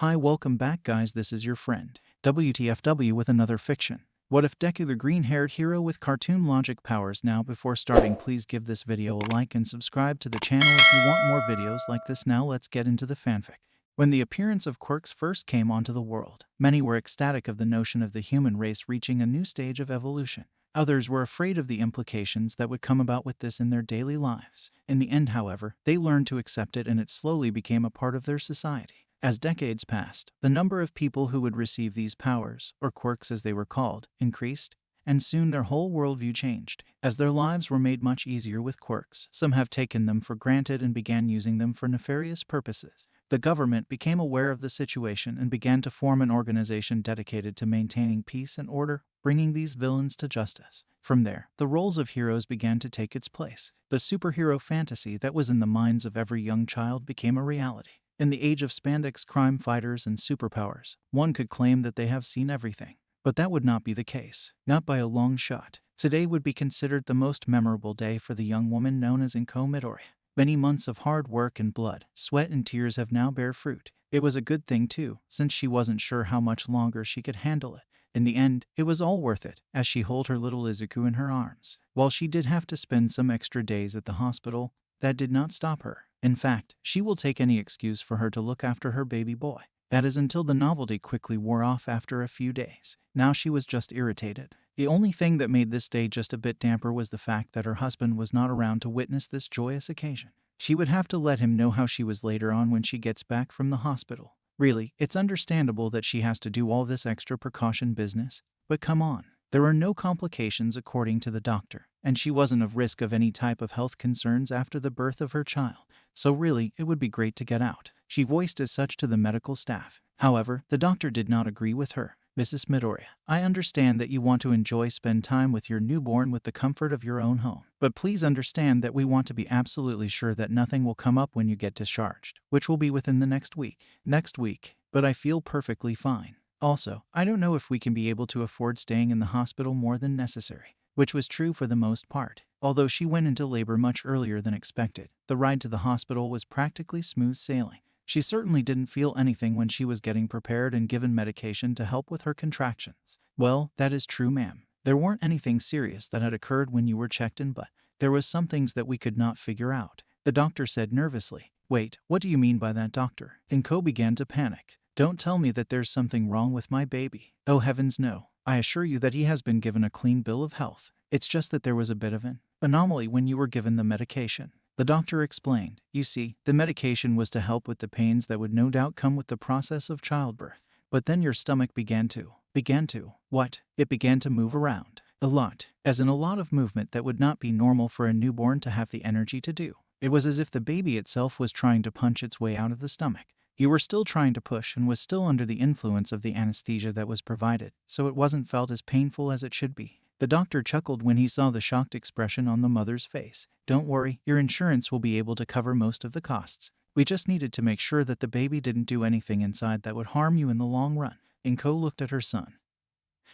Hi, welcome back guys, this is your friend, WTFW with another fiction. What if Deku the green-haired hero with cartoon logic powers? Now before starting, please give this video a like and subscribe to the channel if you want more videos like this. Now let's get into the fanfic. When the appearance of Quirks first came onto the world, many were ecstatic of the notion of the human race reaching a new stage of evolution. Others were afraid of the implications that would come about with this in their daily lives. In the end, however, they learned to accept it and it slowly became a part of their society. As decades passed, the number of people who would receive these powers, or quirks as they were called, increased, and soon their whole worldview changed. As their lives were made much easier with quirks, some have taken them for granted and began using them for nefarious purposes. The government became aware of the situation and began to form an organization dedicated to maintaining peace and order, bringing these villains to justice. From there, the roles of heroes began to take its place. The superhero fantasy that was in the minds of every young child became a reality. In the age of spandex crime fighters and superpowers, one could claim that they have seen everything. But that would not be the case, not by a long shot. Today would be considered the most memorable day for the young woman known as Midoriya. Many months of hard work and blood, sweat and tears have now bear fruit. It was a good thing too, since she wasn't sure how much longer she could handle it. In the end, it was all worth it, as she held her little Izuku in her arms. While she did have to spend some extra days at the hospital, that did not stop her. In fact, she will take any excuse for her to look after her baby boy. That is until the novelty quickly wore off after a few days. Now she was just irritated. The only thing that made this day just a bit damper was the fact that her husband was not around to witness this joyous occasion. She would have to let him know how she was later on when she gets back from the hospital. Really, it's understandable that she has to do all this extra precaution business, but come on. There are no complications according to the doctor, and she wasn't at risk of any type of health concerns after the birth of her child. So really, it would be great to get out. She voiced as such to the medical staff. However, the doctor did not agree with her. Mrs. Midoriya, I understand that you want to spend time with your newborn with the comfort of your own home. But please understand that we want to be absolutely sure that nothing will come up when you get discharged, which will be within the next week. But I feel perfectly fine. Also, I don't know if we can be able to afford staying in the hospital more than necessary, which was true for the most part. Although she went into labor much earlier than expected, the ride to the hospital was practically smooth sailing. She certainly didn't feel anything when she was getting prepared and given medication to help with her contractions. Well, that is true, ma'am. There weren't anything serious that had occurred when you were checked in, but there was some things that we could not figure out, the doctor said nervously. Wait, what do you mean by that, doctor? Inko began to panic. Don't tell me that there's something wrong with my baby. Oh heavens no. I assure you that he has been given a clean bill of health. It's just that there was a bit of an anomaly when you were given the medication. The doctor explained. You see, the medication was to help with the pains that would no doubt come with the process of childbirth. But then your stomach began to what? It began to move around. A lot. As in a lot of movement that would not be normal for a newborn to have the energy to do. It was as if the baby itself was trying to punch its way out of the stomach. You were still trying to push and was still under the influence of the anesthesia that was provided, so it wasn't felt as painful as it should be. The doctor chuckled when he saw the shocked expression on the mother's face. Don't worry, your insurance will be able to cover most of the costs. We just needed to make sure that the baby didn't do anything inside that would harm you in the long run. Inko looked at her son,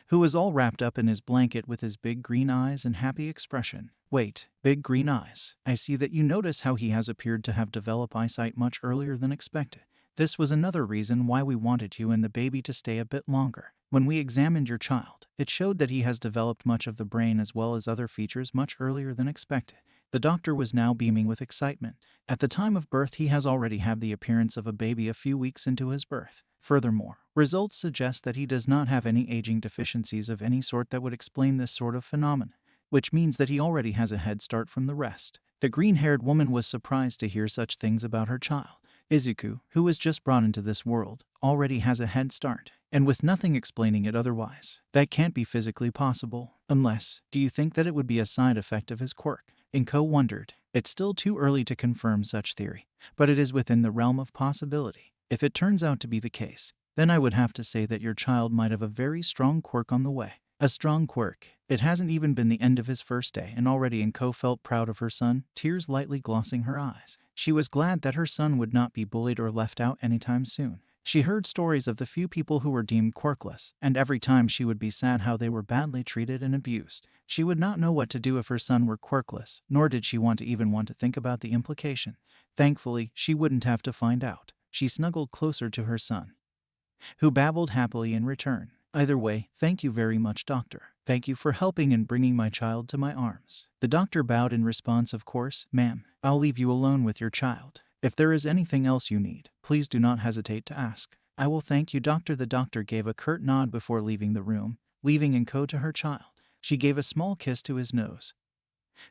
who was all wrapped up in his blanket with his big green eyes and happy expression. Wait, big green eyes. I see that you notice how he has appeared to have developed eyesight much earlier than expected. This was another reason why we wanted you and the baby to stay a bit longer. When we examined your child, it showed that he has developed much of the brain as well as other features much earlier than expected. The doctor was now beaming with excitement. At the time of birth, he has already had the appearance of a baby a few weeks into his birth. Furthermore, results suggest that he does not have any aging deficiencies of any sort that would explain this sort of phenomenon, which means that he already has a head start from the rest. The green-haired woman was surprised to hear such things about her child. Izuku, who was just brought into this world, already has a head start, and with nothing explaining it otherwise. That can't be physically possible, unless, do you think that it would be a side effect of his quirk? Inko wondered. It's still too early to confirm such theory, but it is within the realm of possibility. If it turns out to be the case, then I would have to say that your child might have a very strong quirk on the way. A strong quirk. It hasn't even been the end of his first day, and already Inko felt proud of her son, tears lightly glossing her eyes. She was glad that her son would not be bullied or left out anytime soon. She heard stories of the few people who were deemed quirkless, and every time she would be sad how they were badly treated and abused. She would not know what to do if her son were quirkless, nor did she want to think about the implication. Thankfully, she wouldn't have to find out. She snuggled closer to her son. who babbled happily in return. Either way, thank you very much, doctor. Thank you for helping and bringing my child to my arms. The doctor bowed in response, of course, ma'am. I'll leave you alone with your child. If there is anything else you need, please do not hesitate to ask. I will thank you, doctor. The doctor gave a curt nod before leaving the room, leaving Inko to her child. She gave a small kiss to his nose,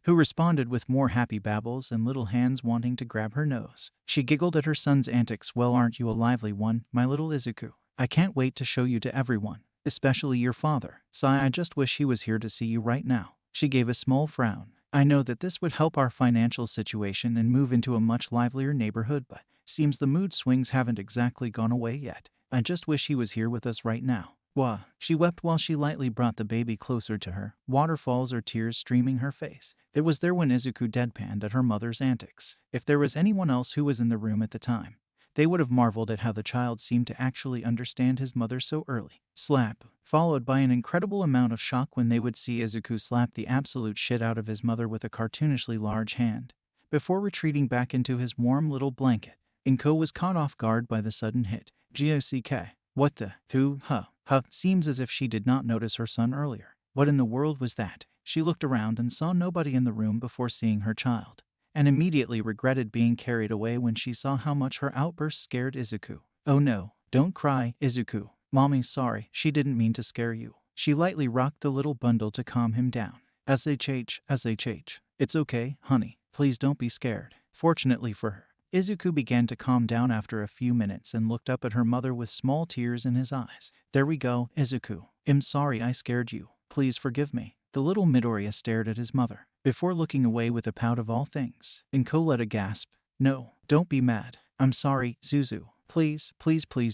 who responded with more happy babbles and little hands wanting to grab her nose. She giggled at her son's antics. Well, aren't you a lively one, my little Izuku? I can't wait to show you to everyone, especially your father. Sigh, I just wish he was here to see you right now. She gave a small frown. I know that this would help our financial situation and move into a much livelier neighborhood, but seems the mood swings haven't exactly gone away yet. I just wish he was here with us right now. Wah. She wept while she lightly brought the baby closer to her, waterfalls or tears streaming her face. It was there when Izuku deadpanned at her mother's antics. If there was anyone else who was in the room at the time, they would have marveled at how the child seemed to actually understand his mother so early. Slap, followed by an incredible amount of shock when they would see Izuku slap the absolute shit out of his mother with a cartoonishly large hand, before retreating back into his warm little blanket. Inko was caught off guard by the sudden hit. GOCK. What the? Who? Huh. Seems as if she did not notice her son earlier. What in the world was that? She looked around and saw nobody in the room before seeing her child, and immediately regretted being carried away when she saw how much her outburst scared Izuku. Oh no, don't cry, Izuku. Mommy's sorry, she didn't mean to scare you. She lightly rocked the little bundle to calm him down. SHH. It's okay, honey. Please don't be scared. Fortunately for her, Izuku began to calm down after a few minutes and looked up at her mother with small tears in his eyes. There we go, Izuku. I'm sorry I scared you. Please forgive me. The little Midoriya stared at his mother, before looking away with a pout of all things. Inko let a gasp. No, don't be mad. I'm sorry, Zuzu. Please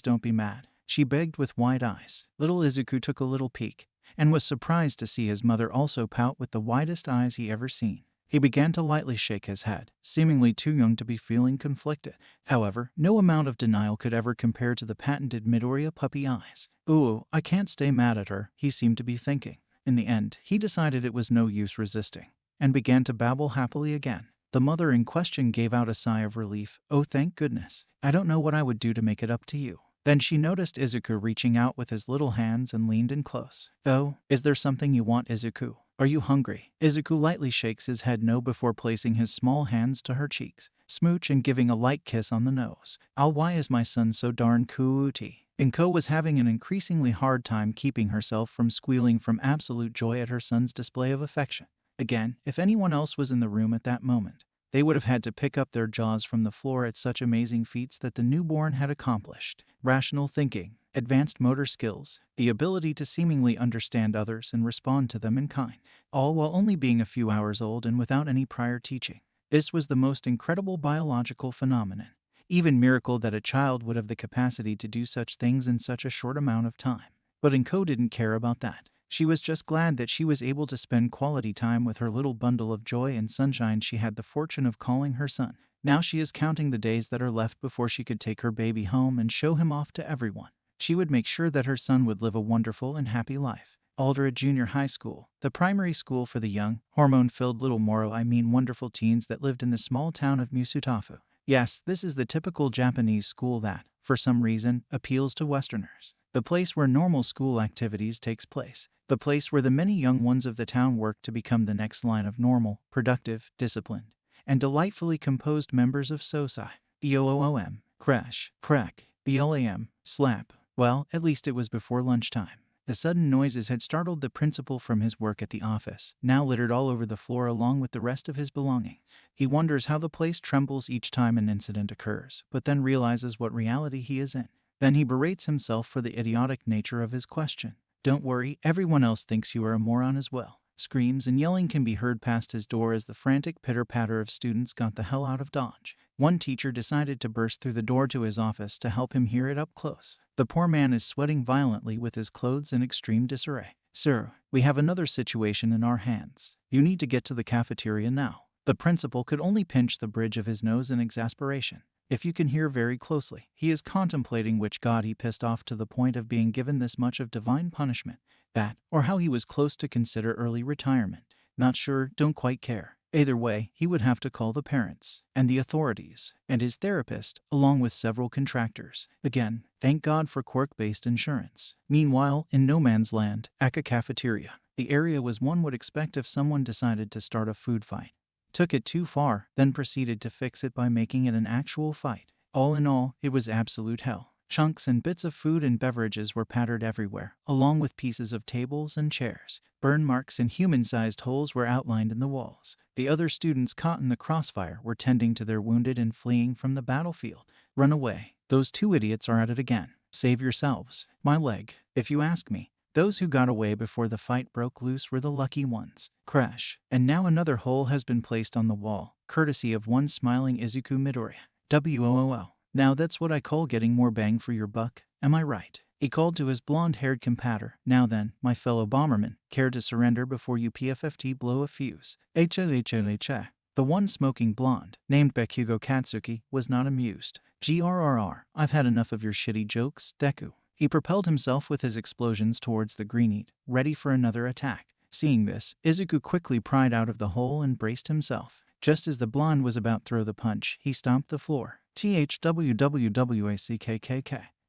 don't be mad. She begged with wide eyes. Little Izuku took a little peek, and was surprised to see his mother also pout with the widest eyes he ever seen. He began to lightly shake his head, seemingly too young to be feeling conflicted. However, no amount of denial could ever compare to the patented Midoriya puppy eyes. Ooh, I can't stay mad at her, he seemed to be thinking. In the end, he decided it was no use resisting, and began to babble happily again. The mother in question gave out a sigh of relief. Oh, thank goodness. I don't know what I would do to make it up to you. Then she noticed Izuku reaching out with his little hands and leaned in close. Oh, is there something you want, Izuku? Are you hungry? Izuku lightly shakes his head no before placing his small hands to her cheeks, smooch and giving a light kiss on the nose. Why is my son so darn cootie? Inko was having an increasingly hard time keeping herself from squealing from absolute joy at her son's display of affection. Again, if anyone else was in the room at that moment, they would have had to pick up their jaws from the floor at such amazing feats that the newborn had accomplished. Rational thinking, advanced motor skills, the ability to seemingly understand others and respond to them in kind, all while only being a few hours old and without any prior teaching. This was the most incredible biological phenomenon. Even miracle that a child would have the capacity to do such things in such a short amount of time. But Inko didn't care about that. She was just glad that she was able to spend quality time with her little bundle of joy and sunshine she had the fortune of calling her son. Now she is counting the days that are left before she could take her baby home and show him off to everyone. She would make sure that her son would live a wonderful and happy life. Alder Junior High School, the primary school for the young, hormone-filled little wonderful teens that lived in the small town of Musutafu. Yes, this is the typical Japanese school that, for some reason, appeals to Westerners. The place where normal school activities takes place. The place where the many young ones of the town work to become the next line of normal, productive, disciplined, and delightfully composed members of Sosai. BOOM, crash, crack, BLAM, slap. Well, at least it was before lunchtime. The sudden noises had startled the principal from his work at the office, now littered all over the floor along with the rest of his belongings. He wonders how the place trembles each time an incident occurs, but then realizes what reality he is in. Then he berates himself for the idiotic nature of his question. Don't worry, everyone else thinks you are a moron as well. Screams and yelling can be heard past his door as the frantic pitter-patter of students got the hell out of Dodge. One teacher decided to burst through the door to his office to help him hear it up close. The poor man is sweating violently with his clothes in extreme disarray. Sir, we have another situation in our hands. You need to get to the cafeteria now. The principal could only pinch the bridge of his nose in exasperation. If you can hear very closely, he is contemplating which god he pissed off to the point of being given this much of divine punishment. That, or how he was close to consider early retirement. Not sure, don't quite care. Either way, he would have to call the parents, and the authorities, and his therapist, along with several contractors. Again, thank God for Quirk-based insurance. Meanwhile, in no man's land, at a cafeteria, the area was one would expect if someone decided to start a food fight. Took it too far, then proceeded to fix it by making it an actual fight. All in all, it was absolute hell. Chunks and bits of food and beverages were pattered everywhere, along with pieces of tables and chairs. Burn marks and human-sized holes were outlined in the walls. The other students caught in the crossfire were tending to their wounded and fleeing from the battlefield. Run away. Those two idiots are at it again. Save yourselves. My leg. If you ask me, those who got away before the fight broke loose were the lucky ones. Crash. And now another hole has been placed on the wall, courtesy of one smiling Izuku Midoriya. WOOO. Now that's what I call getting more bang for your buck, am I right? He called to his blonde-haired compatter. Now then, my fellow bomberman, care to surrender before you PFFT blow a fuse? The one smoking blonde, named Bakugo Katsuki, was not amused. GRRR, I've had enough of your shitty jokes, Deku. He propelled himself with his explosions towards the green-eat, ready for another attack. Seeing this, Izuku quickly pried out of the hole and braced himself. Just as the blonde was about to throw the punch, he stomped the floor. THWWWACKKK.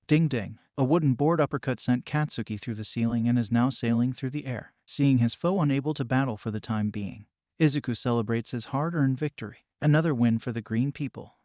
Ding ding. A wooden board uppercut sent Katsuki through the ceiling and is now sailing through the air. Seeing his foe unable to battle for the time being, Izuku celebrates his hard-earned victory. Another win for the green people.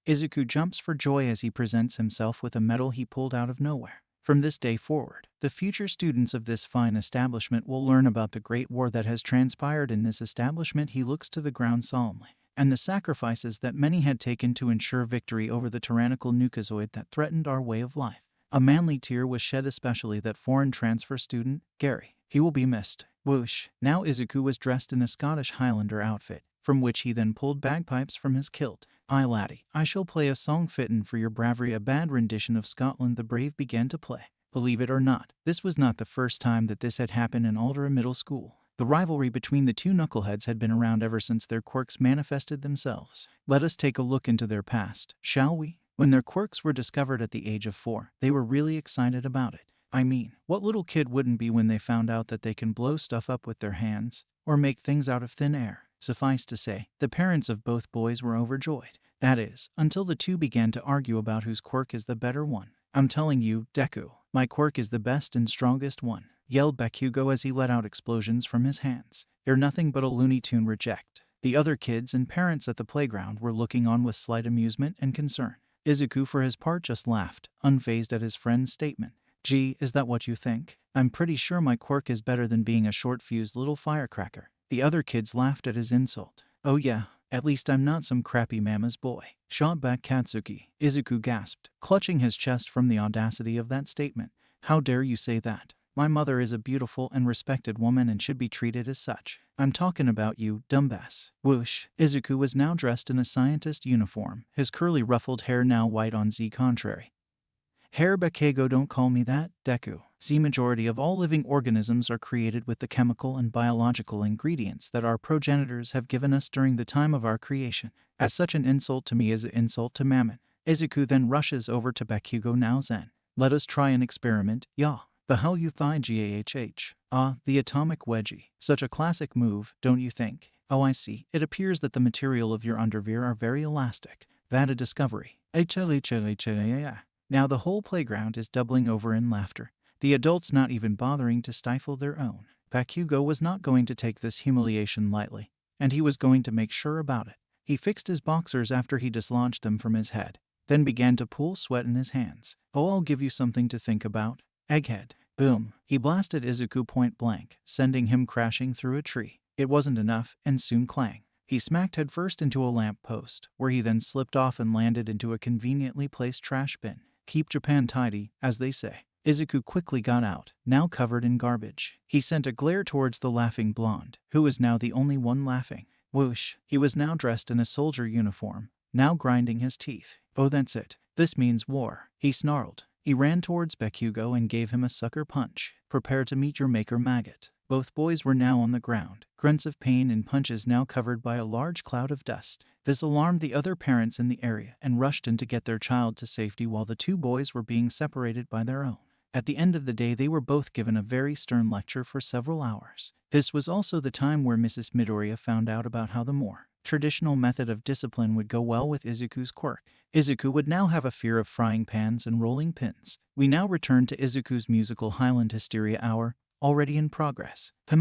Izuku jumps for joy as he presents himself with a medal he pulled out of nowhere. From this day forward, the future students of this fine establishment will learn about the great war that has transpired in this establishment. He looks to the ground solemnly, and the sacrifices that many had taken to ensure victory over the tyrannical Nukazoid that threatened our way of life. A manly tear was shed, especially that foreign transfer student, Gary. He will be missed. Whoosh. Now Izuku was dressed in a Scottish Highlander outfit, from which he then pulled bagpipes from his kilt. Aye laddie, I shall play a song fittin' for your bravery. A bad rendition of Scotland the Brave began to play. Believe it or not, this was not the first time that this had happened in Alder Middle School. The rivalry between the two knuckleheads had been around ever since their quirks manifested themselves. Let us take a look into their past, shall we? When their quirks were discovered at the age of 4, they were really excited about it. I mean, what little kid wouldn't be when they found out that they can blow stuff up with their hands, or make things out of thin air? Suffice to say, the parents of both boys were overjoyed. That is, until the two began to argue about whose quirk is the better one. I'm telling you, Deku, my quirk is the best and strongest one, yelled Bakugo as he let out explosions from his hands. You're nothing but a Looney Tune reject. The other kids and parents at the playground were looking on with slight amusement and concern. Izuku, for his part, just laughed, unfazed at his friend's statement. Gee, is that what you think? I'm pretty sure my quirk is better than being a short-fused little firecracker. The other kids laughed at his insult. Oh yeah, at least I'm not some crappy mama's boy. Shot back Katsuki. Izuku gasped, clutching his chest from the audacity of that statement. How dare you say that? My mother is a beautiful and respected woman and should be treated as such. I'm talking about you, dumbass. Whoosh. Izuku was now dressed in a scientist uniform, his curly ruffled hair now white on Z contrary. Hair Bakugo, don't call me that, Deku. The majority of all living organisms are created with the chemical and biological ingredients that our progenitors have given us during the time of our creation. As such, an insult to me is an insult to Mammon. Izuku then rushes over to Bakugo. Now Zen. Let us try an experiment, ya. The hell you thigh GAHH. Ah, the atomic wedgie. Such a classic move, don't you think? Oh, I see. It appears that the material of your underwear are very elastic. That a discovery. Now the whole playground is doubling over in laughter, the adults not even bothering to stifle their own. Bakugo was not going to take this humiliation lightly, and he was going to make sure about it. He fixed his boxers after he dislodged them from his head, then began to pool sweat in his hands. Oh, I'll give you something to think about. Egghead. Boom. He blasted Izuku point blank, sending him crashing through a tree. It wasn't enough, and soon clang. He smacked headfirst into a lamp post, where he then slipped off and landed into a conveniently placed trash bin. Keep Japan tidy, as they say. Izuku quickly got out, now covered in garbage. He sent a glare towards the laughing blonde, who was now the only one laughing. Whoosh. He was now dressed in a soldier uniform, now grinding his teeth. Oh, that's it. This means war. He snarled. He ran towards Bakugo and gave him a sucker punch. Prepare to meet your maker, maggot. Both boys were now on the ground, grunts of pain and punches now covered by a large cloud of dust. This alarmed the other parents in the area and rushed in to get their child to safety while the two boys were being separated by their own. At the end of the day, they were both given a very stern lecture for several hours. This was also the time where Mrs. Midoriya found out about how the more traditional method of discipline would go well with Izuku's quirk. Izuku would now have a fear of frying pans and rolling pins. We now return to Izuku's musical Highland Hysteria Hour, already in progress. The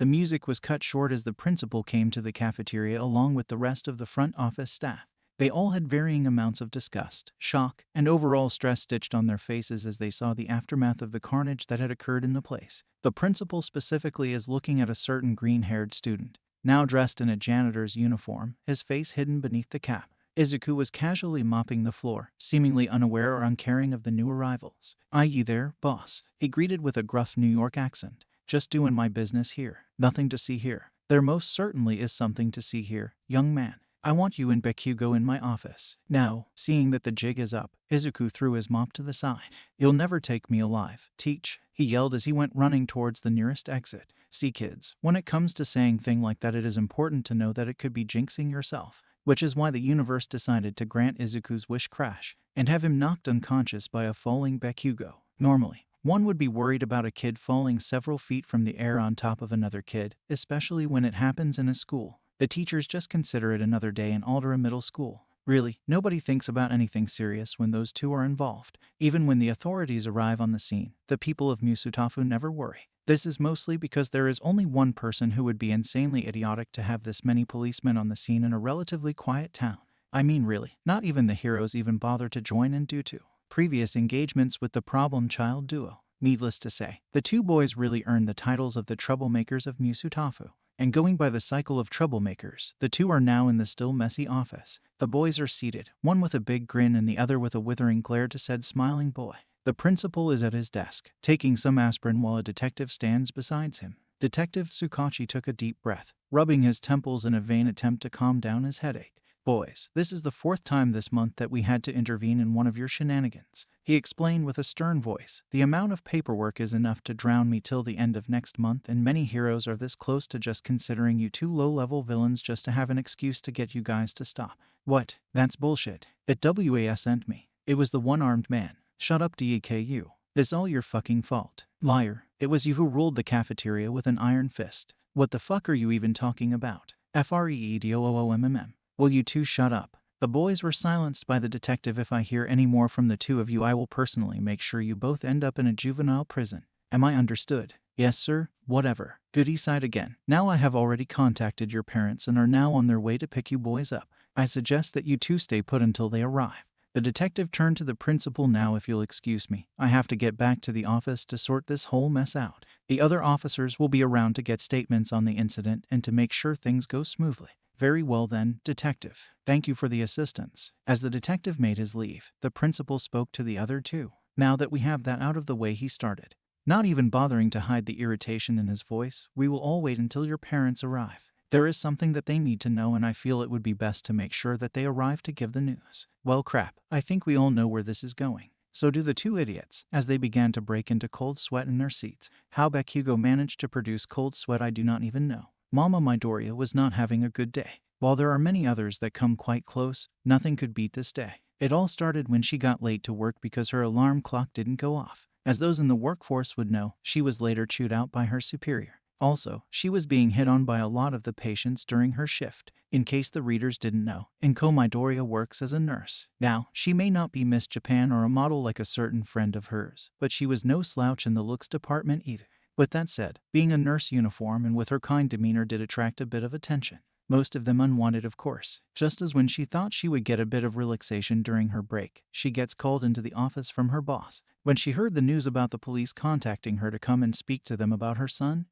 music was cut short as the principal came to the cafeteria along with the rest of the front office staff. They all had varying amounts of disgust, shock, and overall stress stitched on their faces as they saw the aftermath of the carnage that had occurred in the place. The principal specifically is looking at a certain green-haired student, now dressed in a janitor's uniform, his face hidden beneath the cap. Izuku was casually mopping the floor, seemingly unaware or uncaring of the new arrivals. "You there, boss?" he greeted with a gruff New York accent. "Just doing my business here. Nothing to see here." "There most certainly is something to see here, young man. I want you and Bakugo in my office." Now, seeing that the jig is up, Izuku threw his mop to the side. "You'll never take me alive, teach," he yelled as he went running towards the nearest exit. "See kids, when it comes to saying thing like that, it is important to know that it could be jinxing yourself." Which is why the universe decided to grant Izuku's wish crash, and have him knocked unconscious by a falling Bakugo. Normally, one would be worried about a kid falling several feet from the air on top of another kid, especially when it happens in a school. The teachers just consider it another day in Alder Middle School. Really, nobody thinks about anything serious when those two are involved. Even when the authorities arrive on the scene, the people of Musutafu never worry. This is mostly because there is only one person who would be insanely idiotic to have this many policemen on the scene in a relatively quiet town. I mean really, not even the heroes even bother to join in due to previous engagements with the problem child duo. Needless to say, the two boys really earned the titles of the troublemakers of Musutafu. And going by the cycle of troublemakers, the two are now in the still messy office. The boys are seated, one with a big grin and the other with a withering glare to said smiling boy. The principal is at his desk, taking some aspirin while a detective stands beside him. Detective Tsukauchi took a deep breath, rubbing his temples in a vain attempt to calm down his headache. "Boys, this is the 4th time this month that we had to intervene in one of your shenanigans," he explained with a stern voice. "The amount of paperwork is enough to drown me till the end of next month, and many heroes are this close to just considering you two low-level villains just to have an excuse to get you guys to stop." "What? That's bullshit. It WAS sent me. It was the one-armed man." "Shut up, Deku. This all your fucking fault. Liar. It was you who ruled the cafeteria with an iron fist. What the fuck are you even talking about? FREEDOOMMM. Will you two shut up?" The boys were silenced by the detective. "If I hear any more from the two of you, I will personally make sure you both end up in a juvenile prison. Am I understood?" "Yes, sir. Whatever." Goody sighed again. "Now I have already contacted your parents and are now on their way to pick you boys up. I suggest that you two stay put until they arrive." The detective turned to the principal. "Now, if you'll excuse me, I have to get back to the office to sort this whole mess out. The other officers will be around to get statements on the incident and to make sure things go smoothly." "Very well then, detective. Thank you for the assistance." As the detective made his leave, the principal spoke to the other two. "Now that we have that out of the way," he started, not even bothering to hide the irritation in his voice, "we will all wait until your parents arrive. There is something that they need to know, and I feel it would be best to make sure that they arrive to give the news." "Well, crap, I think we all know where this is going." So do the two idiots, as they began to break into cold sweat in their seats. How Bakugo managed to produce cold sweat I do not even know. Mama Midoriya was not having a good day. While there are many others that come quite close, nothing could beat this day. It all started when she got late to work because her alarm clock didn't go off. As those in the workforce would know, she was later chewed out by her superior. Also, she was being hit on by a lot of the patients during her shift. In case the readers didn't know, Midoriya works as a nurse. Now, she may not be Miss Japan or a model like a certain friend of hers, but she was no slouch in the looks department either. With that said, being a nurse uniform and with her kind demeanor did attract a bit of attention. Most of them unwanted, of course. Just as when she thought she would get a bit of relaxation during her break, she gets called into the office from her boss. When she heard the news about the police contacting her to come and speak to them about her son,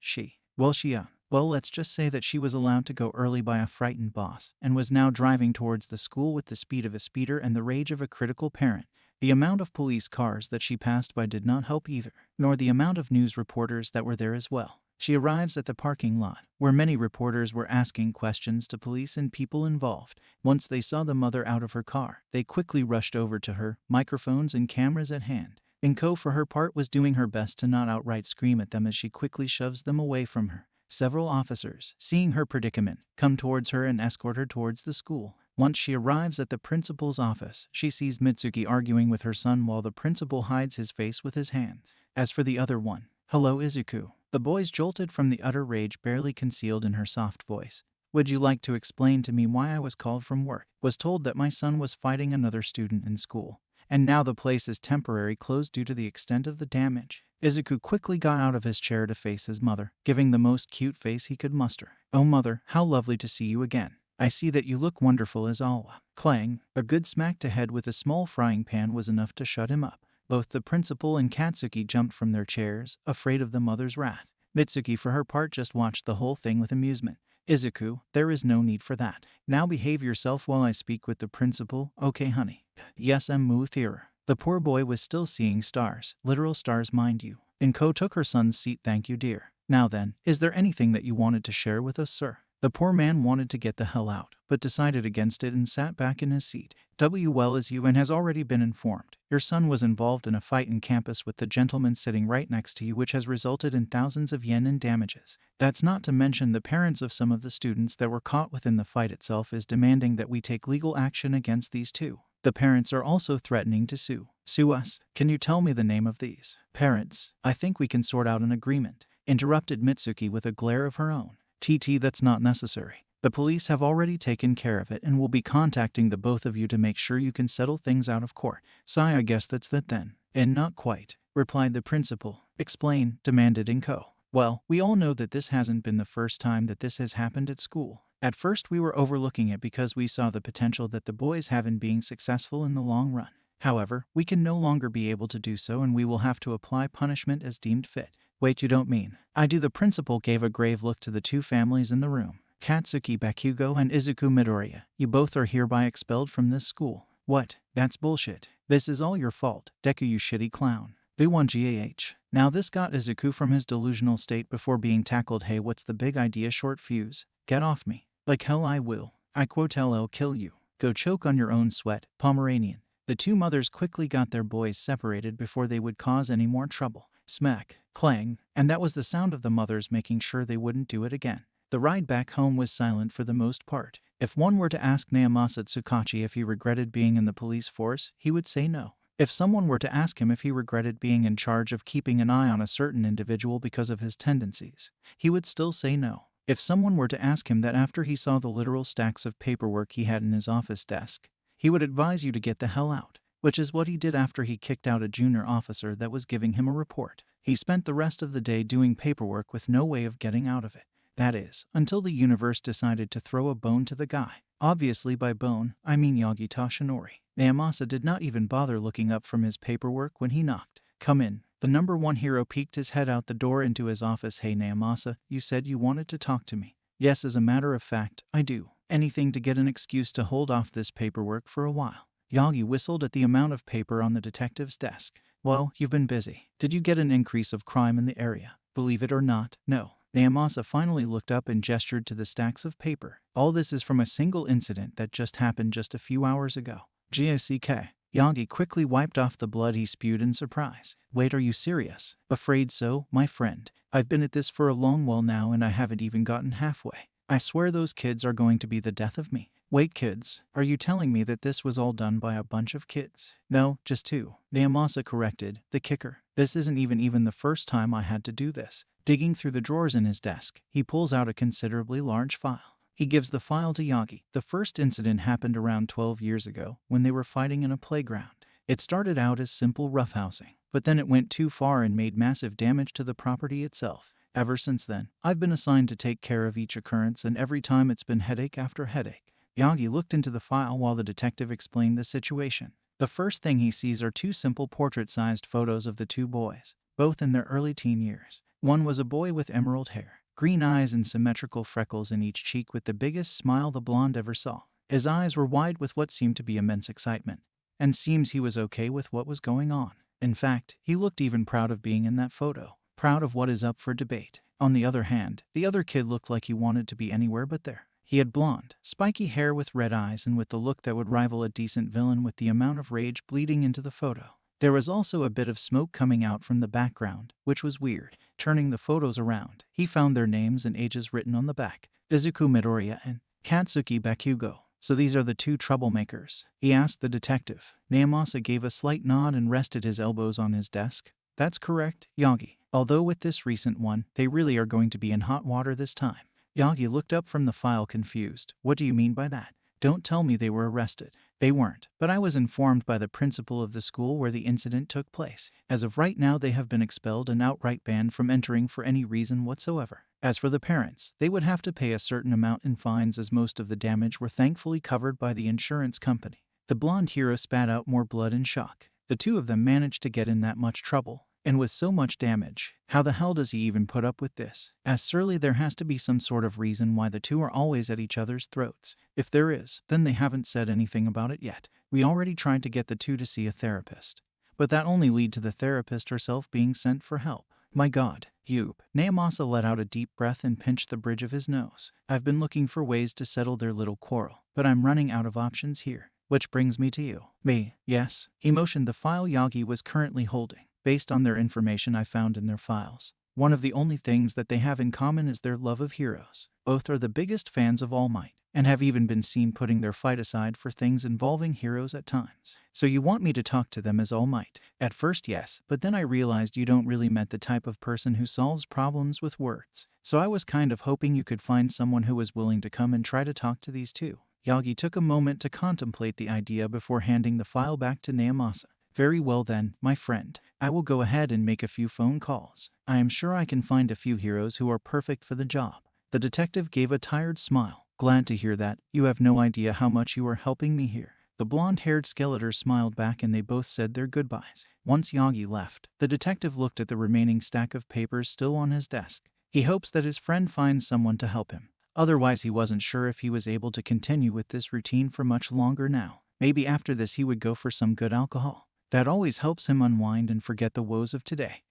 let's just say that she was allowed to go early by a frightened boss, and was now driving towards the school with the speed of a speeder and the rage of a critical parent. The amount of police cars that she passed by did not help either, nor the amount of news reporters that were there as well. She arrives at the parking lot, where many reporters were asking questions to police and people involved. Once they saw the mother out of her car, they quickly rushed over to her, microphones and cameras at hand. Inko, for her part, was doing her best to not outright scream at them as she quickly shoves them away from her. Several officers, seeing her predicament, come towards her and escort her towards the school. Once she arrives at the principal's office, she sees Mitsuki arguing with her son while the principal hides his face with his hands. As for the other one, "Hello, Izuku." The boys jolted from the utter rage barely concealed in her soft voice. "Would you like to explain to me why I was called from work? Was told that my son was fighting another student in school. And now the place is temporarily closed due to the extent of the damage." Izuku quickly got out of his chair to face his mother, giving the most cute face he could muster. "Oh mother, how lovely to see you again. I see that you look wonderful as always." Clang. A good smack to head with a small frying pan was enough to shut him up. Both the principal and Katsuki jumped from their chairs, afraid of the mother's wrath. Mitsuki, for her part, just watched the whole thing with amusement. "Izuku, there is no need for that. Now behave yourself while I speak with the principal, okay honey?" "Yes, Mu Theater." The poor boy was still seeing stars, literal stars mind you. Inko took her son's seat. "Thank you, dear. Now then, is there anything that you wanted to share with us, sir?" The poor man wanted to get the hell out, but decided against it and sat back in his seat. "Well, as you and has already been informed, your son was involved in a fight in campus with the gentleman sitting right next to you, which has resulted in thousands of yen in damages. That's not to mention the parents of some of the students that were caught within the fight itself is demanding that we take legal action against these two. The parents are also threatening to sue us. Can you tell me the name of these parents? I think we can sort out an agreement," interrupted Mitsuki with a glare of her own. That's not necessary. The police have already taken care of it and will be contacting the both of you to make sure you can settle things out of court." "Sigh, I guess that's that then." "And not quite," replied the principal. "Explain," demanded Inko. "Well, we all know that this hasn't been the first time that this has happened at school. At first we were overlooking it because we saw the potential that the boys have in being successful in the long run. However, we can no longer be able to do so and we will have to apply punishment as deemed fit." "Wait, you don't mean?" "I do." The principal gave a grave look to the two families in the room. "Katsuki Bakugo and Izuku Midoriya, you both are hereby expelled from this school." "What? That's bullshit. This is all your fault, Deku, you shitty clown." "V1GAH. Now this got Izuku from his delusional state before being tackled. "Hey, what's the big idea, short fuse? Get off me." "Like hell I will. I quote I'll kill you. Go choke on your own sweat, Pomeranian." The two mothers quickly got their boys separated before they would cause any more trouble. Smack, clang, and that was the sound of the mothers making sure they wouldn't do it again. The ride back home was silent for the most part. If one were to ask Naomasa Tsukauchi if he regretted being in the police force, he would say no. If someone were to ask him if he regretted being in charge of keeping an eye on a certain individual because of his tendencies, he would still say no. If someone were to ask him that after he saw the literal stacks of paperwork he had in his office desk, he would advise you to get the hell out, which is what he did after he kicked out a junior officer that was giving him a report. He spent the rest of the day doing paperwork with no way of getting out of it. That is, until the universe decided to throw a bone to the guy. Obviously by bone, I mean Yagi Toshinori. Naomasa did not even bother looking up from his paperwork when he knocked. "Come in." The number one hero peeked his head out the door into his office. "Hey Naomasa, you said you wanted to talk to me." "Yes, as a matter of fact, I do. Anything to get an excuse to hold off this paperwork for a while." Yagi whistled at the amount of paper on the detective's desk. "Well, you've been busy. Did you get an increase of crime in the area?" "Believe it or not, no." Naomasa finally looked up and gestured to the stacks of paper. "All this is from a single incident that just happened just a few hours ago." "GSK." Yagi quickly wiped off the blood he spewed in surprise. "Wait, are you serious?" "Afraid so, my friend. I've been at this for a long while now and I haven't even gotten halfway. I swear those kids are going to be the death of me." "Wait, kids? Are you telling me that this was all done by a bunch of kids?" "No, just two." Naomasa corrected. "The kicker. This isn't even the first time I had to do this." Digging through the drawers in his desk, he pulls out a considerably large file. He gives the file to Yagi. "The first incident happened around 12 years ago when they were fighting in a playground. It started out as simple roughhousing, but then it went too far and made massive damage to the property itself. Ever since then, I've been assigned to take care of each occurrence and every time it's been headache after headache." Yagi looked into the file while the detective explained the situation. The first thing he sees are two simple portrait-sized photos of the two boys, both in their early teen years. One was a boy with emerald hair, green eyes and symmetrical freckles in each cheek with the biggest smile the blonde ever saw. His eyes were wide with what seemed to be immense excitement, and seems he was okay with what was going on. In fact, he looked even proud of being in that photo, proud of what is up for debate. On the other hand, the other kid looked like he wanted to be anywhere but there. He had blonde, spiky hair with red eyes and with the look that would rival a decent villain with the amount of rage bleeding into the photo. There was also a bit of smoke coming out from the background, which was weird. Turning the photos around, he found their names and ages written on the back. Izuku Midoriya and Katsuki Bakugo. "So these are the two troublemakers?" he asked the detective. Naomasa gave a slight nod and rested his elbows on his desk. "That's correct, Yagi. Although with this recent one, they really are going to be in hot water this time." Yagi looked up from the file confused. "What do you mean by that? Don't tell me they were arrested." "They weren't, but I was informed by the principal of the school where the incident took place. As of right now, they have been expelled and outright banned from entering for any reason whatsoever. As for the parents, they would have to pay a certain amount in fines, as most of the damage were thankfully covered by the insurance company." The blonde hero spat out more blood in shock. The two of them managed to get in that much trouble. And with so much damage, how the hell does he even put up with this? As surely there has to be some sort of reason why the two are always at each other's throats. If there is, then they haven't said anything about it yet. "We already tried to get the two to see a therapist, but that only led to the therapist herself being sent for help." "My God, Yub." Naomasa let out a deep breath and pinched the bridge of his nose. "I've been looking for ways to settle their little quarrel, but I'm running out of options here. Which brings me to you." "Me?" "Yes." He motioned the file Yagi was currently holding. "Based on their information I found in their files, one of the only things that they have in common is their love of heroes. Both are the biggest fans of All Might, and have even been seen putting their fight aside for things involving heroes at times." "So you want me to talk to them as All Might?" "At first, yes, but then I realized you don't really met the type of person who solves problems with words. So I was kind of hoping you could find someone who was willing to come and try to talk to these two." Yagi took a moment to contemplate the idea before handing the file back to Naomasa. "Very well then, my friend. I will go ahead and make a few phone calls. I am sure I can find a few heroes who are perfect for the job." The detective gave a tired smile. "Glad to hear that. You have no idea how much you are helping me here." The blonde-haired Skeletor smiled back and they both said their goodbyes. Once Yagi left, the detective looked at the remaining stack of papers still on his desk. He hopes that his friend finds someone to help him. Otherwise, he wasn't sure if he was able to continue with this routine for much longer now. Maybe after this he would go for some good alcohol. That always helps him unwind and forget the woes of today.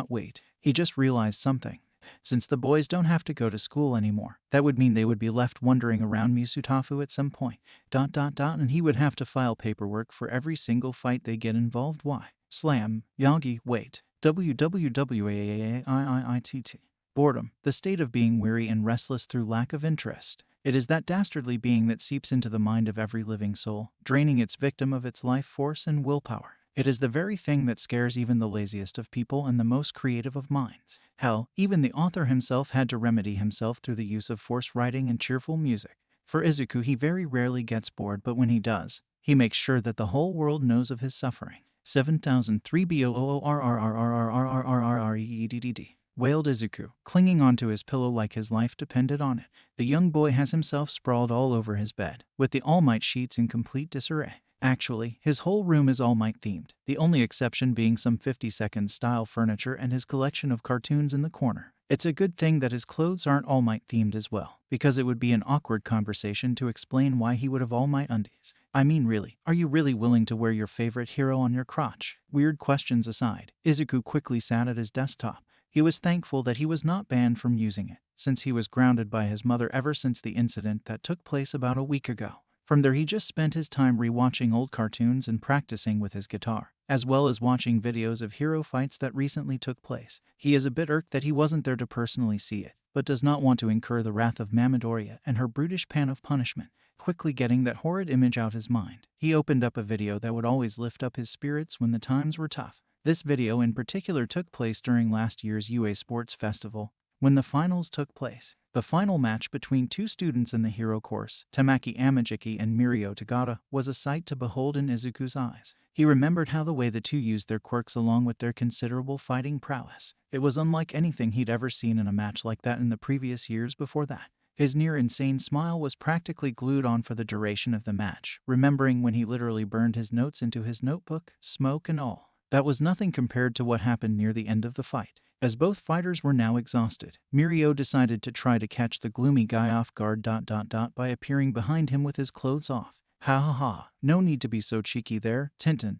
Wait. He just realized something. Since the boys don't have to go to school anymore, that would mean they would be left wandering around Misutafu at some point. And he would have to file paperwork for every single fight they get involved. Why? Slam. Yagi, wait. WWWAAIIITT. Boredom, the state of being weary and restless through lack of interest. It is that dastardly being that seeps into the mind of every living soul, draining its victim of its life force and willpower. It is the very thing that scares even the laziest of people and the most creative of minds. Hell, even the author himself had to remedy himself through the use of forced writing and cheerful music. For Izuku, he very rarely gets bored, but when he does, he makes sure that the whole world knows of his suffering. 7003 BOOORRRRRRRRRREDDD. Wailed Izuku, clinging onto his pillow like his life depended on it. The young boy has himself sprawled all over his bed, with the All Might sheets in complete disarray. Actually, his whole room is All Might themed, the only exception being some 50-second style furniture and his collection of cartoons in the corner. It's a good thing that his clothes aren't All Might themed as well, because it would be an awkward conversation to explain why he would have All Might undies. I mean, really, are you really willing to wear your favorite hero on your crotch? Weird questions aside, Izuku quickly sat at his desktop. He was thankful that he was not banned from using it, since he was grounded by his mother ever since the incident that took place about a week ago. From there he just spent his time rewatching old cartoons and practicing with his guitar, as well as watching videos of hero fights that recently took place. He is a bit irked that he wasn't there to personally see it, but does not want to incur the wrath of Midoriya and her brutish pan of punishment. Quickly getting that horrid image out his mind, he opened up a video that would always lift up his spirits when the times were tough. This video in particular took place during last year's UA Sports Festival, when the finals took place. The final match between two students in the hero course, Tamaki Amajiki and Mirio Tagata, was a sight to behold in Izuku's eyes. He remembered how the way the two used their quirks along with their considerable fighting prowess. It was unlike anything he'd ever seen in a match like that in the previous years before that. His near-insane smile was practically glued on for the duration of the match, remembering when he literally burned his notes into his notebook, smoke and all. That was nothing compared to what happened near the end of the fight. As both fighters were now exhausted, Mirio decided to try to catch the gloomy guy off guard by appearing behind him with his clothes off. Ha ha ha, no need to be so cheeky there, Tintin.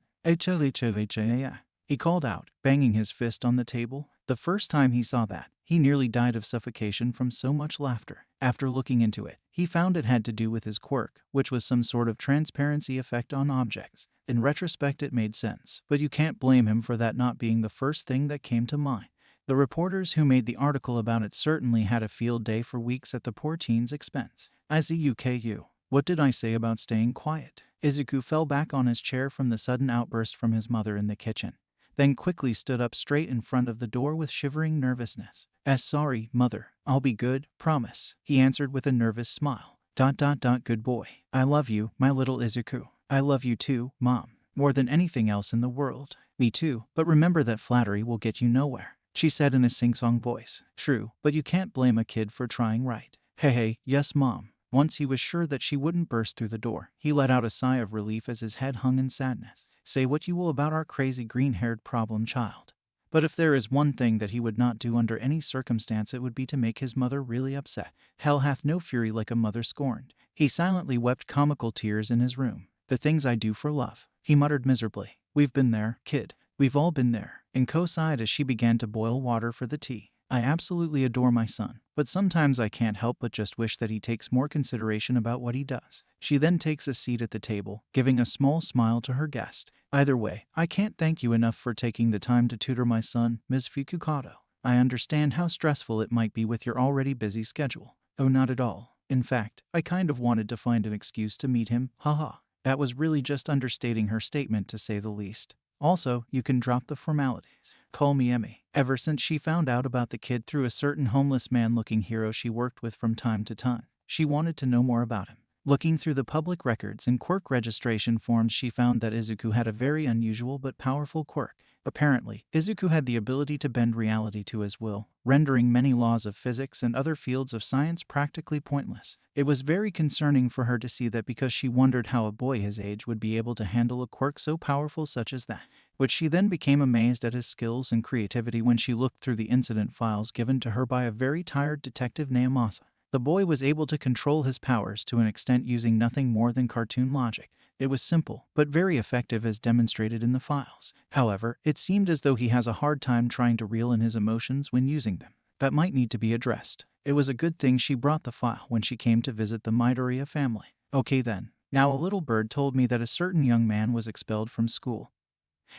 He called out, banging his fist on the table. The first time he saw that, he nearly died of suffocation from so much laughter. After looking into it, he found it had to do with his quirk, which was some sort of transparency effect on objects. In retrospect it made sense, but you can't blame him for that not being the first thing that came to mind. The reporters who made the article about it certainly had a field day for weeks at the poor teen's expense. Izuku. What did I say about staying quiet? Izuku fell back on his chair from the sudden outburst from his mother in the kitchen, then quickly stood up straight in front of the door with shivering nervousness. Sorry, mother. I'll be good, promise, he answered with a nervous smile. Good boy. I love you, my little Izuku. I love you too, Mom. More than anything else in the world. Me too, but remember that flattery will get you nowhere, she said in a sing-song voice. True, but you can't blame a kid for trying right. Hey, yes, Mom. Once he was sure that she wouldn't burst through the door, he let out a sigh of relief as his head hung in sadness. Say what you will about our crazy green-haired problem child, but if there is one thing that he would not do under any circumstance, it would be to make his mother really upset. Hell hath no fury like a mother scorned. He silently wept comical tears in his room. The things I do for love, he muttered miserably. We've been there, kid. We've all been there. And Ko sighed as she began to boil water for the tea. I absolutely adore my son, but sometimes I can't help but just wish that he takes more consideration about what he does. She then takes a seat at the table, giving a small smile to her guest. Either way, I can't thank you enough for taking the time to tutor my son, Ms. Fukukato. I understand how stressful it might be with your already busy schedule. Oh, not at all. In fact, I kind of wanted to find an excuse to meet him, haha. That was really just understating her statement, to say the least. Also, you can drop the formalities. Call me Emmy. Ever since she found out about the kid through a certain homeless man-looking hero she worked with from time to time, she wanted to know more about him. Looking through the public records and quirk registration forms, she found that Izuku had a very unusual but powerful quirk. Apparently, Izuku had the ability to bend reality to his will, rendering many laws of physics and other fields of science practically pointless. It was very concerning for her to see that, because she wondered how a boy his age would be able to handle a quirk so powerful such as that. Which she then became amazed at his skills and creativity when she looked through the incident files given to her by a very tired detective Naomasa. The boy was able to control his powers to an extent using nothing more than cartoon logic. It was simple, but very effective as demonstrated in the files. However, it seemed as though he has a hard time trying to reel in his emotions when using them. That might need to be addressed. It was a good thing she brought the file when she came to visit the Midoriya family. Okay then. Now a little bird told me that a certain young man was expelled from school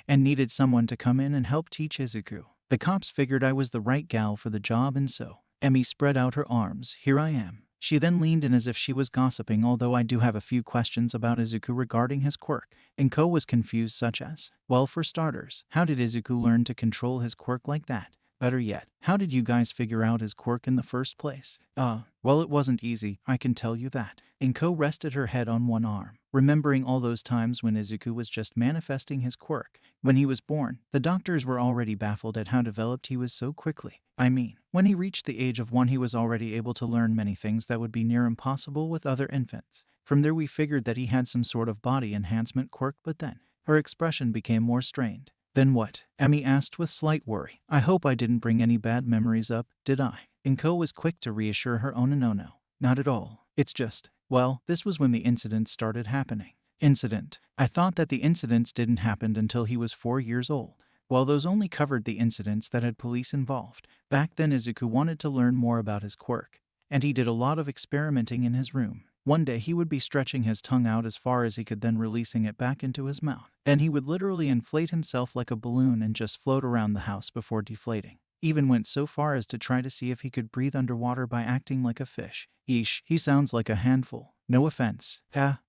and needed someone to come in and help teach Izuku. The cops figured I was the right gal for the job, and so Emmy spread out her arms. Here I am. She then leaned in as if she was gossiping, although I do have a few questions about Izuku regarding his quirk. And Ko was confused, such as, well, for starters, how did Izuku learn to control his quirk like that? Better yet, how did you guys figure out his quirk in the first place? Well, it wasn't easy, I can tell you that. And Ko rested her head on one arm, remembering all those times when Izuku was just manifesting his quirk. When he was born, the doctors were already baffled at how developed he was so quickly. I mean, when he reached the age of 1, he was already able to learn many things that would be near impossible with other infants. From there we figured that he had some sort of body enhancement quirk, but then her expression became more strained. Then what? Emmy asked with slight worry. I hope I didn't bring any bad memories up, did I? And Ko was quick to reassure her. Oh no. Not at all. It's just, well, this was when the incident started happening. Incident? I thought that the incidents didn't happen until he was 4 years old. Well, those only covered the incidents that had police involved. Back then Izuku wanted to learn more about his quirk, and he did a lot of experimenting in his room. One day he would be stretching his tongue out as far as he could, then releasing it back into his mouth. Then he would literally inflate himself like a balloon and just float around the house before deflating. Even went so far as to try to see if he could breathe underwater by acting like a fish. Eesh, he sounds like a handful. No offense.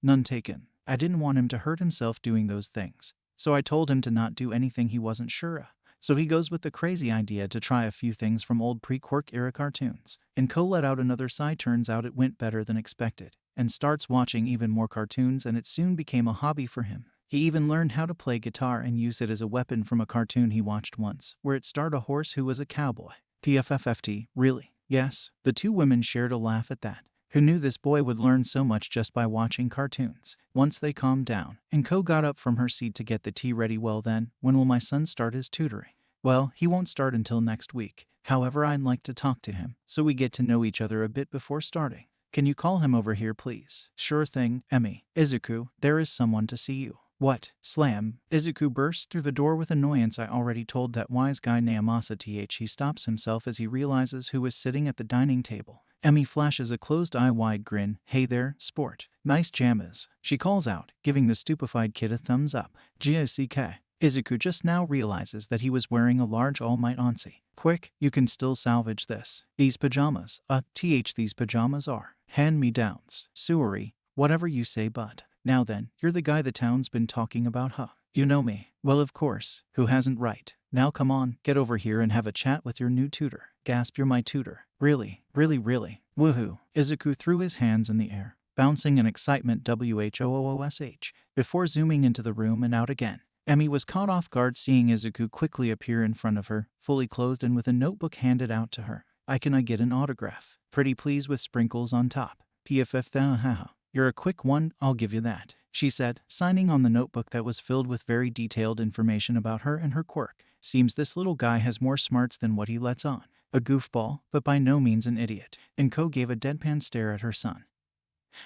None taken. I didn't want him to hurt himself doing those things, so I told him to not do anything he wasn't sure of. So he goes with the crazy idea to try a few things from old pre-Quirk era cartoons. And Ko let out another sigh. Turns out it went better than expected, and starts watching even more cartoons, and it soon became a hobby for him. He even learned how to play guitar and use it as a weapon from a cartoon he watched once, where it starred a horse who was a cowboy. PFFFT, really? Yes. The two women shared a laugh at that. Who knew this boy would learn so much just by watching cartoons? Once they calmed down, and Ko got up from her seat to get the tea ready. Well then, when will my son start his tutoring? Well, he won't start until next week. However, I'd like to talk to him, so we get to know each other a bit before starting. Can you call him over here, please? Sure thing, Emmy. Izuku, there is someone to see you. What? Slam. Izuku bursts through the door with annoyance. I already told that wise guy Naomasa th. He stops himself as he realizes who is sitting at the dining table. Emmy flashes a closed eye wide grin. Hey there, sport. Nice jammas, she calls out, giving the stupefied kid a thumbs up. GSK. Izuku just now realizes that he was wearing a large All Might onesie. Quick, you can still salvage this. These pajamas, these pajamas are hand-me-downs. Suari, Whatever you say, bud. Now then, you're the guy the town's been talking about, huh? You know me. Well, of course. Who hasn't, right? Now come on, get over here and have a chat with your new tutor. Gasp, you're my tutor. Really? Really, really? Woohoo. Izuku threw his hands in the air, bouncing in excitement WHOOOSH, before zooming into the room and out again. Emi was caught off guard seeing Izuku quickly appear in front of her, fully clothed and with a notebook handed out to her. Can I get an autograph? Pretty please with sprinkles on top. PFF, you're a quick one, I'll give you that, she said, signing on the notebook that was filled with very detailed information about her and her quirk. Seems this little guy has more smarts than what he lets on. A goofball, but by no means an idiot. Inko gave a deadpan stare at her son,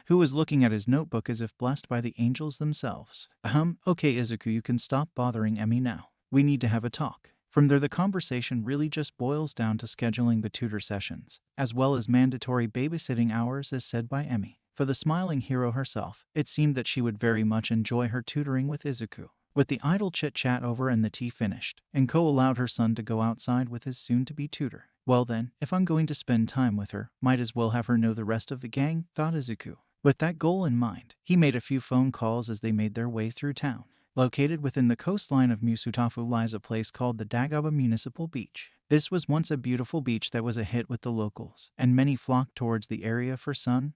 who was looking at his notebook as if blessed by the angels themselves. Okay Izuku, you can stop bothering Emi now. We need to have a talk. From there the conversation really just boils down to scheduling the tutor sessions, as well as mandatory babysitting hours as said by Emi. For the smiling hero herself, it seemed that she would very much enjoy her tutoring with Izuku. With the idle chit-chat over and the tea finished, Inko allowed her son to go outside with his soon-to-be tutor. Well then, if I'm going to spend time with her, might as well have her know the rest of the gang, thought Izuku. With that goal in mind, he made a few phone calls as they made their way through town. Located within the coastline of Musutafu lies a place called the Dagaba Municipal Beach. This was once a beautiful beach that was a hit with the locals, and many flocked towards the area for fun.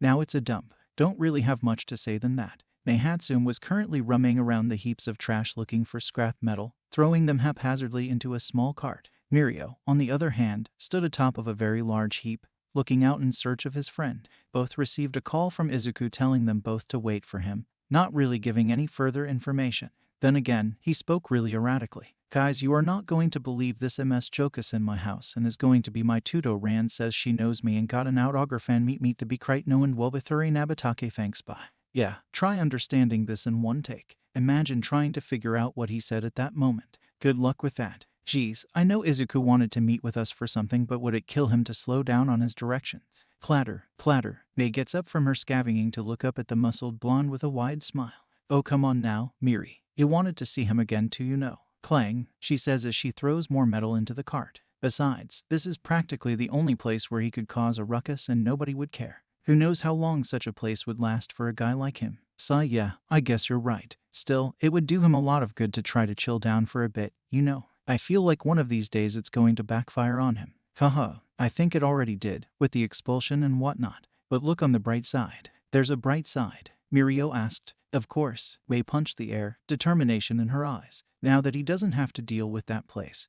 Now it's a dump. Don't really have much to say than that. Neihatsum was currently rumming around the heaps of trash looking for scrap metal, throwing them haphazardly into a small cart. Mirio, on the other hand, stood atop of a very large heap, looking out in search of his friend. Both received a call from Izuku telling them both to wait for him, not really giving any further information. Then again, he spoke really erratically. Guys, you are not going to believe this MS Jokus in my house and is going to be my tutor. Rand says she knows me and got an autograph and meet to be quite known Welbithuri Nabatake thanks by. Yeah, try understanding this in one take. Imagine trying to figure out what he said at that moment. Good luck with that. Geez, I know Izuku wanted to meet with us for something, but would it kill him to slow down on his directions? Clatter, clatter. May gets up from her scavenging to look up at the muscled blonde with a wide smile. Oh come on now, Miri. You wanted to see him again too, you know. Clang, she says as she throws more metal into the cart. Besides, this is practically the only place where he could cause a ruckus and nobody would care. Who knows how long such a place would last for a guy like him? Sigh, yeah, I guess you're right. Still, it would do him a lot of good to try to chill down for a bit, you know. I feel like one of these days it's going to backfire on him. Haha, I think it already did, with the expulsion and whatnot. But look on the bright side. There's a bright side, Mirio asked. Of course, Wei punched the air, determination in her eyes. Now that he doesn't have to deal with that place,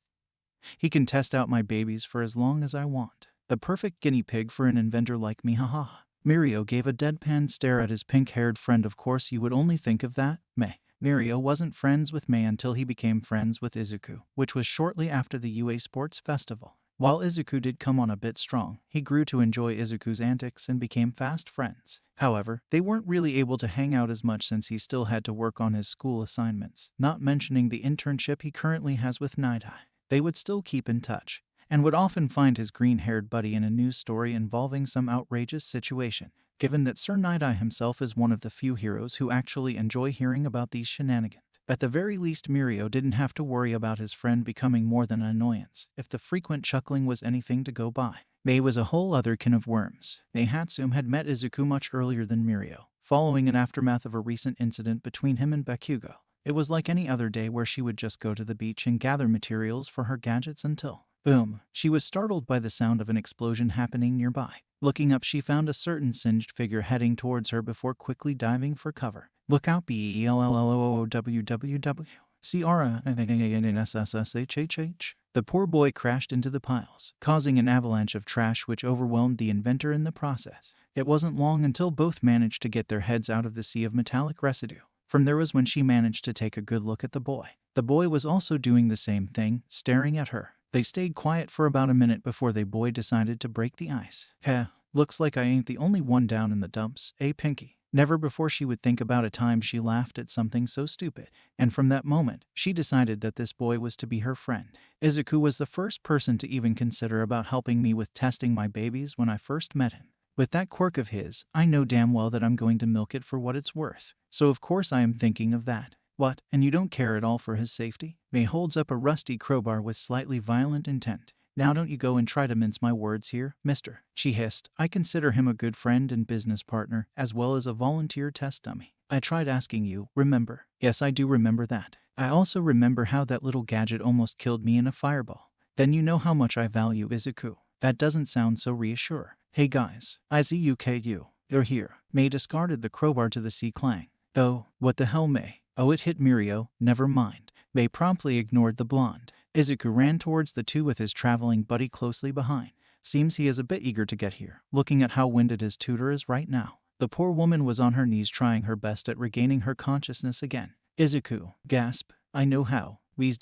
he can test out my babies for as long as I want. The perfect guinea pig for an inventor like me, haha. Mirio gave a deadpan stare at his pink-haired friend. Of course you would only think of that, Mei. Mirio wasn't friends with Mei until he became friends with Izuku, which was shortly after the UA Sports Festival. While Izuku did come on a bit strong, he grew to enjoy Izuku's antics and became fast friends. However, they weren't really able to hang out as much since he still had to work on his school assignments, not mentioning the internship he currently has with Night-Eye. They would still keep in touch, and would often find his green-haired buddy in a news story involving some outrageous situation, given that Sir Night-Eye himself is one of the few heroes who actually enjoy hearing about these shenanigans. At the very least, Mirio didn't have to worry about his friend becoming more than an annoyance, if the frequent chuckling was anything to go by. Mei was a whole other can of worms. Neihatsum had met Izuku much earlier than Mirio, following an aftermath of a recent incident between him and Bakugo. It was like any other day where she would just go to the beach and gather materials for her gadgets until, boom, she was startled by the sound of an explosion happening nearby. Looking up, she found a certain singed figure heading towards her before quickly diving for cover. Look out, BELLOOWWWW. Ciara NSSSHHH. The poor boy crashed into the piles, causing an avalanche of trash which overwhelmed the inventor in the process. It wasn't long until both managed to get their heads out of the sea of metallic residue. From there was when she managed to take a good look at the boy. The boy was also doing the same thing, staring at her. They stayed quiet for about a minute before the boy decided to break the ice. Heh, looks like I ain't the only one down in the dumps, eh, Pinky? Never before she would think about a time she laughed at something so stupid, and from that moment, she decided that this boy was to be her friend. Izuku was the first person to even consider about helping me with testing my babies when I first met him. With that quirk of his, I know damn well that I'm going to milk it for what it's worth. So of course I am thinking of that. What, and you don't care at all for his safety? Mei holds up a rusty crowbar with slightly violent intent. Now don't you go and try to mince my words here, mister, she hissed. I consider him a good friend and business partner, as well as a volunteer test dummy. I tried asking you, remember? Yes, I do remember that. I also remember how that little gadget almost killed me in a fireball. Then you know how much I value Izuku. That doesn't sound so reassuring. Hey guys, Izuku, you're here. May discarded the crowbar to the sea clang. Oh, what the hell, May? Oh, it hit Mirio, never mind. May promptly ignored the blonde. Izuku ran towards the two with his traveling buddy closely behind. Seems he is a bit eager to get here, looking at how winded his tutor is right now. The poor woman was on her knees trying her best at regaining her consciousness again. Izuku, gasp, I know how. Wheeze ...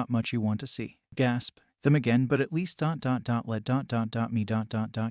much you want to see. Gasp, them again, but at least ... let ... me ...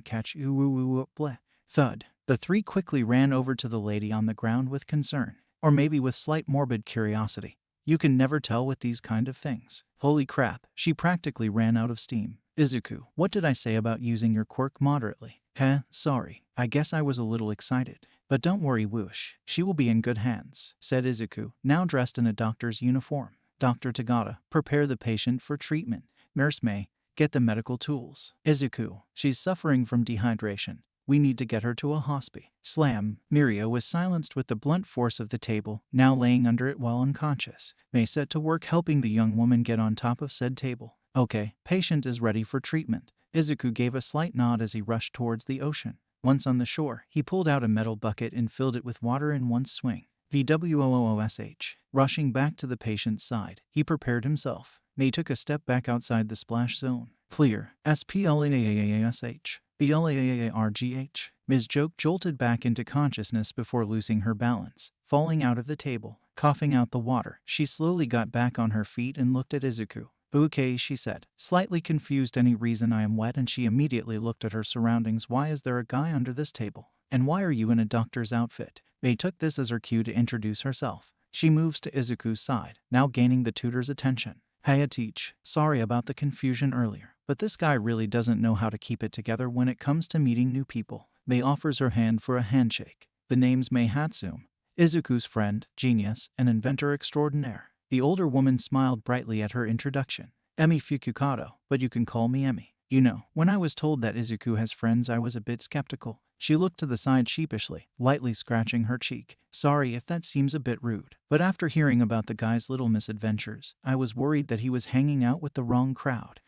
catch you bleh. Thud. The three quickly ran over to the lady on the ground with concern, or maybe with slight morbid curiosity. You can never tell with these kind of things. Holy crap, she practically ran out of steam. Izuku, what did I say about using your quirk moderately? Sorry, I guess I was a little excited. But don't worry, whoosh, she will be in good hands, said Izuku, now dressed in a doctor's uniform. Dr. Tagata, prepare the patient for treatment. Nurse May, get the medical tools. Izuku, she's suffering from dehydration. We need to get her to a hospital. Slam. Mirio was silenced with the blunt force of the table, now laying under it while unconscious. May set to work helping the young woman get on top of said table. Okay, patient is ready for treatment. Izuku gave a slight nod as he rushed towards the ocean. Once on the shore, he pulled out a metal bucket and filled it with water in one swing. VWOOSH. Rushing back to the patient's side, he prepared himself. May took a step back outside the splash zone. Clear. SPLAAASH. BLAAARGH. Ms. Joke jolted back into consciousness before losing her balance, falling out of the table. Coughing out the water, she slowly got back on her feet and looked at Izuku. Okay, she said, slightly confused. Any reason I am wet? And she immediately looked at her surroundings. Why is there a guy under this table? And why are you in a doctor's outfit? May took this as her cue to introduce herself. She moves to Izuku's side, now gaining the tutor's attention. Hey, teach, sorry about the confusion earlier, but this guy really doesn't know how to keep it together when it comes to meeting new people. May offers her hand for a handshake. The name's May Hatsume, Izuku's friend, genius, and inventor extraordinaire. The older woman smiled brightly at her introduction. Emi Fukukato, but you can call me Emi. You know, when I was told that Izuku has friends, I was a bit skeptical. She looked to the side sheepishly, lightly scratching her cheek. Sorry if that seems a bit rude, but after hearing about the guy's little misadventures, I was worried that he was hanging out with the wrong crowd.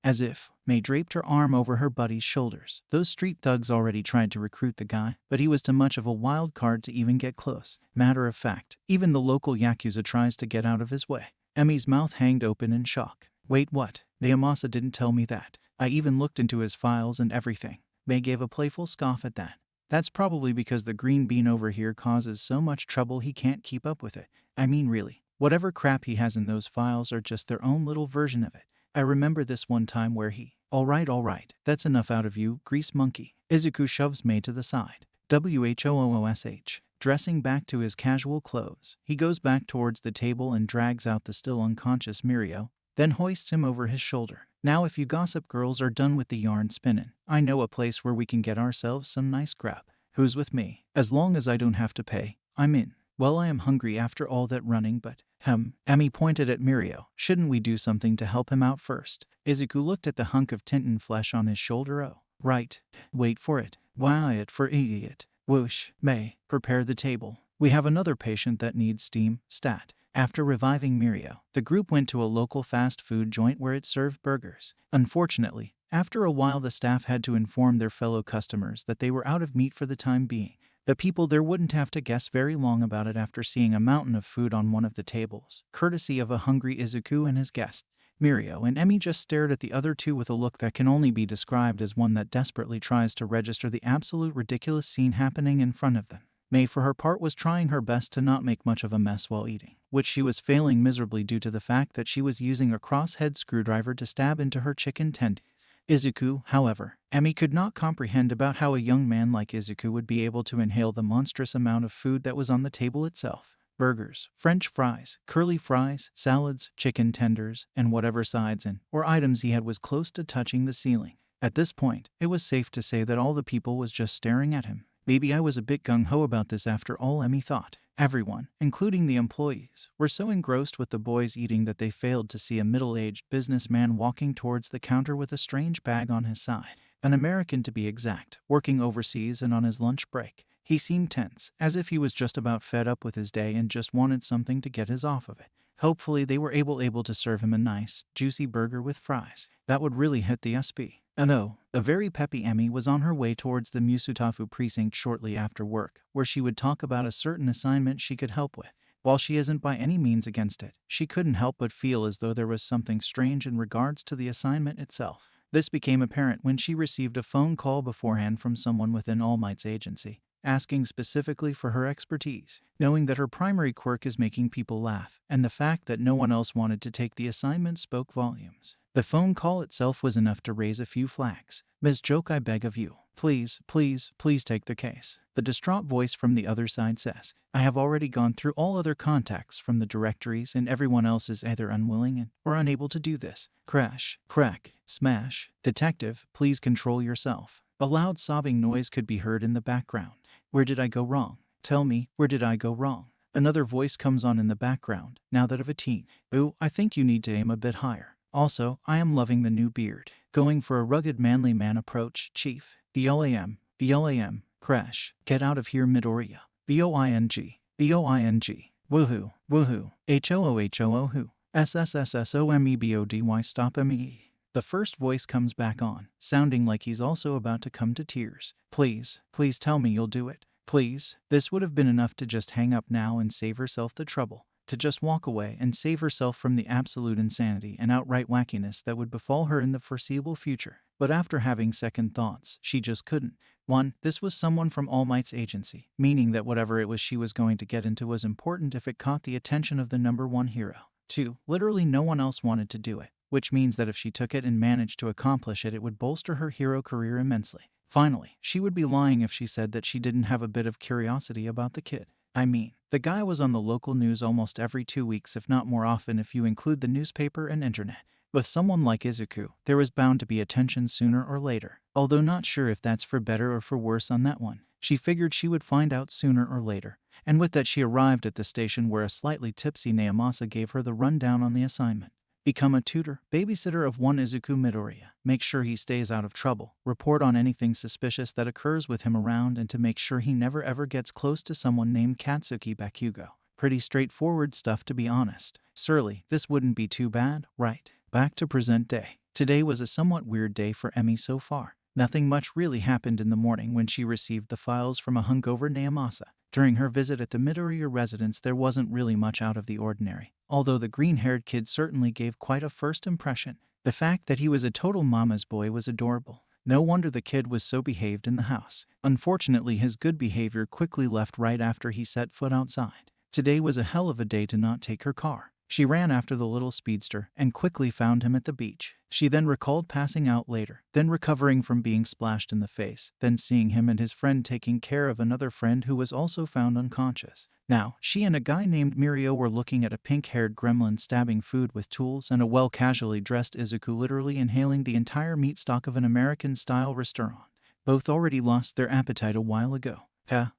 As if. May draped her arm over her buddy's shoulders. Those street thugs already tried to recruit the guy, but he was too much of a wild card to even get close. Matter of fact, even the local Yakuza tries to get out of his way. Emi's mouth hanged open in shock. Wait, what? Neyamasa didn't tell me that. I even looked into his files and everything. May gave a playful scoff at that. That's probably because the green bean over here causes so much trouble he can't keep up with it. I mean, really, whatever crap he has in those files are just their own little version of it. I remember this one time where he... Alright, that's enough out of you, grease monkey. Izuku shoves May to the side. WHOOSH. Dressing back to his casual clothes, he goes back towards the table and drags out the still unconscious Mirio, then hoists him over his shoulder. Now if you gossip girls are done with the yarn spinning, I know a place where we can get ourselves some nice grub. Who's with me? As long as I don't have to pay, I'm in. Well, I am hungry after all that running, but... Emi pointed at Mirio. Shouldn't we do something to help him out first? Izuku looked at the hunk of tintin flesh on his shoulder. Oh, right. Wait for it. Wow, it for idiot. Whoosh. May, prepare the table. We have another patient that needs steam, stat. After reviving Mirio, the group went to a local fast food joint where it served burgers. Unfortunately, after a while the staff had to inform their fellow customers that they were out of meat for the time being. The people there wouldn't have to guess very long about it after seeing a mountain of food on one of the tables, courtesy of a hungry Izuku and his guests. Mirio and Emi just stared at the other two with a look that can only be described as one that desperately tries to register the absolute ridiculous scene happening in front of them. May, for her part, was trying her best to not make much of a mess while eating, which she was failing miserably due to the fact that she was using a cross-head screwdriver to stab into her chicken tendies. Izuku, however, Emi could not comprehend about how a young man like Izuku would be able to inhale the monstrous amount of food that was on the table itself. Burgers, French fries, curly fries, salads, chicken tenders, and whatever sides or items he had was close to touching the ceiling. At this point, it was safe to say that all the people was just staring at him. Maybe I was a bit gung-ho about this after all, Emi thought. Everyone, including the employees, were so engrossed with the boys eating that they failed to see a middle-aged businessman walking towards the counter with a strange bag on his side. An American to be exact, working overseas and on his lunch break. He seemed tense, as if he was just about fed up with his day and just wanted something to get his off of it. Hopefully they were able to serve him a nice, juicy burger with fries. That would really hit the SB. And oh, a very peppy Emmy was on her way towards the Musutafu precinct shortly after work, where she would talk about a certain assignment she could help with. While she isn't by any means against it, she couldn't help but feel as though there was something strange in regards to the assignment itself. This became apparent when she received a phone call beforehand from someone within All Might's agency, asking specifically for her expertise. Knowing that her primary quirk is making people laugh, and the fact that no one else wanted to take the assignment spoke volumes. The phone call itself was enough to raise a few flags. "Ms. Joke, I beg of you. Please, please, please take the case." The distraught voice from the other side says, "I have already gone through all other contacts from the directories and everyone else is either unwilling or unable to do this." Crash, crack, smash. "Detective, please control yourself." A loud sobbing noise could be heard in the background. "Where did I go wrong? Tell me, where did I go wrong?" Another voice comes on in the background, now that of a teen. "Ooh, I think you need to aim a bit higher. Also, I am loving the new beard. Going for a rugged manly man approach, Chief. BLAM, BLAM, crash. Get out of here, Midoriya. BOING, BOING. Woohoo, woohoo. HOOHOOHoo. SSSSOMEBODY stop ME." The first voice comes back on, sounding like he's also about to come to tears. "Please, please tell me you'll do it. Please." This would have been enough to just hang up now and save herself the trouble. To just walk away and save herself from the absolute insanity and outright wackiness that would befall her in the foreseeable future. But after having second thoughts, she just couldn't. 1. This was someone from All Might's agency, meaning that whatever it was she was going to get into was important if it caught the attention of the #1 hero. 2. Literally no one else wanted to do it, which means that if she took it and managed to accomplish it, it would bolster her hero career immensely. Finally, she would be lying if she said that she didn't have a bit of curiosity about the kid. I mean, the guy was on the local news almost every 2 weeks, if not more often if you include the newspaper and internet. With someone like Izuku, there was bound to be attention sooner or later, although not sure if that's for better or for worse on that one. She figured she would find out sooner or later, and with that she arrived at the station where a slightly tipsy Naomasa gave her the rundown on the assignment. Become a tutor, babysitter of one Izuku Midoriya. Make sure he stays out of trouble. Report on anything suspicious that occurs with him around and to make sure he never ever gets close to someone named Katsuki Bakugo. Pretty straightforward stuff, to be honest. Surely, this wouldn't be too bad, right? Back to present day. Today was a somewhat weird day for Emmy so far. Nothing much really happened in the morning when she received the files from a hungover Naomasa. During her visit at the Midoriya residence, there wasn't really much out of the ordinary, although the green-haired kid certainly gave quite a first impression. The fact that he was a total mama's boy was adorable. No wonder the kid was so behaved in the house. Unfortunately, his good behavior quickly left right after he set foot outside. Today was a hell of a day to not take her car. She ran after the little speedster and quickly found him at the beach. She then recalled passing out later, then recovering from being splashed in the face, then seeing him and his friend taking care of another friend who was also found unconscious. Now, she and a guy named Mirio were looking at a pink-haired gremlin stabbing food with tools and a well-casually dressed Izuku literally inhaling the entire meat stock of an American-style restaurant. Both already lost their appetite a while ago.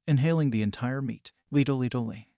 Inhaling the entire meat.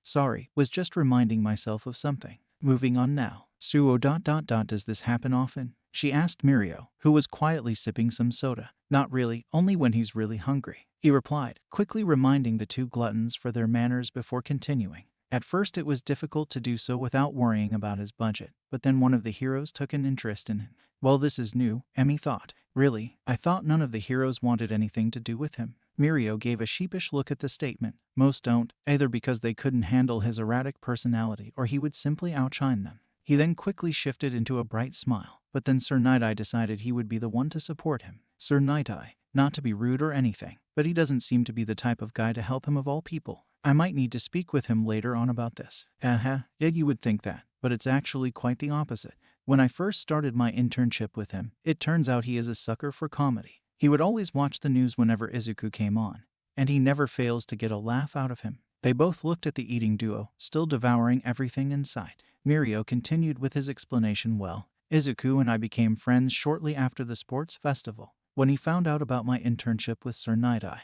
Sorry, was just reminding myself of something. Moving on now. Suo ... Does this happen often? She asked Mirio, who was quietly sipping some soda. Not really, only when he's really hungry. He replied, quickly reminding the two gluttons for their manners before continuing. At first it was difficult to do so without worrying about his budget, but then one of the heroes took an interest in him. Well, this is new, Emmy thought. Really? I thought none of the heroes wanted anything to do with him. Mirio gave a sheepish look at the statement. Most don't, either because they couldn't handle his erratic personality or he would simply outshine them. He then quickly shifted into a bright smile, but then Sir Night-Eye decided he would be the one to support him. Sir Night-Eye, not to be rude or anything, but he doesn't seem to be the type of guy to help him of all people. I might need to speak with him later on about this. Yeah, you would think that, but it's actually quite the opposite. When I first started my internship with him, it turns out he is a sucker for comedy. He would always watch the news whenever Izuku came on, and he never fails to get a laugh out of him. They both looked at the eating duo, still devouring everything in sight. Mirio continued with his explanation. Well, Izuku and I became friends shortly after the sports festival. When he found out about my internship with Sir Night-Eye,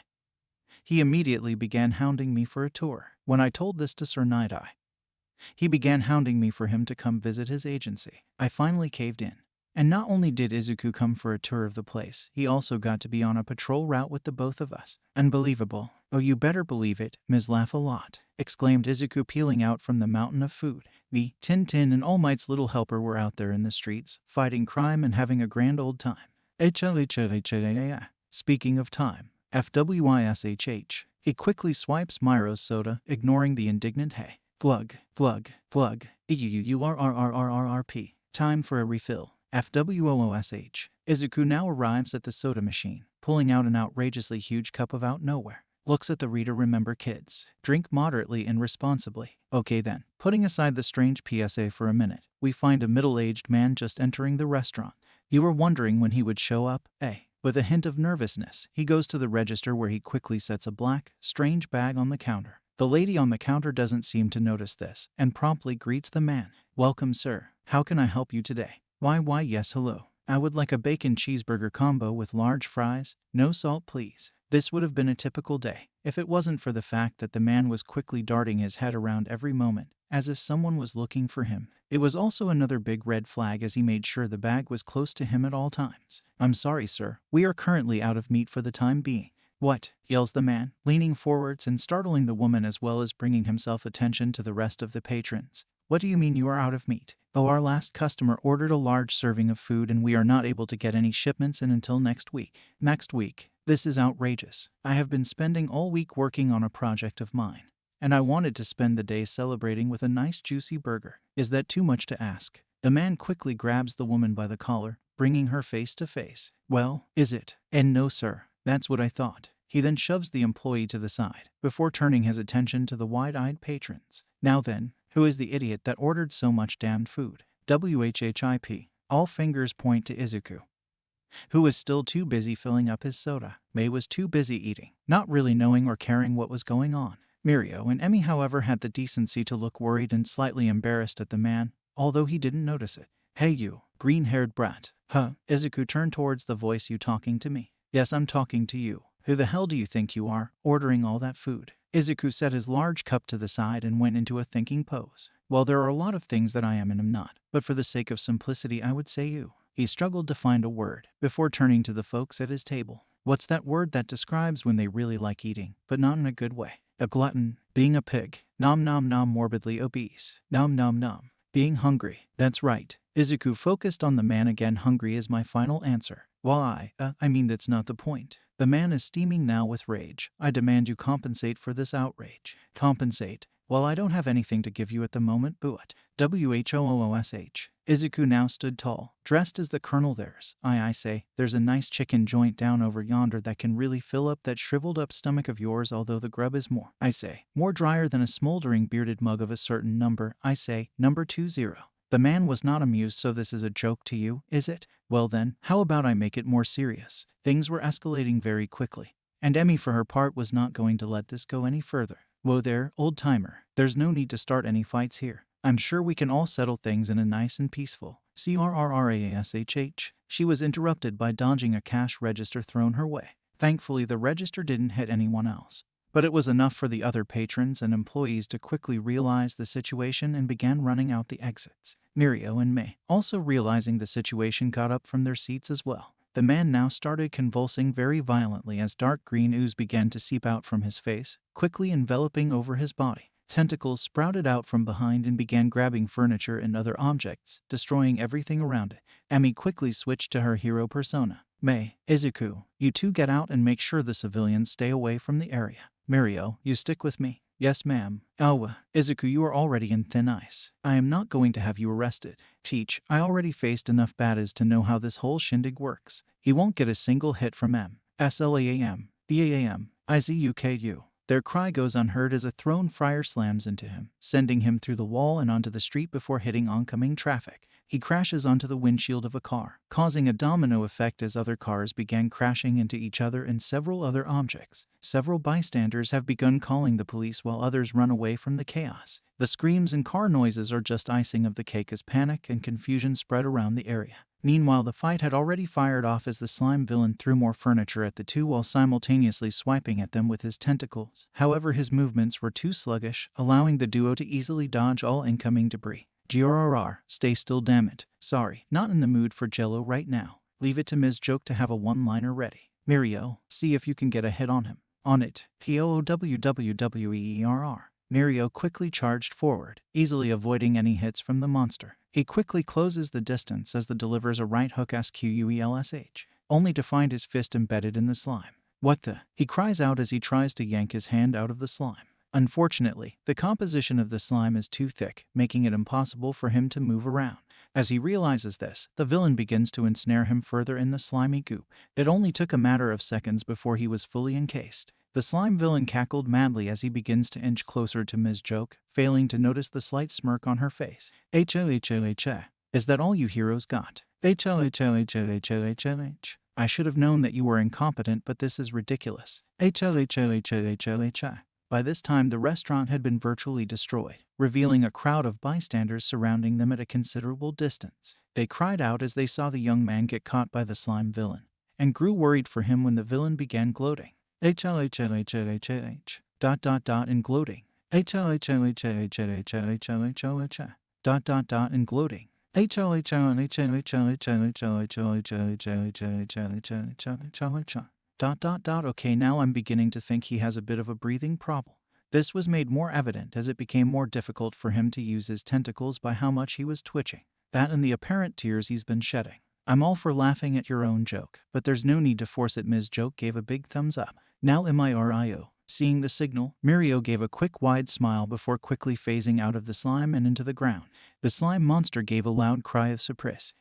he immediately began hounding me for a tour. When I told this to Sir Night-Eye, he began hounding me for him to come visit his agency. I finally caved in. And not only did Izuku come for a tour of the place, he also got to be on a patrol route with the both of us. Unbelievable. Oh, you better believe it, Ms. Laugh-A-Lot, exclaimed Izuku, peeling out from the mountain of food. Me, Tintin, and All Might's little helper were out there in the streets, fighting crime and having a grand old time. Speaking of time, FWISHH. He quickly swipes Myro's soda, ignoring the indignant hey. Glug, glug, glug. EUURRRRRRP. Time for a refill. FWOOSH. Izuku now arrives at the soda machine, pulling out an outrageously huge cup of out nowhere. Looks at the reader. Remember, kids, drink moderately and responsibly. Okay then. Putting aside the strange PSA for a minute, we find a middle-aged man just entering the restaurant. You were wondering when he would show up, eh? With a hint of nervousness, he goes to the register where he quickly sets a black, strange bag on the counter. The lady on the counter doesn't seem to notice this and promptly greets the man. Welcome, sir. How can I help you today? Why, yes, hello. I would like a bacon cheeseburger combo with large fries, no salt please. This would have been a typical day, if it wasn't for the fact that the man was quickly darting his head around every moment, as if someone was looking for him. It was also another big red flag as he made sure the bag was close to him at all times. I'm sorry, sir. We are currently out of meat for the time being. What? Yells the man, leaning forwards and startling the woman as well as bringing himself attention to the rest of the patrons. What do you mean you are out of meat? Oh, our last customer ordered a large serving of food and we are not able to get any shipments in until next week. Next week? This is outrageous. I have been spending all week working on a project of mine, and I wanted to spend the day celebrating with a nice juicy burger. Is that too much to ask? The man quickly grabs the woman by the collar, bringing her face to face. Well, is it? And no, sir. That's what I thought. He then shoves the employee to the side, before turning his attention to the wide-eyed patrons. Now then, who is the idiot that ordered so much damned food? WHHIP. All fingers point to Izuku, who was still too busy filling up his soda. Mei was too busy eating, not really knowing or caring what was going on. Mirio and Emi, however, had the decency to look worried and slightly embarrassed at the man, although he didn't notice it. Hey you, green-haired brat. Huh? Izuku turned towards the voice. You talking to me? Yes, I'm talking to you. Who the hell do you think you are, ordering all that food? Izuku set his large cup to the side and went into a thinking pose. Well, there are a lot of things that I am and am not, but for the sake of simplicity I would say you. He struggled to find a word, before turning to the folks at his table. What's that word that describes when they really like eating, but not in a good way? A glutton. Being a pig. Nom nom nom. Morbidly obese. Nom nom nom. Being hungry. That's right. Izuku focused on the man again. Hungry is my final answer. Well, I mean that's not the point. The man is steaming now with rage. I demand you compensate for this outrage. Compensate? Well, I don't have anything to give you at the moment, but WHOOSH. Izuku now stood tall, dressed as the colonel. I say, there's a nice chicken joint down over yonder that can really fill up that shriveled up stomach of yours, although the grub is more drier than a smoldering bearded mug of a certain number. I say, number 20. The man was not amused. So this is a joke to you, is it? Well then, how about I make it more serious? Things were escalating very quickly, and Emi for her part was not going to let this go any further. Whoa there, old-timer. There's no need to start any fights here. I'm sure we can all settle things in a nice and peaceful. CRRRASHH. She was interrupted by dodging a cash register thrown her way. Thankfully, the register didn't hit anyone else, but it was enough for the other patrons and employees to quickly realize the situation and began running out the exits. Mirio and Mei, also realizing the situation, got up from their seats as well. The man now started convulsing very violently as dark green ooze began to seep out from his face, quickly enveloping over his body. Tentacles sprouted out from behind and began grabbing furniture and other objects, destroying everything around it. Emi quickly switched to her hero persona. Mei, Izuku, you two get out and make sure the civilians stay away from the area. Mirio, you stick with me. Yes, ma'am. Izuku, you are already in thin ice. I am not going to have you arrested. Teach, I already faced enough baddies to know how this whole shindig works. He won't get a single hit from SLAAM, BAAM, IZUKU. Their cry goes unheard as a thrown fryer slams into him, sending him through the wall and onto the street before hitting oncoming traffic. He crashes onto the windshield of a car, causing a domino effect as other cars began crashing into each other and several other objects. Several bystanders have begun calling the police while others run away from the chaos. The screams and car noises are just icing of the cake as panic and confusion spread around the area. Meanwhile, the fight had already fired off as the slime villain threw more furniture at the two while simultaneously swiping at them with his tentacles. However, his movements were too sluggish, allowing the duo to easily dodge all incoming debris. GRRR, stay still, damn it. Sorry, not in the mood for jello right now. Leave it to Ms. Joke to have a one-liner ready. Mirio, see if you can get a hit on him. On it. POOWWWEERR. Mirio quickly charged forward, easily avoiding any hits from the monster. He quickly closes the distance as the delivers a right hook SQUELSH, only to find his fist embedded in the slime. What the? He cries out as he tries to yank his hand out of the slime. Unfortunately, the composition of the slime is too thick, making it impossible for him to move around. As he realizes this, the villain begins to ensnare him further in the slimy goop. It only took a matter of seconds before he was fully encased. The slime villain cackled madly as he begins to inch closer to Ms. Joke, failing to notice the slight smirk on her face. HLHLH. Is that all you heroes got? HLHLHLHLH. I should have known that you were incompetent, but this is ridiculous. HLHLHLHLH. By this time, the restaurant had been virtually destroyed, revealing a crowd of bystanders surrounding them at a considerable distance. They cried out as they saw the young man get caught by the slime villain, and grew worried for him when the villain began gloating. HLHLHLHLH. ... in gloating. HLHLHLHLHLH. ... in gloating. HLHLHLHLHLH. ... Okay, now I'm beginning to think he has a bit of a breathing problem. This was made more evident as it became more difficult for him to use his tentacles by how much he was twitching. That and the apparent tears he's been shedding. I'm all for laughing at your own joke, but there's no need to force it. Ms. Joke gave a big thumbs up. Now Mirio. Seeing the signal, Mirio gave a quick wide smile before quickly phasing out of the slime and into the ground. The slime monster gave a loud cry of surprise.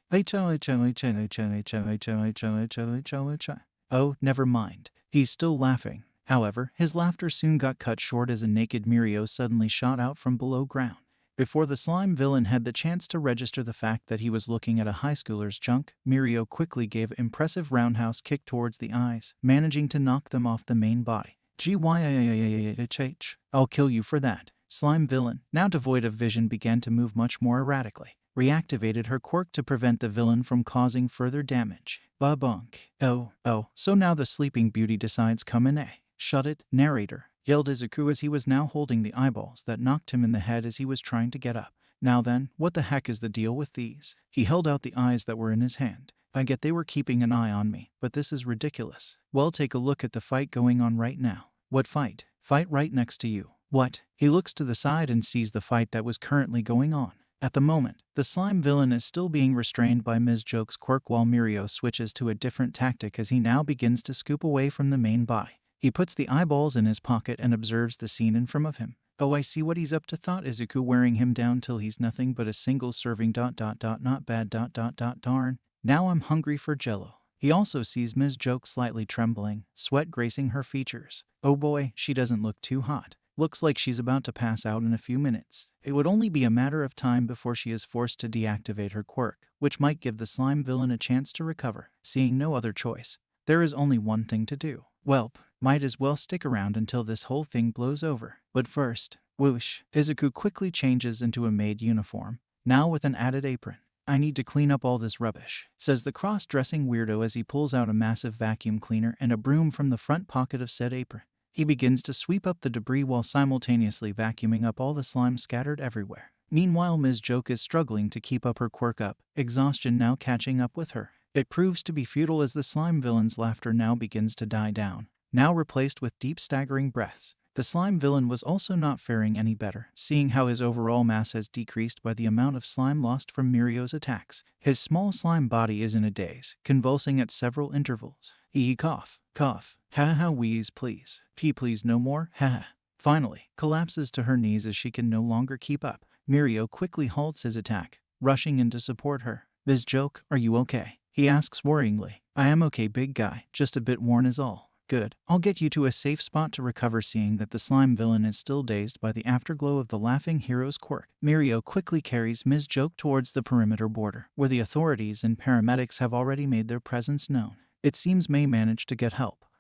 Oh, never mind. He's still laughing. However, his laughter soon got cut short as a naked Mirio suddenly shot out from below ground. Before the slime villain had the chance to register the fact that he was looking at a high schooler's junk, Mirio quickly gave an impressive roundhouse kick towards the eyes, managing to knock them off the main body. GYHH. I'll kill you for that. Slime villain, now devoid of vision, began to move much more erratically. Reactivated her quirk to prevent the villain from causing further damage. Ba-bonk. Oh, so now the sleeping beauty decides come in. Shut it, narrator, yelled Izuku as he was now holding the eyeballs that knocked him in the head as he was trying to get up. Now then, what the heck is the deal with these? He held out the eyes that were in his hand. I get they were keeping an eye on me, but this is ridiculous. Well, take a look at the fight going on right now. What fight? Fight right next to you. What? He looks to the side and sees the fight that was currently going on. At the moment, the slime villain is still being restrained by Ms. Joke's quirk while Mirio switches to a different tactic as he now begins to scoop away from the main body. He puts the eyeballs in his pocket and observes the scene in front of him. Oh, I see what he's up to, thought Izuku, wearing him down till he's nothing but a single serving ... not bad ... darn. Now I'm hungry for jello. He also sees Ms. Joke slightly trembling, sweat gracing her features. Oh boy, she doesn't look too hot. Looks like she's about to pass out in a few minutes. It would only be a matter of time before she is forced to deactivate her quirk, which might give the slime villain a chance to recover. Seeing no other choice, there is only one thing to do. Welp, might as well stick around until this whole thing blows over. But first, whoosh, Izuku quickly changes into a maid uniform, now with an added apron. I need to clean up all this rubbish, says the cross-dressing weirdo as he pulls out a massive vacuum cleaner and a broom from the front pocket of said apron. He begins to sweep up the debris while simultaneously vacuuming up all the slime scattered everywhere. Meanwhile, Ms. Joke is struggling to keep up her quirk up, exhaustion now catching up with her. It proves to be futile as the slime villain's laughter now begins to die down, now replaced with deep staggering breaths. The slime villain was also not faring any better, seeing how his overall mass has decreased by the amount of slime lost from Mirio's attacks. His small slime body is in a daze, convulsing at several intervals. He cough, ha wheeze please, please no more, ha. Finally, collapses to her knees as she can no longer keep up. Mirio quickly halts his attack, rushing in to support her. Ms. Joke, are you okay? He asks worryingly. I am okay, big guy, just a bit worn is all. Good. I'll get you to a safe spot to recover. Seeing that the slime villain is still dazed by the afterglow of the laughing hero's quirk, Mirio quickly carries Ms. Joke towards the perimeter border, where the authorities and paramedics have already made their presence known. It seems May managed to get help,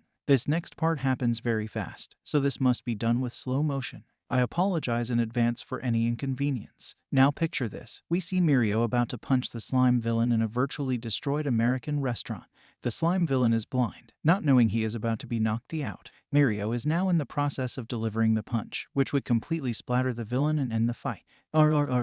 villain. This next part happens very fast, so this must be done with slow motion. I apologize in advance for any inconvenience. Now picture this. We see Mirio about to punch the slime villain in a virtually destroyed American restaurant. The slime villain is blind, not knowing he is about to be knocked out. Mirio is now in the process of delivering the punch, which would completely splatter the villain and end the fight. Oh,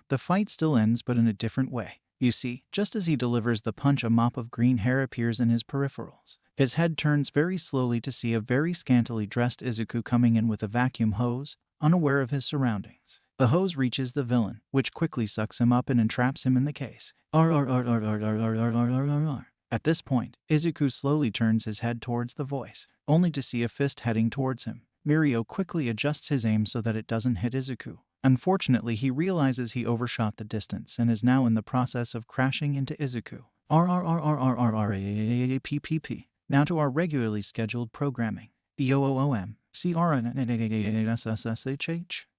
the fight still ends, but in a different way. You see, just as he delivers the punch, a mop of green hair appears in his peripherals. His head turns very slowly to see a very scantily dressed Izuku coming in with a vacuum hose, unaware of his surroundings. The hose reaches the villain, which quickly sucks him up and entraps him in the case. At this point, Izuku slowly turns his head towards the voice, only to see a fist heading towards him. Mirio quickly adjusts his aim so that it doesn't hit Izuku. Unfortunately, he realizes he overshot the distance and is now in the process of crashing into Izuku. Now to our regularly scheduled programming.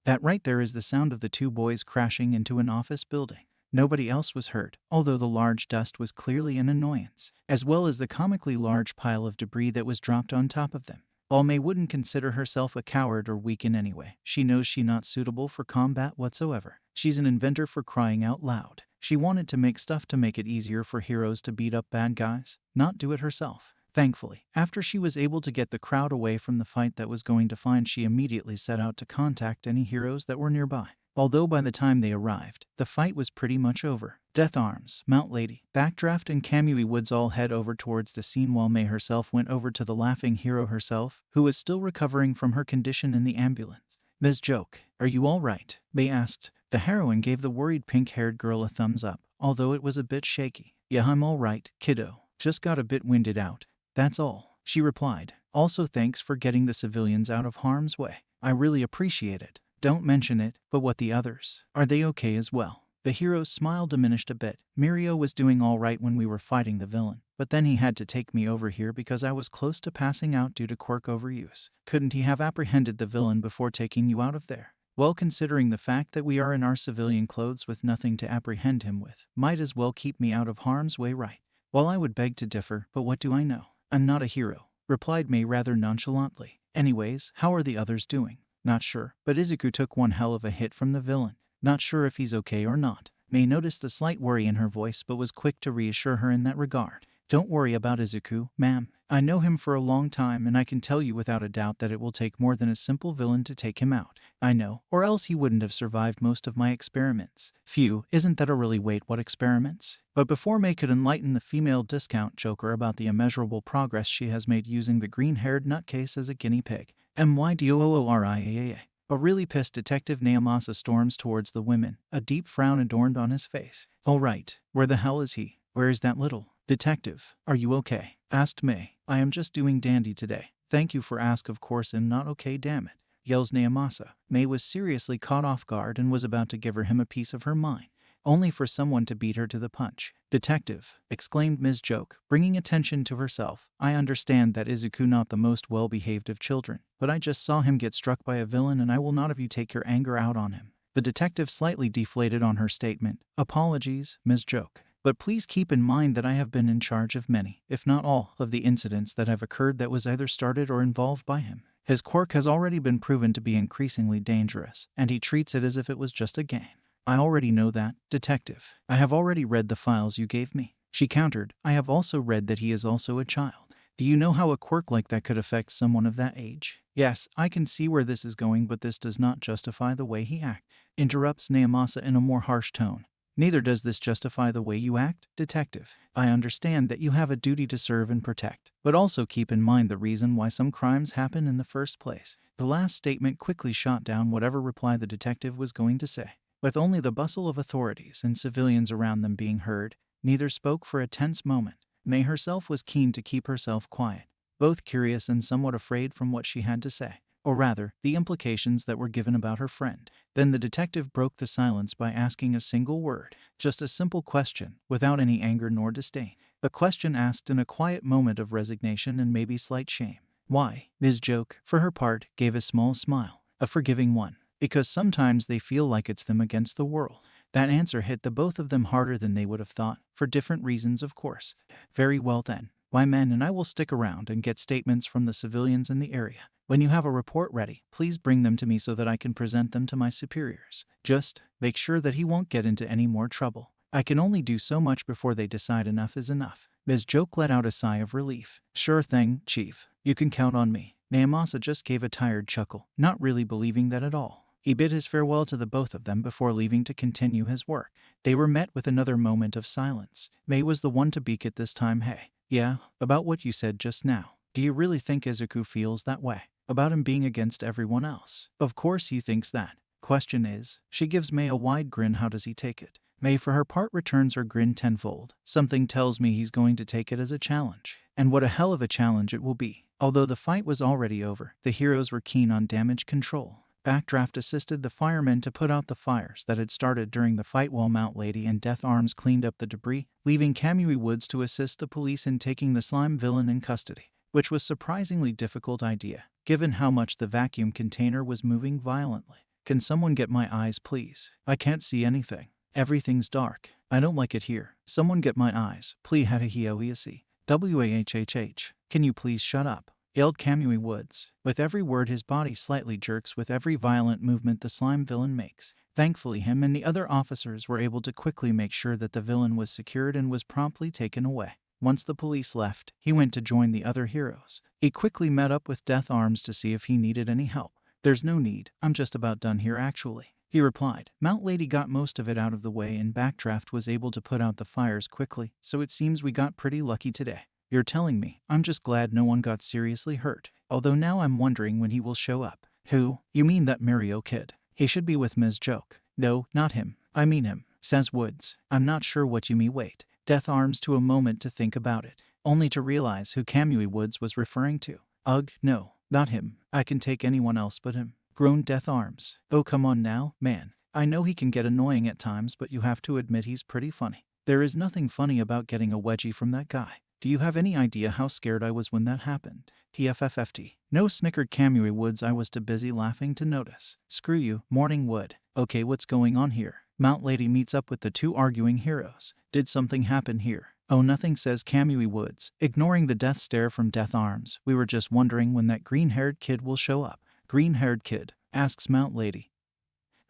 That right there is the sound of the two boys crashing into an office building. Nobody else was hurt, although the large dust was clearly an annoyance, as well as the comically large pile of debris that was dropped on top of them. While May wouldn't consider herself a coward or weak in any way, she knows she's not suitable for combat whatsoever. She's an inventor, for crying out loud. She wanted to make stuff to make it easier for heroes to beat up bad guys, not do it herself. Thankfully, after she was able to get the crowd away from the fight that was going to find, she immediately set out to contact any heroes that were nearby. Although by the time they arrived, the fight was pretty much over. Death Arms, Mount Lady, Backdraft, and Kamui Woods all head over towards the scene, while May herself went over to the laughing hero herself, who was still recovering from her condition in the ambulance. "Ms. Joke, are you all right?" May asked. The heroine gave the worried pink-haired girl a thumbs up, although it was a bit shaky. "Yeah, I'm all right, kiddo. Just got a bit winded out. That's all," she replied. "Also, thanks for getting the civilians out of harm's way. I really appreciate it." "Don't mention it, but what the others? Are they okay as well?" The hero's smile diminished a bit. "Mirio was doing all right when we were fighting the villain, but then he had to take me over here because I was close to passing out due to quirk overuse. Couldn't he have apprehended the villain before taking you out of there?" "Well, considering the fact that we are in our civilian clothes with nothing to apprehend him with, might as well keep me out of harm's way, right?" "Well, I would beg to differ, but what do I know? I'm not a hero," replied May rather nonchalantly. "Anyways, how are the others doing?" "Not sure, but Izuku took one hell of a hit from the villain. Not sure if he's okay or not." May noticed the slight worry in her voice, but was quick to reassure her in that regard. "Don't worry about Izuku, ma'am. I know him for a long time, and I can tell you without a doubt that it will take more than a simple villain to take him out. I know, or else he wouldn't have survived most of my experiments." "Phew, isn't that a really wait, what experiments?" But before May could enlighten the female discount joker about the immeasurable progress she has made using the green-haired nutcase as a guinea pig, MYDOOORIAA. A really pissed Detective Naomasa storms towards the women, a deep frown adorned on his face. "All right, where the hell is he? Where is that little detective? Are you okay?" asked May. "I am just doing dandy today. Thank you for ask, of course I'm not okay, damn it," yells Naomasa. May was seriously caught off guard and was about to give him a piece of her mind, only for someone to beat her to the punch. "Detective," exclaimed Ms. Joke, bringing attention to herself. "I understand that Izuku not the most well-behaved of children, but I just saw him get struck by a villain and I will not have you take your anger out on him." The detective slightly deflated on her statement. "Apologies, Ms. Joke, but please keep in mind that I have been in charge of many, if not all, of the incidents that have occurred that was either started or involved by him. His quirk has already been proven to be increasingly dangerous, and he treats it as if it was just a game." "I already know that, detective. I have already read the files you gave me," she countered. "I have also read that he is also a child. Do you know how a quirk like that could affect someone of that age?" "Yes, I can see where this is going, but this does not justify the way he acts," interrupts Naomasa in a more harsh tone. Neither does this justify the way you act, detective. I understand that you have a duty to serve and protect, but also keep in mind the reason why some crimes happen in the first place. The last statement quickly shot down whatever reply the detective was going to say. With only the bustle of authorities and civilians around them being heard, neither spoke for a tense moment. May herself was keen to keep herself quiet, both curious and somewhat afraid from what she had to say, or rather, the implications that were given about her friend. Then the detective broke the silence by asking a single word, just a simple question, without any anger nor disdain. A question asked in a quiet moment of resignation and maybe slight shame. Why? Ms. Joke, for her part, gave a small smile, a forgiving one, because sometimes they feel like it's them against the world. That answer hit the both of them harder than they would have thought, for different reasons of course. Very well then. Why men and I will stick around and get statements from the civilians in the area. When you have a report ready, please bring them to me so that I can present them to my superiors. Just make sure that he won't get into any more trouble. I can only do so much before they decide enough is enough. Ms. Joke let out a sigh of relief. Sure thing, Chief. You can count on me. Naomasa just gave a tired chuckle, not really believing that at all. He bid his farewell to the both of them before leaving to continue his work. They were met with another moment of silence. May was the one to speak at this time. Hey, yeah, about what you said just now. Do you really think Izuku feels that way? About him being against everyone else? Of course he thinks that. Question is, she gives May a wide grin. How does he take it? May for her part returns her grin tenfold. Something tells me he's going to take it as a challenge. And what a hell of a challenge it will be. Although the fight was already over, the heroes were keen on damage control. Backdraft assisted the firemen to put out the fires that had started during the fight while Mount Lady and Death Arms cleaned up the debris, leaving Kamui Woods to assist the police in taking the slime villain in custody, which was a surprisingly difficult idea, given how much the vacuum container was moving violently. Can someone get my eyes, please? I can't see anything. Everything's dark. I don't like it here. Someone get my eyes, please. Hahihioiasi. Wahhhh. Can you please shut up? Yelled Kamui Woods. With every word his body slightly jerks with every violent movement the slime villain makes. Thankfully him and the other officers were able to quickly make sure that the villain was secured and was promptly taken away. Once the police left, he went to join the other heroes. He quickly met up with Death Arms to see if he needed any help. There's no need, I'm just about done here actually, he replied. Mount Lady got most of it out of the way and Backdraft was able to put out the fires quickly, so it seems we got pretty lucky today. You're telling me. I'm just glad no one got seriously hurt. Although now I'm wondering when he will show up. Who? You mean that Mario kid? He should be with Ms. Joke. No, not him. I mean him, says Woods. I'm not sure what you mean. Wait. Death Arms to a moment to think about it, only to realize who Kamui Woods was referring to. Ugh, no, not him. I can take anyone else but him. Groaned Death Arms. Oh come on now, man. I know he can get annoying at times, but you have to admit he's pretty funny. There is nothing funny about getting a wedgie from that guy. Do you have any idea how scared I was when that happened? TFFFT. No, snickered Kamui Woods. I was too busy laughing to notice. Screw you, Morning Wood. Okay, what's going on here? Mount Lady meets up with the two arguing heroes. Did something happen here? Oh, nothing, says Kamui Woods, ignoring the death stare from Death Arms. We were just wondering when that green-haired kid will show up. Green-haired kid? Asks Mount Lady.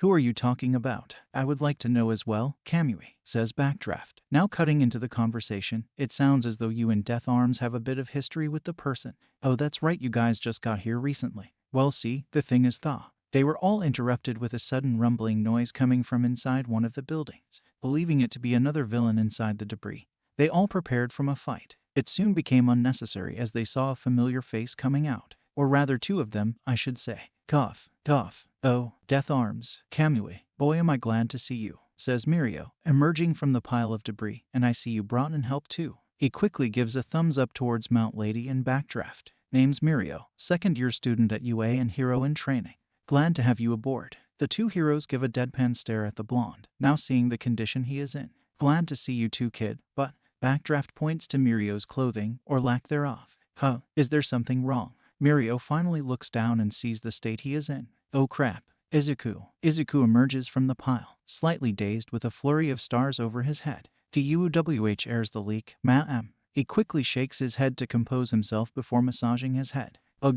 Who are you talking about? I would like to know as well, Kamui, says Backdraft. Now cutting into the conversation, it sounds as though you and Death Arms have a bit of history with the person. Oh, that's right, you guys just got here recently. Well, see, the thing is They were all interrupted with a sudden rumbling noise coming from inside one of the buildings. Believing it to be another villain inside the debris, they all prepared for a fight. It soon became unnecessary as they saw a familiar face coming out. Or rather two of them, I should say. Cough, cough. Oh, Death Arms, Kamui, boy am I glad to see you, says Mirio, emerging from the pile of debris, and I see you brought in help too. He quickly gives a thumbs up towards Mount Lady and Backdraft. Name's Mirio, second-year student at UA and hero in training. Glad to have you aboard. The two heroes give a deadpan stare at the blonde, now seeing the condition he is in. Glad to see you too, kid, but Backdraft points to Mirio's clothing, or lack thereof. Huh, is there something wrong? Mirio finally looks down and sees the state he is in. Oh crap. Izuku. Izuku emerges from the pile, slightly dazed with a flurry of stars over his head. DUWH airs the leak, ma'am. He quickly shakes his head to compose himself before massaging his head. Oh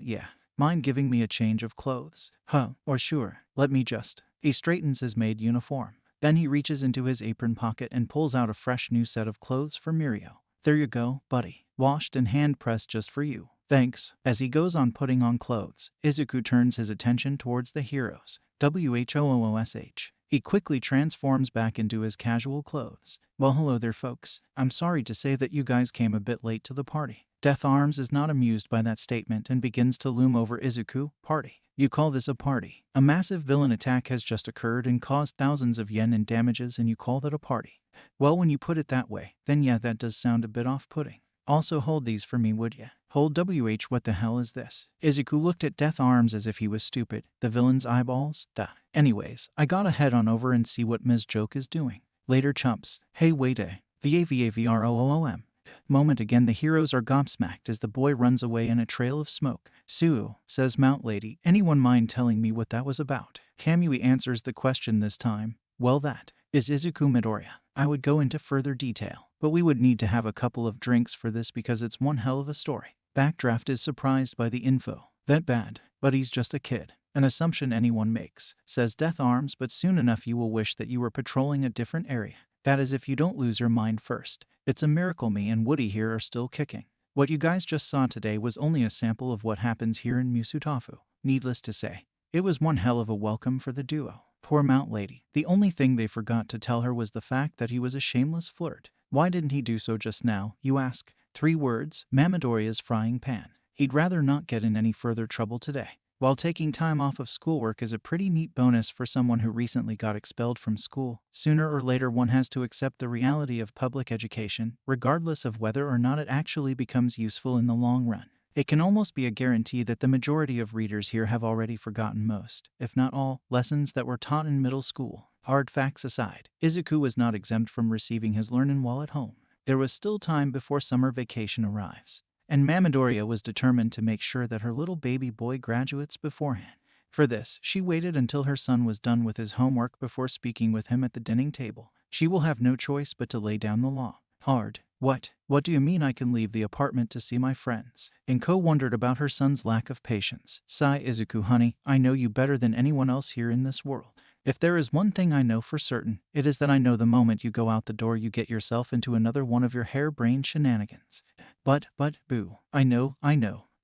yeah. Mind giving me a change of clothes? Huh, or sure, let me just. He straightens his maid uniform. Then he reaches into his apron pocket and pulls out a fresh new set of clothes for Mirio. There you go, buddy. Washed and hand-pressed just for you. Thanks. As he goes on putting on clothes, Izuku turns his attention towards the heroes. WHOOOSH. He quickly transforms back into his casual clothes. Well, hello there folks. I'm sorry to say that you guys came a bit late to the party. Death Arms is not amused by that statement and begins to loom over Izuku. Party. You call this a party? A massive villain attack has just occurred and caused thousands of yen in damages and you call that a party? Well, when you put it that way, then yeah, that does sound a bit off-putting. Also hold these for me, would ya? Hold what the hell is this? Izuku looked at Death Arms as if he was stupid. The villain's eyeballs? Duh. Anyways, I gotta head on over and see what Ms. Joke is doing. Later chumps. Hey wait The AVAVROOOM. Moment again the heroes are gobsmacked as the boy runs away in a trail of smoke. Suo, says Mount Lady, anyone mind telling me what that was about? Kamui answers the question this time. Well, that is Izuku Midoriya. I would go into further detail, but we would need to have a couple of drinks for this because it's one hell of a story. Backdraft is surprised by the info. That bad, but he's just a kid. An assumption anyone makes, says Death Arms, but soon enough you will wish that you were patrolling a different area. That is if you don't lose your mind first. It's a miracle me and Woody here are still kicking. What you guys just saw today was only a sample of what happens here in Musutafu. Needless to say, it was one hell of a welcome for the duo. Poor Mount Lady. The only thing they forgot to tell her was the fact that he was a shameless flirt. Why didn't he do so just now, you ask? 3 words, Midoriya's frying pan. He'd rather not get in any further trouble today. While taking time off of schoolwork is a pretty neat bonus for someone who recently got expelled from school, sooner or later one has to accept the reality of public education, regardless of whether or not it actually becomes useful in the long run. It can almost be a guarantee that the majority of readers here have already forgotten most, if not all, lessons that were taught in middle school. Hard facts aside, Izuku was not exempt from receiving his learning while at home. There was still time before summer vacation arrives, and Midoriya was determined to make sure that her little baby boy graduates beforehand. For this, she waited until her son was done with his homework before speaking with him at the dining table. She will have no choice but to lay down the law. Hard. What do you mean I can leave the apartment to see my friends? Inko wondered about her son's lack of patience. Sigh Izuku honey, I know you better than anyone else here in this world. If there is one thing I know for certain, it is that I know the moment you go out the door you get yourself into another one of your harebrained shenanigans. But, boo. I know.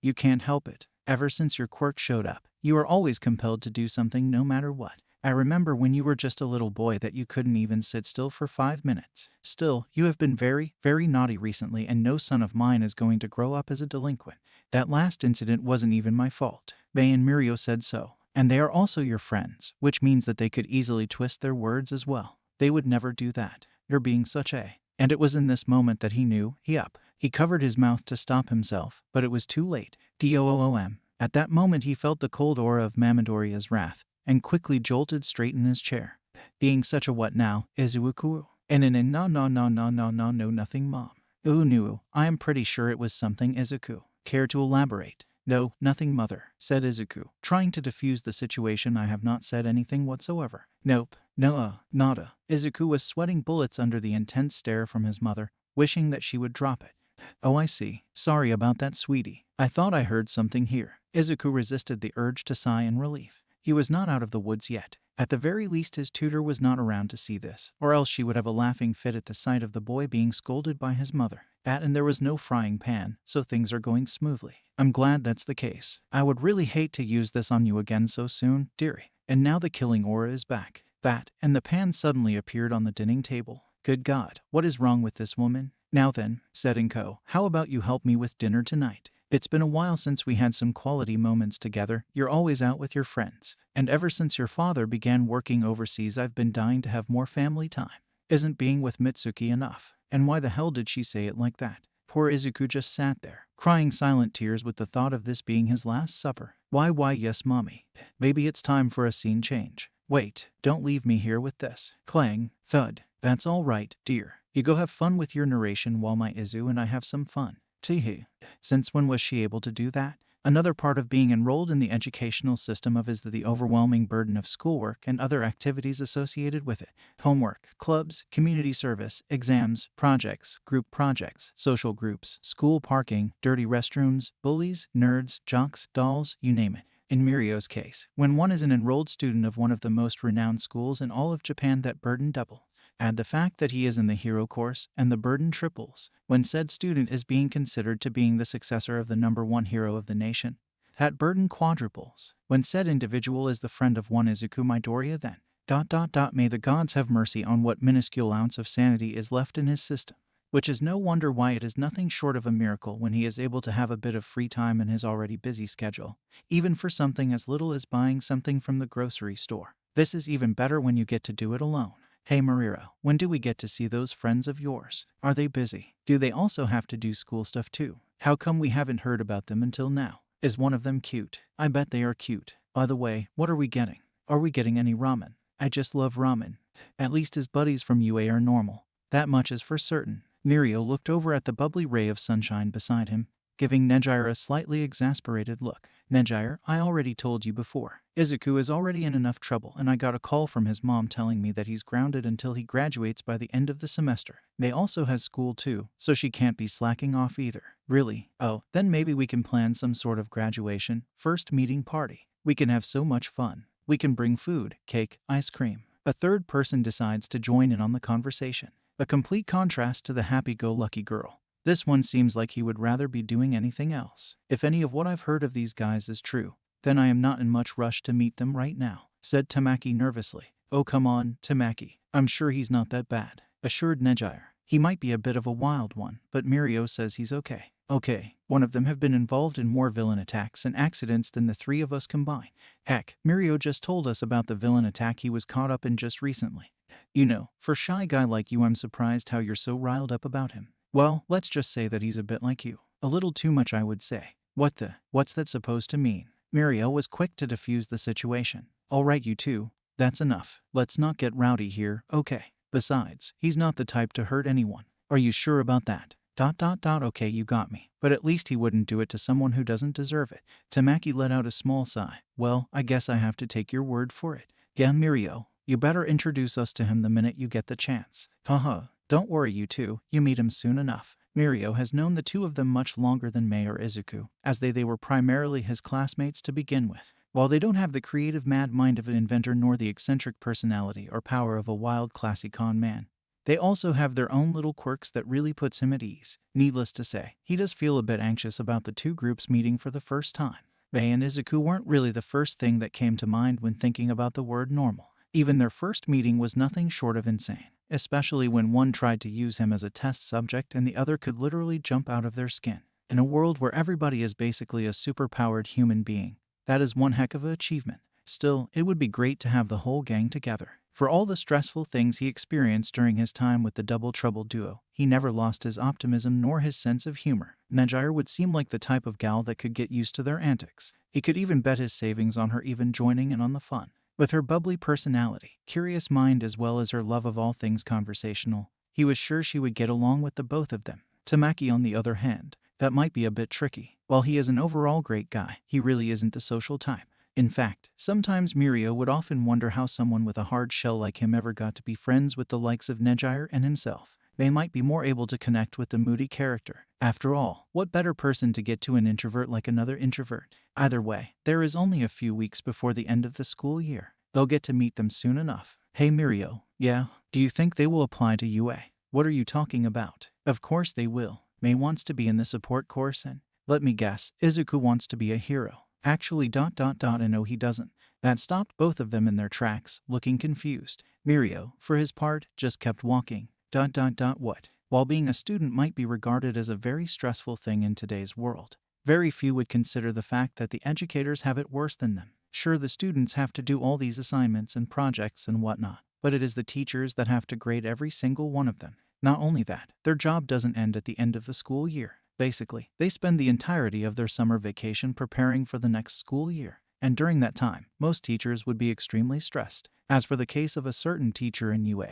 You can't help it. Ever since your quirk showed up, you are always compelled to do something no matter what. I remember when you were just a little boy that you couldn't even sit still for 5 minutes. Still, you have been very, very naughty recently and no son of mine is going to grow up as a delinquent. That last incident wasn't even my fault. Mei and Mirio said so. And they are also your friends, which means that they could easily twist their words as well. They would never do that. You're being such a... And it was in this moment that he knew, He covered his mouth to stop himself, but it was too late. DOOM. At that moment he felt the cold aura of Midoriya's wrath, and quickly jolted straight in his chair. Being such a what now, Izuku? No, nothing mom. No, I am pretty sure it was something Izuku. Care to elaborate? No, nothing mother, said Izuku, trying to defuse the situation. I have not said anything whatsoever. Nope, nada. Izuku was sweating bullets under the intense stare from his mother, wishing that she would drop it. Oh I see, sorry about that sweetie. I thought I heard something here. Izuku resisted the urge to sigh in relief. He was not out of the woods yet. At the very least his tutor was not around to see this, or else she would have a laughing fit at the sight of the boy being scolded by his mother. And there was no frying pan, so things are going smoothly. I'm glad that's the case. I would really hate to use this on you again so soon, dearie. And now the killing aura is back. And the pan suddenly appeared on the dining table. Good God, what is wrong with this woman? Now then, said Inko, how about you help me with dinner tonight? It's been a while since we had some quality moments together. You're always out with your friends. And ever since your father began working overseas I've been dying to have more family time. Isn't being with Mitsuki enough? And why the hell did she say it like that? Poor Izuku just sat there, crying silent tears with the thought of this being his last supper. Why yes mommy. Maybe it's time for a scene change. Wait, don't leave me here with this. Clang, thud. That's all right, dear. You go have fun with your narration while my Izu and I have some fun. Teehee. Since when was she able to do that? Another part of being enrolled in the educational system is the overwhelming burden of schoolwork and other activities associated with it. Homework, clubs, community service, exams, projects, group projects, social groups, school parking, dirty restrooms, bullies, nerds, jocks, dolls, you name it. In Mirio's case, when one is an enrolled student of one of the most renowned schools in all of Japan, that burden doubles. Add the fact that he is in the hero course, and the burden triples. When said student is being considered to being the successor of the #1 hero of the nation, that burden quadruples. When said individual is the friend of one Izuku Midoriya, then May the gods have mercy on what minuscule ounce of sanity is left in his system. Which is no wonder why it is nothing short of a miracle when he is able to have a bit of free time in his already busy schedule, even for something as little as buying something from the grocery store. This is even better when you get to do it alone. Hey Mariro, when do we get to see those friends of yours? Are they busy? Do they also have to do school stuff too? How come we haven't heard about them until now? Is one of them cute? I bet they are cute. By the way, what are we getting? Are we getting any ramen? I just love ramen. At least his buddies from UA are normal. That much is for certain. Mirio looked over at the bubbly ray of sunshine beside him, giving Nejire a slightly exasperated look. Nejire, I already told you before. Izuku is already in enough trouble and I got a call from his mom telling me that he's grounded until he graduates by the end of the semester. They also has school too, so she can't be slacking off either. Really? Oh, then maybe we can plan some sort of graduation, first meeting party. We can have so much fun. We can bring food, cake, ice cream. A third person decides to join in on the conversation. A complete contrast to the happy-go-lucky girl. This one seems like he would rather be doing anything else. If any of what I've heard of these guys is true, then I am not in much rush to meet them right now, said Tamaki nervously. Oh come on, Tamaki. I'm sure he's not that bad, assured Nejire. He might be a bit of a wild one, but Mirio says he's okay. Okay, one of them have been involved in more villain attacks and accidents than the three of us combined. Heck, Mirio just told us about the villain attack he was caught up in just recently. You know, for a shy guy like you, I'm surprised how you're so riled up about him. Well, let's just say that he's a bit like you. A little too much, I would say. What's that supposed to mean? Mirio was quick to defuse the situation. All right, you two. That's enough. Let's not get rowdy here, okay? Besides, he's not the type to hurt anyone. Are you sure about that? Okay, you got me. But at least he wouldn't do it to someone who doesn't deserve it. Tamaki let out a small sigh. Well, I guess I have to take your word for it. Yeah, Mirio. You better introduce us to him the minute you get the chance. Haha, don't worry you two, you meet him soon enough. Mirio has known the two of them much longer than Mei or Izuku, as they were primarily his classmates to begin with. While they don't have the creative mad mind of an inventor nor the eccentric personality or power of a wild classy con man, they also have their own little quirks that really puts him at ease. Needless to say, he does feel a bit anxious about the two groups meeting for the first time. Mei and Izuku weren't really the first thing that came to mind when thinking about the word normal. Even their first meeting was nothing short of insane, especially when one tried to use him as a test subject and the other could literally jump out of their skin. In a world where everybody is basically a superpowered human being, that is one heck of an achievement. Still, it would be great to have the whole gang together. For all the stressful things he experienced during his time with the Double Trouble duo, he never lost his optimism nor his sense of humor. Nejire would seem like the type of gal that could get used to their antics. He could even bet his savings on her even joining in on the fun. With her bubbly personality, curious mind as well as her love of all things conversational, he was sure she would get along with the both of them. Tamaki on the other hand, that might be a bit tricky. While he is an overall great guy, he really isn't the social type. In fact, sometimes Mirio would often wonder how someone with a hard shell like him ever got to be friends with the likes of Nejire and himself. They might be more able to connect with the moody character. After all, what better person to get to an introvert like another introvert? Either way, there is only a few weeks before the end of the school year. They'll get to meet them soon enough. Hey Mirio, yeah? Do you think they will apply to UA? What are you talking about? Of course they will. Mei wants to be in the support course and, let me guess, Izuku wants to be a hero. Actually ... and no he doesn't. That stopped both of them in their tracks, looking confused. Mirio, for his part, just kept walking. What? While being a student might be regarded as a very stressful thing in today's world, very few would consider the fact that the educators have it worse than them. Sure, the students have to do all these assignments and projects and whatnot, but it is the teachers that have to grade every single one of them. Not only that, their job doesn't end at the end of the school year. Basically, they spend the entirety of their summer vacation preparing for the next school year. And during that time, most teachers would be extremely stressed. As for the case of a certain teacher in UA,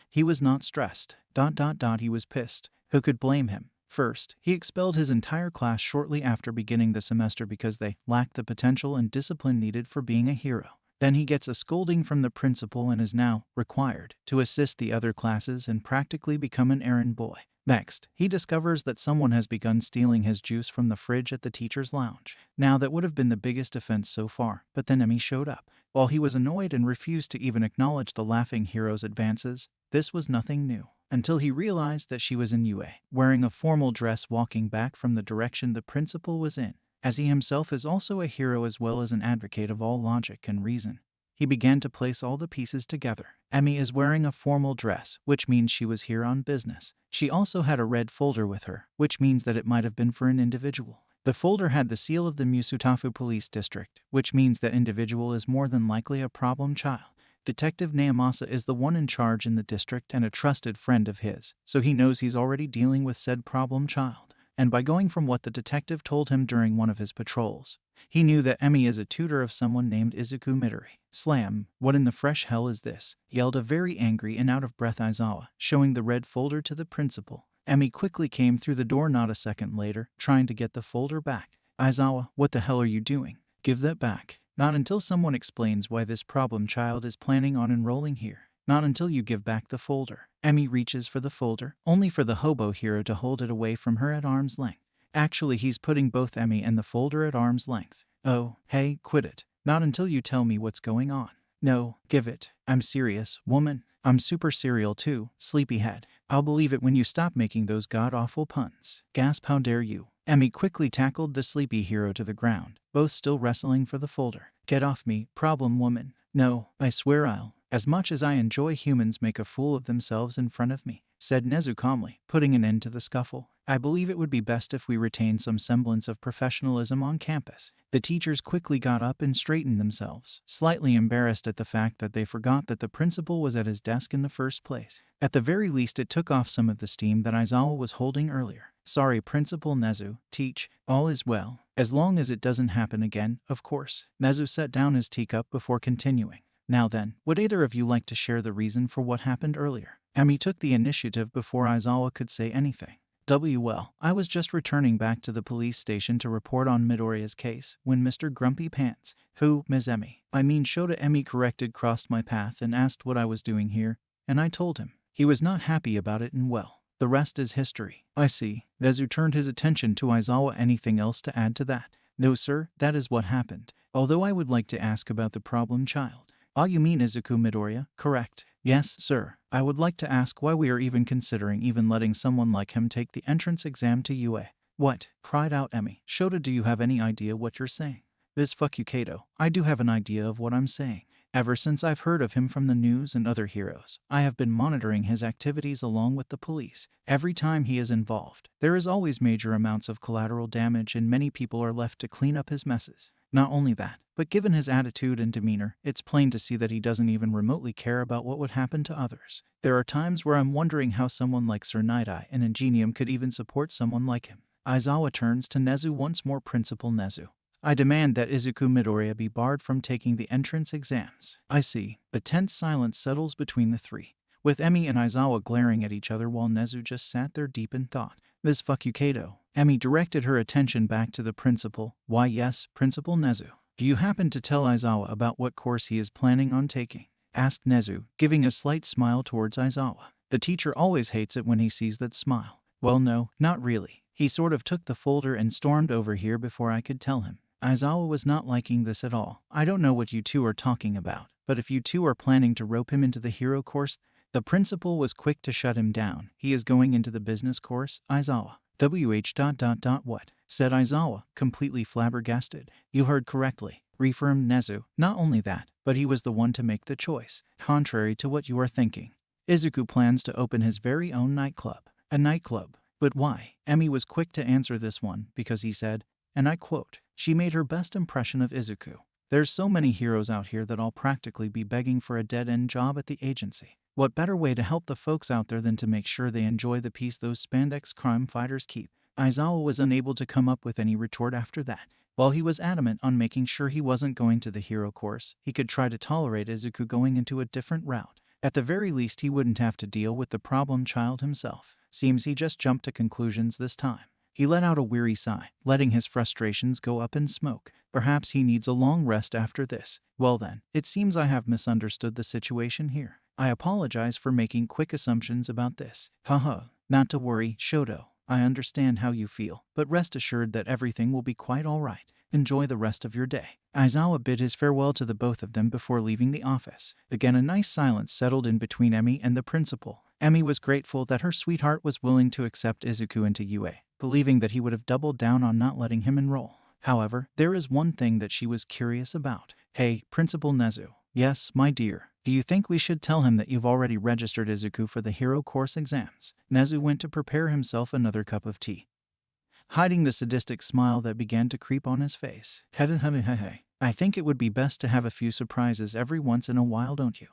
he was not stressed. He was pissed. Who could blame him? First, he expelled his entire class shortly after beginning the semester because they lacked the potential and discipline needed for being a hero. Then he gets a scolding from the principal and is now required to assist the other classes and practically become an errand boy. Next, he discovers that someone has begun stealing his juice from the fridge at the teacher's lounge. Now that would have been the biggest offense so far, but then Emmy showed up. While he was annoyed and refused to even acknowledge the laughing hero's advances, this was nothing new. Until he realized that she was in UA, wearing a formal dress walking back from the direction the principal was in, as he himself is also a hero as well as an advocate of all logic and reason. He began to place all the pieces together. Emi is wearing a formal dress, which means she was here on business. She also had a red folder with her, which means that it might have been for an individual. The folder had the seal of the Musutafu Police District, which means that individual is more than likely a problem child. Detective Naomasa is the one in charge in the district and a trusted friend of his, so he knows he's already dealing with said problem child. And by going from what the detective told him during one of his patrols, he knew that Emi is a tutor of someone named Izuku Midori. Slam, what in the fresh hell is this? Yelled a very angry and out-of-breath Aizawa, showing the red folder to the principal. Emi quickly came through the door not a second later, trying to get the folder back. Aizawa, what the hell are you doing? Give that back. Not until someone explains why this problem child is planning on enrolling here. Not until you give back the folder. Emi reaches for the folder, only for the hobo hero to hold it away from her at arm's length. Actually, he's putting both Emi and the folder at arm's length. Oh, hey, quit it. Not until you tell me what's going on. No, give it. I'm serious, woman. I'm super serial too, sleepyhead. I'll believe it when you stop making those god-awful puns. Gasp, how dare you. Emi quickly tackled the sleepy hero to the ground, both still wrestling for the folder. Get off me, problem woman. No, I swear I'll. As much as I enjoy humans make a fool of themselves in front of me, said Nezu calmly, putting an end to the scuffle. I believe it would be best if we retain some semblance of professionalism on campus. The teachers quickly got up and straightened themselves, slightly embarrassed at the fact that they forgot that the principal was at his desk in the first place. At the very least, it took off some of the steam that Aizawa was holding earlier. Sorry, Principal Nezu. Teach. All is well. As long as it doesn't happen again, of course. Nezu set down his teacup before continuing. Now then, would either of you like to share the reason for what happened earlier? Emi took the initiative before Aizawa could say anything. Well, I was just returning back to the police station to report on Midoriya's case when Mr. Grumpy Pants, who, Ms. Emi, I mean Shota Emi corrected, crossed my path and asked what I was doing here, and I told him. He was not happy about it and well, the rest is history. I see. Nezu turned his attention to Aizawa. Anything else to add to that? No sir, that is what happened. Although I would like to ask about the problem child. Ah, you mean Izuku Midoriya, correct? Yes, sir. I would like to ask why we are even considering letting someone like him take the entrance exam to UA. What? Cried out Emi. Shota, do you have any idea what you're saying? This fuck you, Kato. I do have an idea of what I'm saying. Ever since I've heard of him from the news and other heroes, I have been monitoring his activities along with the police. Every time he is involved, there is always major amounts of collateral damage and many people are left to clean up his messes. Not only that, but given his attitude and demeanor, it's plain to see that he doesn't even remotely care about what would happen to others. There are times where I'm wondering how someone like Sir Night-Eye and Ingenium could even support someone like him. Aizawa turns to Nezu once more. Principal Nezu. I demand that Izuku Midoriya be barred from taking the entrance exams. I see. The tense silence settles between the three, with Emi and Aizawa glaring at each other while Nezu just sat there deep in thought. This fuck you, Kato. Emi directed her attention back to the principal. Why yes, Principal Nezu. Do you happen to tell Aizawa about what course he is planning on taking? Asked Nezu, giving a slight smile towards Aizawa. The teacher always hates it when he sees that smile. Well no, not really. He sort of took the folder and stormed over here before I could tell him. Aizawa was not liking this at all. I don't know what you two are talking about, but if you two are planning to rope him into the hero course, the principal was quick to shut him down. He is going into the business course, Aizawa. What? Said Aizawa, completely flabbergasted. You heard correctly, reaffirmed Nezu. Not only that, but he was the one to make the choice. Contrary to what you are thinking, Izuku plans to open his very own nightclub. A nightclub? But why? Emi was quick to answer this one, because he said, and I quote, she made her best impression of Izuku. There's so many heroes out here that I'll practically be begging for a dead-end job at the agency. What better way to help the folks out there than to make sure they enjoy the peace those spandex crime fighters keep? Aizawa was unable to come up with any retort after that. While he was adamant on making sure he wasn't going to the hero course, he could try to tolerate Izuku going into a different route. At the very least, he wouldn't have to deal with the problem child himself. Seems he just jumped to conclusions this time. He let out a weary sigh, letting his frustrations go up in smoke. Perhaps he needs a long rest after this. Well then, it seems I have misunderstood the situation here. I apologize for making quick assumptions about this. Haha. Not to worry, Shoto. I understand how you feel, but rest assured that everything will be quite alright. Enjoy the rest of your day. Aizawa bid his farewell to the both of them before leaving the office. Again, a nice silence settled in between Emi and the principal. Emi was grateful that her sweetheart was willing to accept Izuku into UA, believing that he would have doubled down on not letting him enroll. However, there is one thing that she was curious about. Hey, Principal Nezu. Yes, my dear. Do you think we should tell him that you've already registered Izuku for the hero course exams? Nezu went to prepare himself another cup of tea, hiding the sadistic smile that began to creep on his face. I think it would be best to have a few surprises every once in a while, don't you?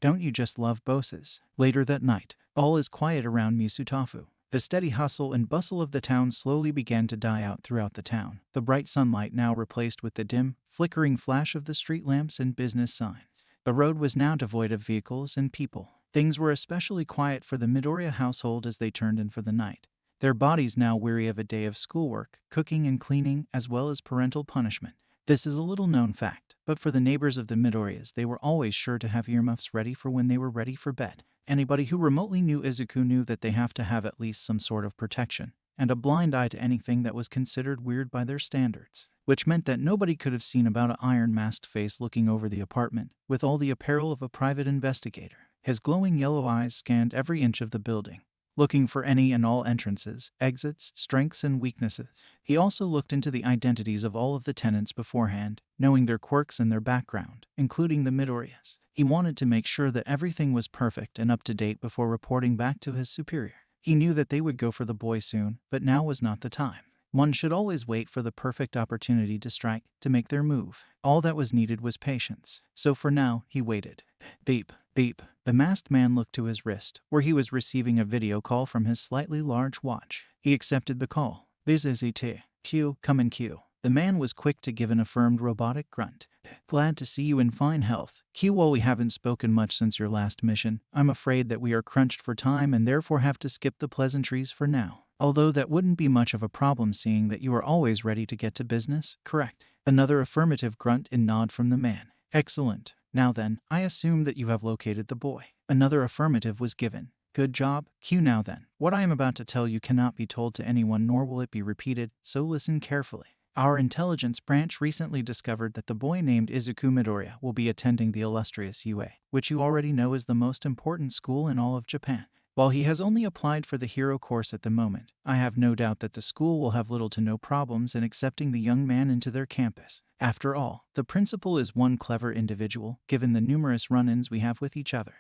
Don't you just love bosses? Later that night, all is quiet around Musutafu. The steady hustle and bustle of the town slowly began to die out throughout the town, the bright sunlight now replaced with the dim, flickering flash of the street lamps and business signs. The road was now devoid of vehicles and people. Things were especially quiet for the Midoriya household as they turned in for the night, their bodies now weary of a day of schoolwork, cooking and cleaning, as well as parental punishment. This is a little-known fact, but for the neighbors of the Midoriyas, they were always sure to have earmuffs ready for when they were ready for bed. Anybody who remotely knew Izuku knew that they have to have at least some sort of protection, and a blind eye to anything that was considered weird by their standards, which meant that nobody could have seen about an iron-masked face looking over the apartment, with all the apparel of a private investigator. His glowing yellow eyes scanned every inch of the building, looking for any and all entrances, exits, strengths, and weaknesses. He also looked into the identities of all of the tenants beforehand, knowing their quirks and their background, including the Midoriyas. He wanted to make sure that everything was perfect and up to date before reporting back to his superior. He knew that they would go for the boy soon, but now was not the time. One should always wait for the perfect opportunity to strike, to make their move. All that was needed was patience. So for now, he waited. Beep, beep. The masked man looked to his wrist, where he was receiving a video call from his slightly large watch. He accepted the call. This is it. Q, come in Q. The man was quick to give an affirmed robotic grunt. Glad to see you in fine health. Q, while we haven't spoken much since your last mission, I'm afraid that we are crunched for time and therefore have to skip the pleasantries for now. Although that wouldn't be much of a problem seeing that you are always ready to get to business, correct? Another affirmative grunt and nod from the man. Excellent. Now then, I assume that you have located the boy. Another affirmative was given. Good job, Q. Now then, what I am about to tell you cannot be told to anyone nor will it be repeated, so listen carefully. Our intelligence branch recently discovered that the boy named Izuku Midoriya will be attending the illustrious UA, which you already know is the most important school in all of Japan. While he has only applied for the hero course at the moment, I have no doubt that the school will have little to no problems in accepting the young man into their campus. After all, the principal is one clever individual, given the numerous run-ins we have with each other.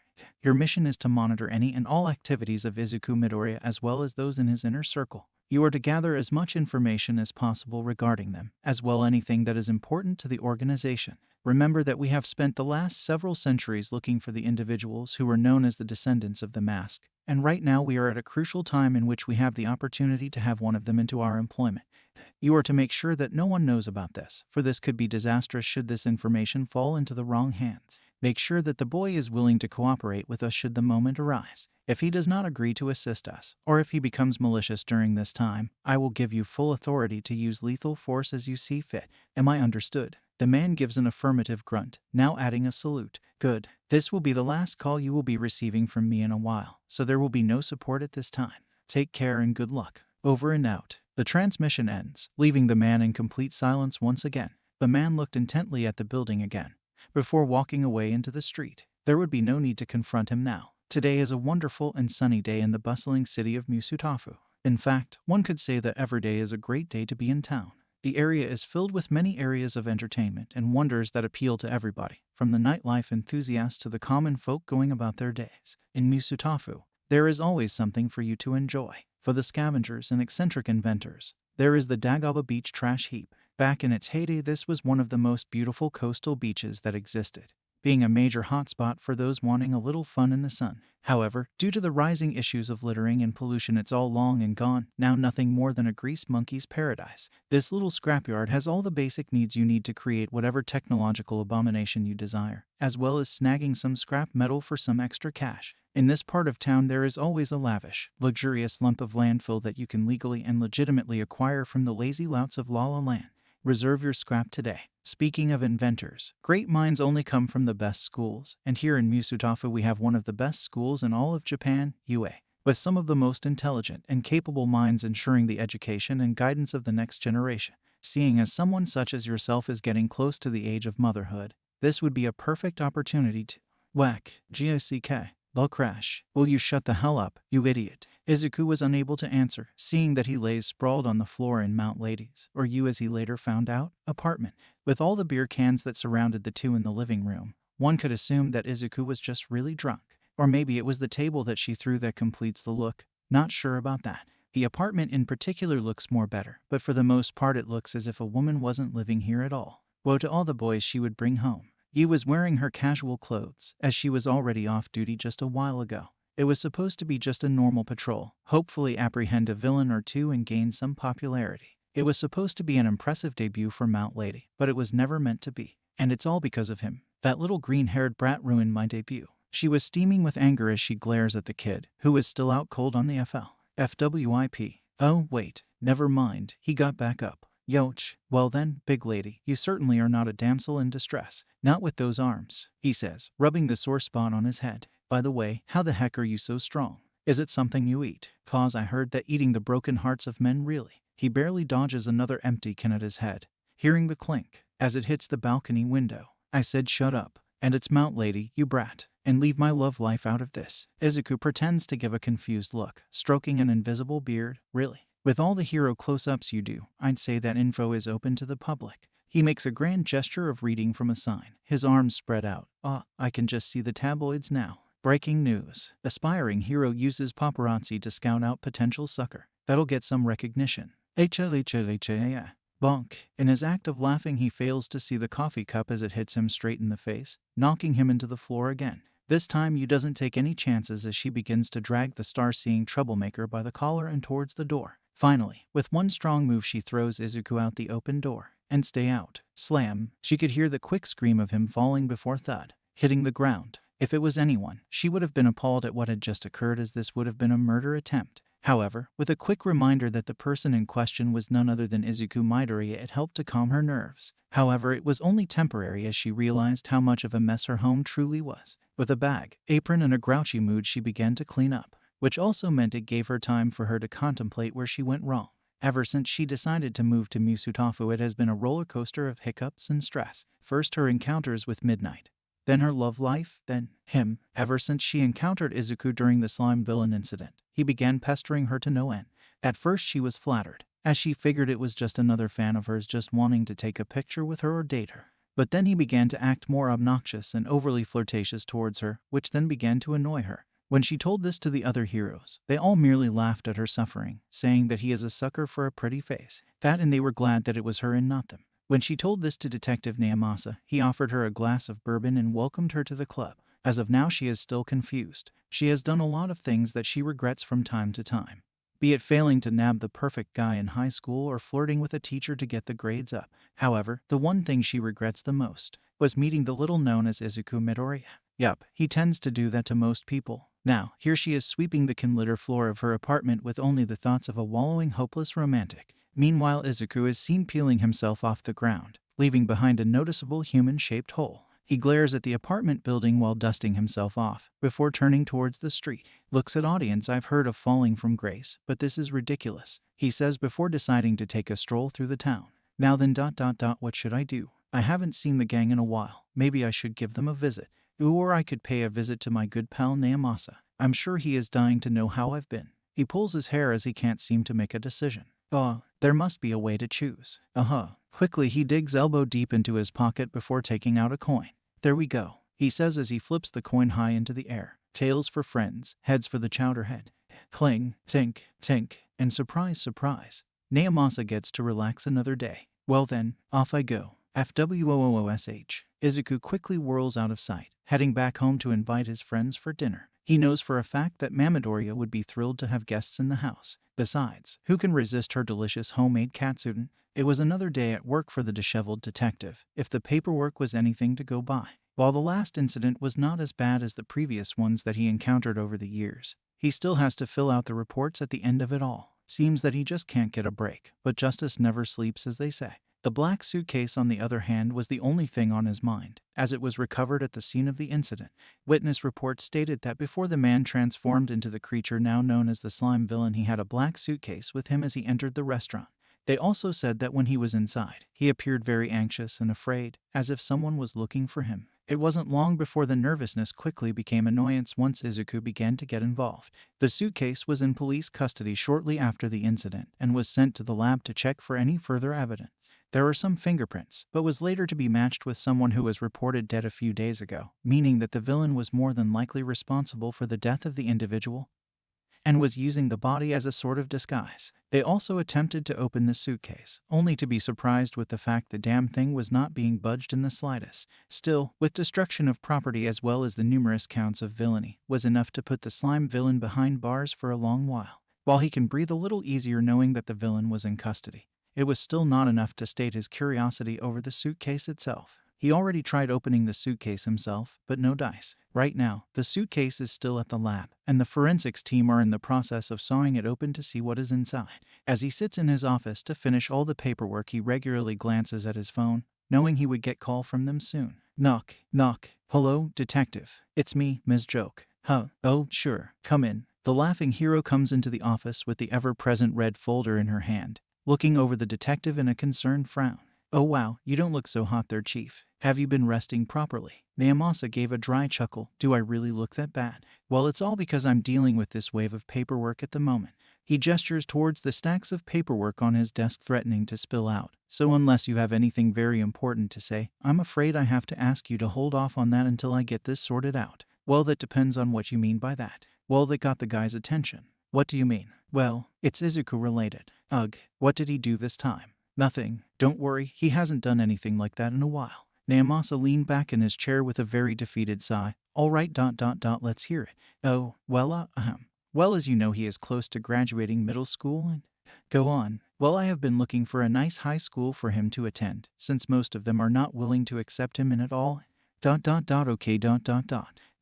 Your mission is to monitor any and all activities of Izuku Midoriya as well as those in his inner circle. You are to gather as much information as possible regarding them, as well anything that is important to the organization. Remember that we have spent the last several centuries looking for the individuals who were known as the descendants of the mask, and right now we are at a crucial time in which we have the opportunity to have one of them into our employment. You are to make sure that no one knows about this, for this could be disastrous should this information fall into the wrong hands. Make sure that the boy is willing to cooperate with us should the moment arise. If he does not agree to assist us, or if he becomes malicious during this time, I will give you full authority to use lethal force as you see fit. Am I understood? The man gives an affirmative grunt, now adding a salute. Good. This will be the last call you will be receiving from me in a while, so there will be no support at this time. Take care and good luck. Over and out. The transmission ends, leaving the man in complete silence once again. The man looked intently at the building again, before walking away into the street. There would be no need to confront him now. Today is a wonderful and sunny day in the bustling city of Musutafu. In fact, one could say that every day is a great day to be in town. The area is filled with many areas of entertainment and wonders that appeal to everybody, from the nightlife enthusiasts to the common folk going about their days. In Musutafu, there is always something for you to enjoy. For the scavengers and eccentric inventors, there is the Dagaba Beach trash heap. Back in its heyday, this was one of the most beautiful coastal beaches that existed, being a major hotspot for those wanting a little fun in the sun. However, due to the rising issues of littering and pollution, it's all long and gone, now nothing more than a greased monkey's paradise. This little scrapyard has all the basic needs you need to create whatever technological abomination you desire, as well as snagging some scrap metal for some extra cash. In this part of town, there is always a lavish, luxurious lump of landfill that you can legally and legitimately acquire from the lazy louts of La La Land. Reserve your scrap today. Speaking of inventors, great minds only come from the best schools, and here in Musutafu we have one of the best schools in all of Japan, UA, with some of the most intelligent and capable minds ensuring the education and guidance of the next generation. Seeing as someone such as yourself is getting close to the age of motherhood, this would be a perfect opportunity to whack GOCK. They'll crash. Will you shut the hell up, you idiot? Izuku was unable to answer, seeing that he lays sprawled on the floor in Mount Lady's, or you as he later found out, apartment. With all the beer cans that surrounded the two in the living room, one could assume that Izuku was just really drunk. Or maybe it was the table that she threw that completes the look. Not sure about that. The apartment in particular looks more better, but for the most part it looks as if a woman wasn't living here at all. Woe to all the boys she would bring home. Yi was wearing her casual clothes, as she was already off duty just a while ago. It was supposed to be just a normal patrol, hopefully apprehend a villain or two and gain some popularity. It was supposed to be an impressive debut for Mount Lady, but it was never meant to be. And it's all because of him. That little green-haired brat ruined my debut. She was steaming with anger as she glares at the kid, who is still out cold on the FWIP. Oh, wait, never mind, he got back up. Yoch, well then, big lady, you certainly are not a damsel in distress. Not with those arms, he says, rubbing the sore spot on his head. By the way, how the heck are you so strong? Is it something you eat? 'Cause I heard that eating the broken hearts of men really. He barely dodges another empty can at his head, hearing the clink as it hits the balcony window. I said shut up, and it's Mount Lady, you brat, and leave my love life out of this. Izuku pretends to give a confused look, stroking an invisible beard. Really? With all the hero close-ups you do, I'd say that info is open to the public. He makes a grand gesture of reading from a sign, his arms spread out. I can just see the tabloids now. Breaking news. Aspiring hero uses paparazzi to scout out potential sucker. That'll get some recognition. Bonk. In his act of laughing, he fails to see the coffee cup as it hits him straight in the face, knocking him into the floor again. This time Yu doesn't take any chances as she begins to drag the star-seeing troublemaker by the collar and towards the door. Finally, with one strong move she throws Izuku out the open door. And stay out. Slam. She could hear the quick scream of him falling before thud, hitting the ground. If it was anyone, she would have been appalled at what had just occurred, as this would have been a murder attempt. However, with a quick reminder that the person in question was none other than Izuku Midoriya, it helped to calm her nerves. However, it was only temporary as she realized how much of a mess her home truly was. With a bag, apron, and a grouchy mood, she began to clean up, which also meant it gave her time for her to contemplate where she went wrong. Ever since she decided to move to Musutafu, it has been a roller coaster of hiccups and stress. First her encounters with Midnight, then her love life, then him. Ever since she encountered Izuku during the slime villain incident, he began pestering her to no end. At first she was flattered, as she figured it was just another fan of hers just wanting to take a picture with her or date her. But then he began to act more obnoxious and overly flirtatious towards her, which then began to annoy her. When she told this to the other heroes, they all merely laughed at her suffering, saying that he is a sucker for a pretty face. And they were glad that it was her and not them. When she told this to Detective Naomasa, he offered her a glass of bourbon and welcomed her to the club. As of now, she is still confused. She has done a lot of things that she regrets from time to time, be it failing to nab the perfect guy in high school or flirting with a teacher to get the grades up. However, the one thing she regrets the most was meeting the little known as Izuku Midoriya. Yup, he tends to do that to most people. Now, here she is sweeping the can-litter floor of her apartment with only the thoughts of a wallowing hopeless romantic. Meanwhile, Izuku is seen peeling himself off the ground, leaving behind a noticeable human-shaped hole. He glares at the apartment building while dusting himself off, before turning towards the street. Looks at audience. I've heard of falling from grace, but this is ridiculous, he says before deciding to take a stroll through the town. Now then ... what should I do? I haven't seen the gang in a while. Maybe I should give them a visit. Or I could pay a visit to my good pal Naomasa. I'm sure he is dying to know how I've been. He pulls his hair as he can't seem to make a decision. There must be a way to choose. Quickly he digs elbow deep into his pocket before taking out a coin. There we go, he says as he flips the coin high into the air. Tails for friends, heads for the chowderhead. Cling, tink, tink, and surprise, surprise. Naomasa gets to relax another day. Well then, off I go. FWOOSH. Izuku quickly whirls out of sight, heading back home to invite his friends for dinner. He knows for a fact that Midoriya would be thrilled to have guests in the house. Besides, who can resist her delicious homemade katsudon? It was another day at work for the disheveled detective, if the paperwork was anything to go by. While the last incident was not as bad as the previous ones that he encountered over the years, he still has to fill out the reports at the end of it all. Seems that he just can't get a break, but justice never sleeps, as they say. The black suitcase, on the other hand, was the only thing on his mind, as it was recovered at the scene of the incident. Witness reports stated that before the man transformed into the creature now known as the slime villain, he had a black suitcase with him as he entered the restaurant. They also said that when he was inside, he appeared very anxious and afraid, as if someone was looking for him. It wasn't long before the nervousness quickly became annoyance once Izuku began to get involved. The suitcase was in police custody shortly after the incident and was sent to the lab to check for any further evidence. There were some fingerprints, but was later to be matched with someone who was reported dead a few days ago, meaning that the villain was more than likely responsible for the death of the individual and was using the body as a sort of disguise. They also attempted to open the suitcase, only to be surprised with the fact the damn thing was not being budged in the slightest. Still, with destruction of property as well as the numerous counts of villainy, was enough to put the slime villain behind bars for a long while. While he can breathe a little easier knowing that the villain was in custody, it was still not enough to state his curiosity over the suitcase itself. He already tried opening the suitcase himself, but no dice. Right now, the suitcase is still at the lab, and the forensics team are in the process of sawing it open to see what is inside. As he sits in his office to finish all the paperwork, he regularly glances at his phone, knowing he would get call from them soon. Knock, knock. Hello, detective. It's me, Ms. Joke. Huh, oh, sure, come in. The laughing hero comes into the office with the ever-present red folder in her hand, looking over the detective in a concerned frown. Oh wow, you don't look so hot there, Chief. Have you been resting properly? Naomasa gave a dry chuckle. Do I really look that bad? Well, it's all because I'm dealing with this wave of paperwork at the moment. He gestures towards the stacks of paperwork on his desk, threatening to spill out. So unless you have anything very important to say, I'm afraid I have to ask you to hold off on that until I get this sorted out. Well, that depends on what you mean by that. Well, that got the guy's attention. What do you mean? Well, it's Izuku related. Ugh, what did he do this time? Nothing. Don't worry, he hasn't done anything like that in a while. Naomasa leaned back in his chair with a very defeated sigh. All right, let's hear it. Oh, well, Well, as you know, he is close to graduating middle school and... Go on. Well, I have been looking for a nice high school for him to attend, since most of them are not willing to accept him in at all. Okay.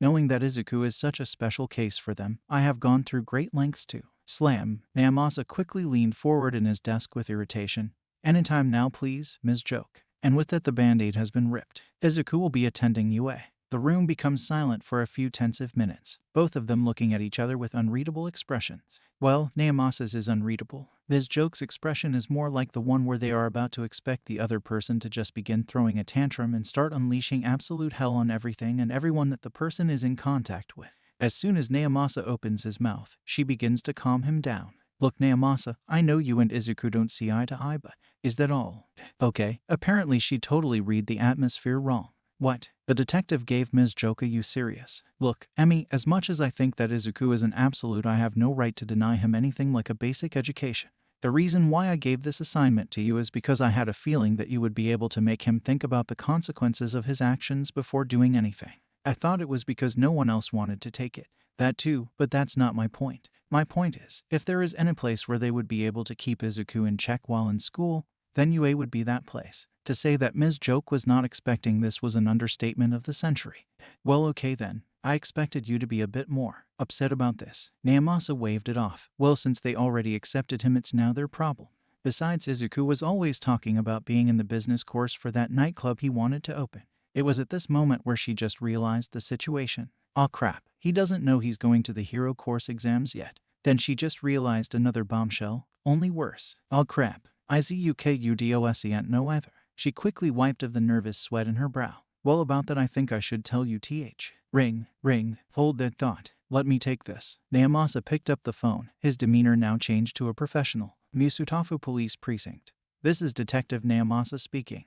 Knowing that Izuku is such a special case for them, I have gone through great lengths to... Slam. Naomasa quickly leaned forward in his desk with irritation. Anytime now, please, Ms. Joke. And with that, the band-aid has been ripped. Izuku will be attending UA. The room becomes silent for a few tensive minutes, both of them looking at each other with unreadable expressions. Well, Naomasa's is unreadable. Ms. Joke's expression is more like the one where they are about to expect the other person to just begin throwing a tantrum and start unleashing absolute hell on everything and everyone that the person is in contact with. As soon as Naomasa opens his mouth, she begins to calm him down. Look, Naomasa, I know you and Izuku don't see eye to eye, but is that all? Okay, apparently she totally read the atmosphere wrong. What? The detective gave Ms. Joke a you serious. Look, Emmy, as much as I think that Izuku is an absolute, I have no right to deny him anything like a basic education. The reason why I gave this assignment to you is because I had a feeling that you would be able to make him think about the consequences of his actions before doing anything. I thought it was because no one else wanted to take it. That too, but that's not my point. My point is, if there is any place where they would be able to keep Izuku in check while in school, then UA would be that place. To say that Ms. Joke was not expecting this was an understatement of the century. Well, okay then. I expected you to be a bit more upset about this. Naomasa waved it off. Well, since they already accepted him, it's now their problem. Besides, Izuku was always talking about being in the business course for that nightclub he wanted to open. It was at this moment where she just realized the situation. Aw crap, he doesn't know he's going to the hero course exams yet. Then she just realized another bombshell, only worse. Aw crap, Izukudose ain't no either. She quickly wiped off the nervous sweat in her brow. Well, about that I think I should tell you th. Ring, hold that thought. Let me take this. Naomasa picked up the phone, his demeanor now changed to a professional. Musutafu Police Precinct. This is Detective Naomasa speaking.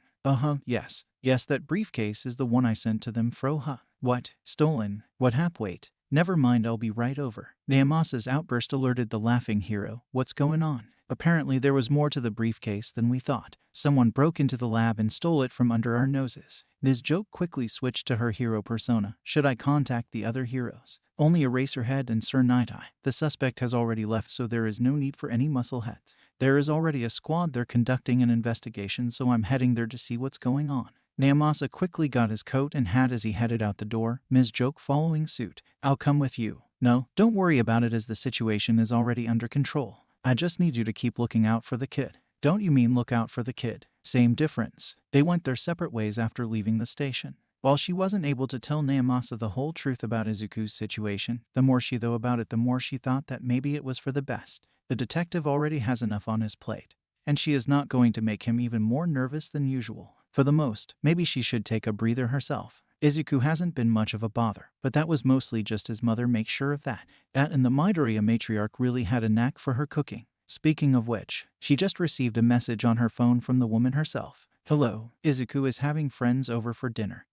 Yes, that briefcase is the one I sent to them fro. What? Stolen? What hap? Wait. Never mind, I'll be right over. Naomasa's outburst alerted the laughing hero. What's going on? Apparently there was more to the briefcase than we thought. Someone broke into the lab and stole it from under our noses. Ms. Joke quickly switched to her hero persona. Should I contact the other heroes? Only Eraserhead and Sir Night-Eye. The suspect has already left, so there is no need for any muscleheads. There is already a squad there conducting an investigation, so I'm heading there to see what's going on. Naomasa quickly got his coat and hat as he headed out the door, Ms. Joke following suit. I'll come with you. No, don't worry about it as the situation is already under control. I just need you to keep looking out for the kid. Don't you mean look out for the kid? Same difference. They went their separate ways after leaving the station. While she wasn't able to tell Naomasa the whole truth about Izuku's situation, the more she thought about it, the more she thought that maybe it was for the best. The detective already has enough on his plate, and she is not going to make him even more nervous than usual. For the most, maybe she should take a breather herself. Izuku hasn't been much of a bother, but that was mostly just his mother makes sure of that. And the Midoriya matriarch really had a knack for her cooking. Speaking of which, she just received a message on her phone from the woman herself. Hello, Izuku is having friends over for dinner.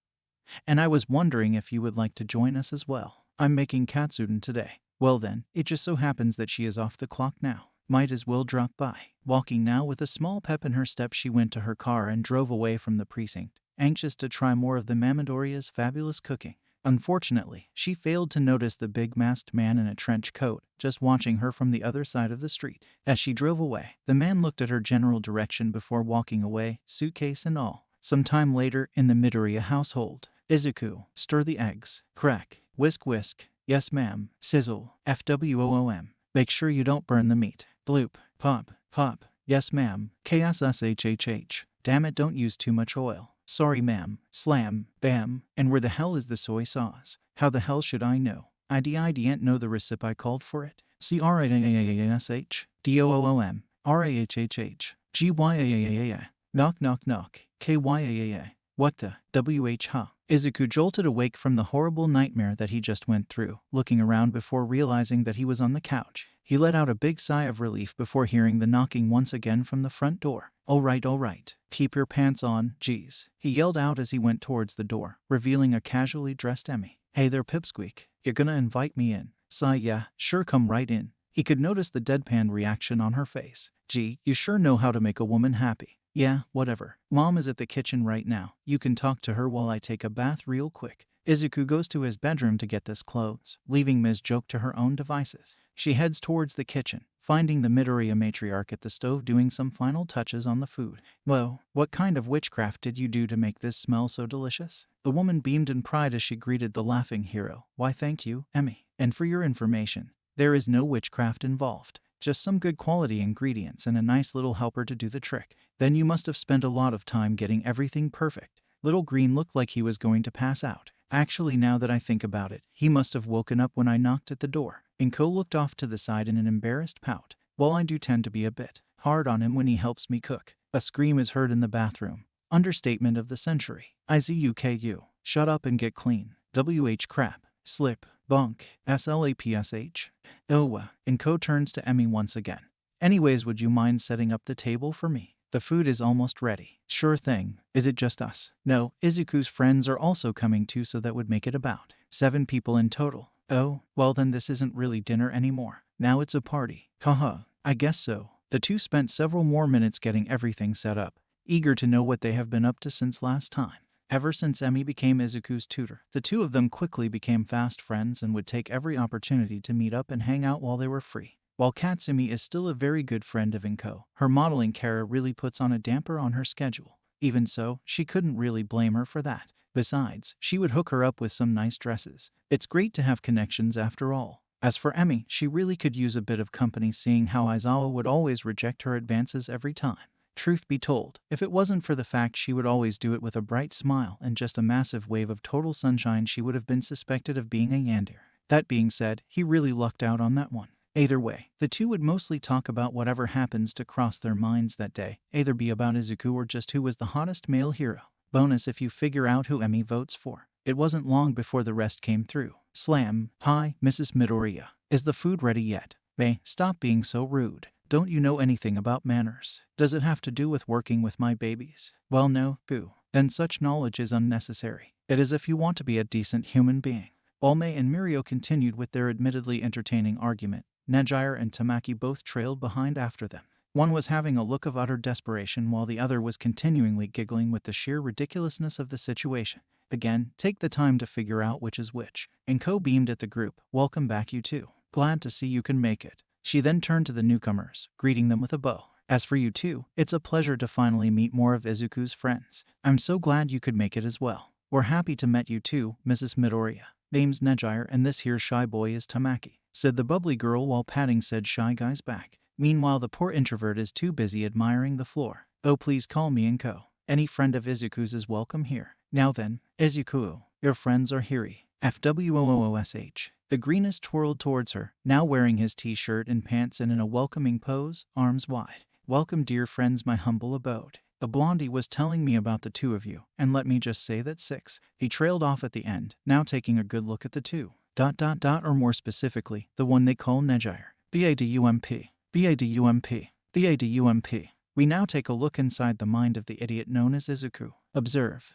And I was wondering if you would like to join us as well. I'm making katsudon today. Well then, it just so happens that she is off the clock now. Might as well drop by. Walking now with a small pep in her step, she went to her car and drove away from the precinct, anxious to try more of the Midoriya's fabulous cooking. Unfortunately, she failed to notice the big masked man in a trench coat, just watching her from the other side of the street. As she drove away, the man looked at her general direction before walking away, suitcase and all. Some time later, in the Midoriya household, Izuku, stir the eggs, crack, whisk whisk, yes ma'am, sizzle, FWOOM. Make sure you don't burn the meat. Bloop, pop, pop, yes ma'am, KSSHHH. Damn it, don't use too much oil. Sorry ma'am, slam, bam, and where the hell is the soy sauce? How the hell should I know? I didn't know the recipe called for it. CRAAASH, DOOOM, RAHHH, GYAAA, knock knock knock, KYAAA. What the, WH huh? Izuku jolted awake from the horrible nightmare that he just went through, looking around before realizing that he was on the couch. He let out a big sigh of relief before hearing the knocking once again from the front door. All right, keep your pants on, geez, he yelled out as he went towards the door, revealing a casually dressed Emmy. Hey there Pipsqueak, you're gonna invite me in? Sigh, yeah, sure, come right in. He could notice the deadpan reaction on her face. Gee, you sure know how to make a woman happy. Yeah, whatever. Mom is at the kitchen right now. You can talk to her while I take a bath real quick. Izuku goes to his bedroom to get this clothes, leaving Ms. Joke to her own devices. She heads towards the kitchen, finding the Midoriya matriarch at the stove doing some final touches on the food. Whoa, what kind of witchcraft did you do to make this smell so delicious? The woman beamed in pride as she greeted the laughing hero. Why thank you, Emmy. And for your information, there is no witchcraft involved. Just some good quality ingredients and a nice little helper to do the trick. Then you must have spent a lot of time getting everything perfect. Little Green looked like he was going to pass out. Actually, now that I think about it, he must have woken up when I knocked at the door. Inko looked off to the side in an embarrassed pout. Well, I do tend to be a bit hard on him when he helps me cook. A scream is heard in the bathroom. Understatement of the century. IZUKU. Shut up and get clean. WH crap. Slip. Bunk. SLAPSH. Ilwa. Inko turns to Emmy once again. Anyways, would you mind setting up the table for me? The food is almost ready. Sure thing. Is it just us? No, Izuku's friends are also coming too, so that would make it about 7 people in total. Oh, well then this isn't really dinner anymore. Now it's a party. Haha, I guess so. The two spent several more minutes getting everything set up, eager to know what they have been up to since last time. Ever since Emmy became Izuku's tutor, the two of them quickly became fast friends and would take every opportunity to meet up and hang out while they were free. While Katsumi is still a very good friend of Inko, her modeling career really puts on a damper on her schedule. Even so, she couldn't really blame her for that. Besides, she would hook her up with some nice dresses. It's great to have connections after all. As for Emmy, she really could use a bit of company, seeing how Aizawa would always reject her advances every time. Truth be told, if it wasn't for the fact she would always do it with a bright smile and just a massive wave of total sunshine, she would have been suspected of being a yandere. That being said, he really lucked out on that one. Either way, the two would mostly talk about whatever happens to cross their minds that day, either be about Izuku or just who was the hottest male hero. Bonus if you figure out who Emmy votes for. It wasn't long before the rest came through. Slam. Hi, Mrs. Midoriya. Is the food ready yet? May, stop being so rude. Don't you know anything about manners? Does it have to do with working with my babies? Well, no, boo. Then such knowledge is unnecessary. It is if you want to be a decent human being. While May and Mirio continued with their admittedly entertaining argument, Nejire and Tamaki both trailed behind after them. One was having a look of utter desperation while the other was continually giggling with the sheer ridiculousness of the situation. Again, take the time to figure out which is which. Inko beamed at the group. Welcome back, you two. Glad to see you can make it. She then turned to the newcomers, greeting them with a bow. As for you two, it's a pleasure to finally meet more of Izuku's friends. I'm so glad you could make it as well. We're happy to meet you too, Mrs. Midoriya. Name's Nejire and this here shy boy is Tamaki, said the bubbly girl while patting said shy guy's back. Meanwhile, the poor introvert is too busy admiring the floor. Oh, please call me Inko. Any friend of Izuku's is welcome here. Now then, Izuku, your friends are here. FWOOSH. The greenest twirled towards her, now wearing his t-shirt and pants and in a welcoming pose, arms wide. Welcome, dear friends, my humble abode. A blondie was telling me about the two of you, and let me just say that 6. He trailed off at the end, now taking a good look at the two. ... or more specifically, the one they call Nezu. BADUMP. BADUMP. BADUMP. We now take a look inside the mind of the idiot known as Izuku. Observe.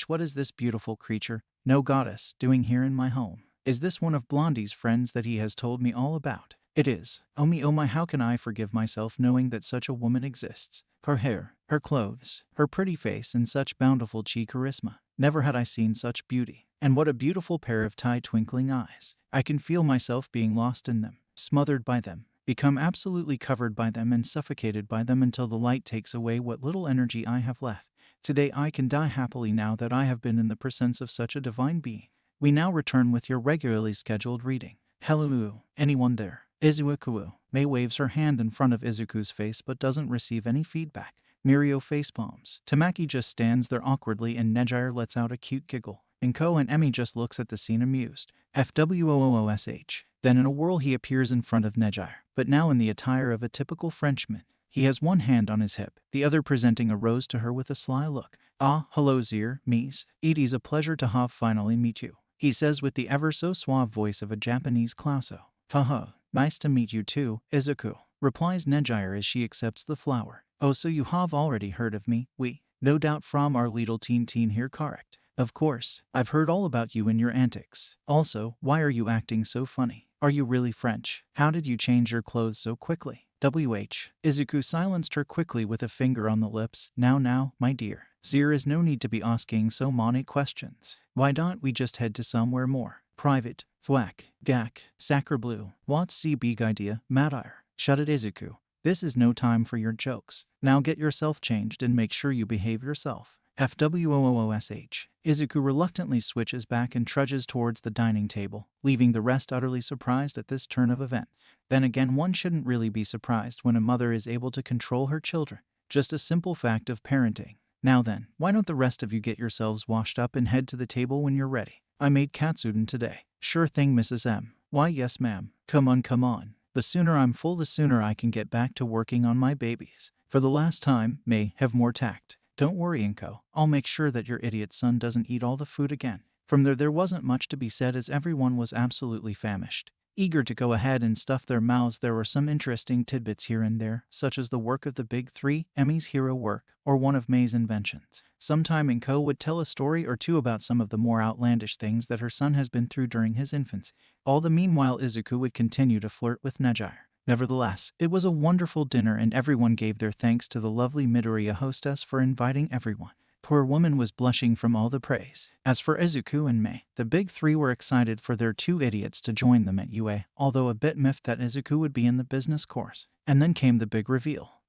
What is this beautiful creature, no goddess, doing here in my home? Is this one of Blondie's friends that he has told me all about? It is. Oh my, how can I forgive myself knowing that such a woman exists? Her hair, her clothes, her pretty face, and such bountiful charisma. Never had I seen such beauty. And what a beautiful pair of twinkling eyes. I can feel myself being lost in them, smothered by them, become absolutely covered by them and suffocated by them until the light takes away what little energy I have left. Today I can die happily now that I have been in the presence of such a divine being. We now return with your regularly scheduled reading. Hello, anyone there? Izuku. Mei waves her hand in front of Izuku's face but doesn't receive any feedback. Mirio facepalms. Tamaki just stands there awkwardly and Nezu lets out a cute giggle. Inko and Emi just looks at the scene amused. FWOOSH. Then in a whirl he appears in front of Nezu, but now in the attire of a typical Frenchman. He has one hand on his hip, the other presenting a rose to her with a sly look. Ah, hello Zir, Mies. It is a pleasure to have finally meet you, he says with the ever so suave voice of a Japanese Klauso. Haha, nice to meet you too, Izuku, replies Nezu as she accepts the flower. Oh, so you have already heard of me? We, no doubt from our little teen here, correct? Of course, I've heard all about you and your antics. Also, why are you acting so funny? Are you really French? How did you change your clothes so quickly? Izuku silenced her quickly with a finger on the lips. Now, my dear. There is no need to be asking so many questions. Why don't we just head to somewhere more private? Thwack, gak, sacre bleu. What's the big idea, Matire? Shut it, Izuku. This is no time for your jokes. Now get yourself changed and make sure you behave yourself. FWOOSH. Izuku reluctantly switches back and trudges towards the dining table, leaving the rest utterly surprised at this turn of events. Then again, one shouldn't really be surprised when a mother is able to control her children. Just a simple fact of parenting. Now then, why don't the rest of you get yourselves washed up and head to the table when you're ready? I made katsudon today. Sure thing, Mrs. M. Why, yes, ma'am. Come on. The sooner I'm full, the sooner I can get back to working on my babies. For the last time, May, have more tact. Don't worry, Inko. I'll make sure that your idiot son doesn't eat all the food again. From there wasn't much to be said as everyone was absolutely famished. Eager to go ahead and stuff their mouths, there were some interesting tidbits here and there, such as the work of the big three, Emi's hero work, or one of May's inventions. Sometime Inko would tell a story or two about some of the more outlandish things that her son has been through during his infancy. All the meanwhile Izuku would continue to flirt with Nezu. Nevertheless, it was a wonderful dinner and everyone gave their thanks to the lovely Midoriya hostess for inviting everyone. Poor woman was blushing from all the praise. As for Izuku and Mei, the big three were excited for their two idiots to join them at UA, although a bit miffed that Izuku would be in the business course. And then came the big reveal.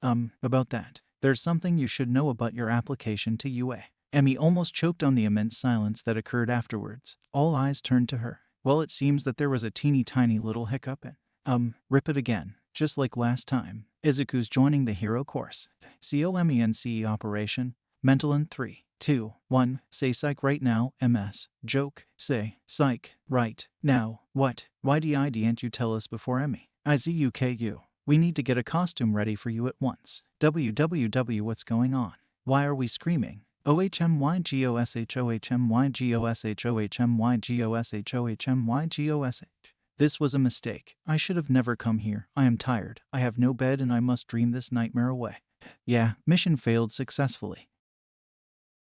About that. There's something you should know about your application to UA. Emi almost choked on the immense silence that occurred afterwards. All eyes turned to her. Well, it seems that there was a teeny tiny little hiccup in. Rip it again. Just like last time. Izuku's joining the hero course. COMENCE operation. Mental in 3, 2, 1. Say psych right now, MS. Joke. Say psych right now. What? Why didn't you tell us before, Emi? IZUKU. We need to get a costume ready for you at once. WWW, what's going on? Why are we screaming? OHMYGOSHOHMYGOSHOHMYGOSHOHMYGOSH. This was a mistake. I should have never come here. I am tired. I have no bed and I must dream this nightmare away. Yeah, mission failed successfully.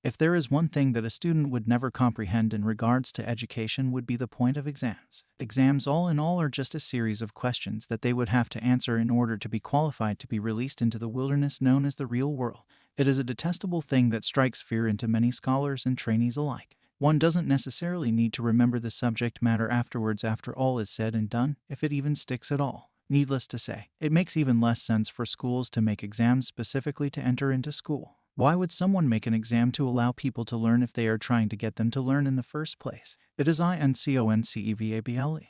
If there is one thing that a student would never comprehend in regards to education would be the point of exams. Exams all in all are just a series of questions that they would have to answer in order to be qualified to be released into the wilderness known as the real world. It is a detestable thing that strikes fear into many scholars and trainees alike. One doesn't necessarily need to remember the subject matter afterwards after all is said and done, if it even sticks at all. Needless to say, it makes even less sense for schools to make exams specifically to enter into school. Why would someone make an exam to allow people to learn if they are trying to get them to learn in the first place? It is INCONCEVABLE.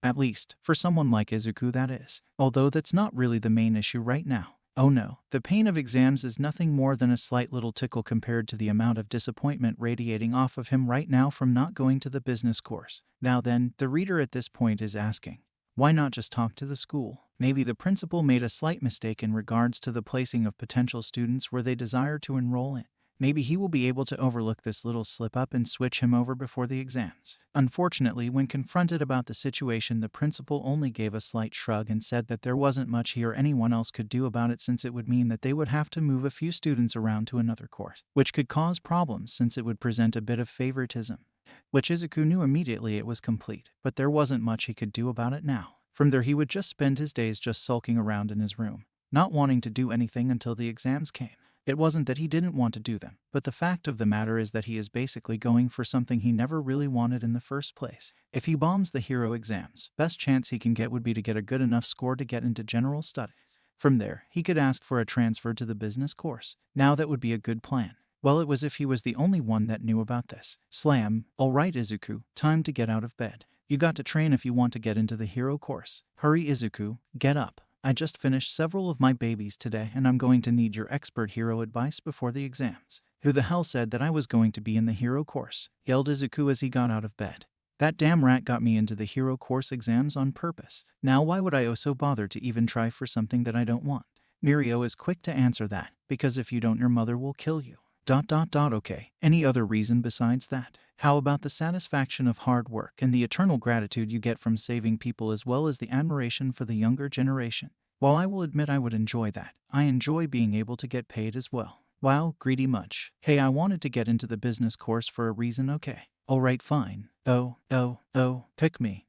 At least, for someone like Izuku that is. Although that's not really the main issue right now. Oh no, the pain of exams is nothing more than a slight little tickle compared to the amount of disappointment radiating off of him right now from not going to the business course. Now then, the reader at this point is asking, Why not just talk to the school? Maybe the principal made a slight mistake in regards to the placing of potential students where they desire to enroll in. Maybe he will be able to overlook this little slip-up and switch him over before the exams. Unfortunately, when confronted about the situation, the principal only gave a slight shrug and said that there wasn't much he or anyone else could do about it, since it would mean that they would have to move a few students around to another course, which could cause problems since it would present a bit of favoritism. Which Izuku knew immediately it was complete, but there wasn't much he could do about it now. From there, he would just spend his days just sulking around in his room, not wanting to do anything until the exams came. It wasn't that he didn't want to do them, but the fact of the matter is that he is basically going for something he never really wanted in the first place. If he bombs the hero exams, best chance he can get would be to get a good enough score to get into general studies. From there, he could ask for a transfer to the business course. Now that would be a good plan. Well, it was if he was the only one that knew about this. Slam. All right, Izuku, time to get out of bed. You got to train if you want to get into the hero course. Hurry, Izuku, get up. I just finished several of my babies today and I'm going to need your expert hero advice before the exams. Who the hell said that I was going to be in the hero course? Yelled Izuku as he got out of bed. That damn rat got me into the hero course exams on purpose. Now why would I so bother to even try for something that I don't want? Mirio is quick to answer that, because if you don't, your mother will kill you. ... Okay, any other reason besides that? How about the satisfaction of hard work and the eternal gratitude you get from saving people, as well as the admiration for the younger generation? While I will admit I would enjoy that, I enjoy being able to get paid as well. Wow, greedy much. Hey, I wanted to get into the business course for a reason, okay. Alright, fine. Pick me.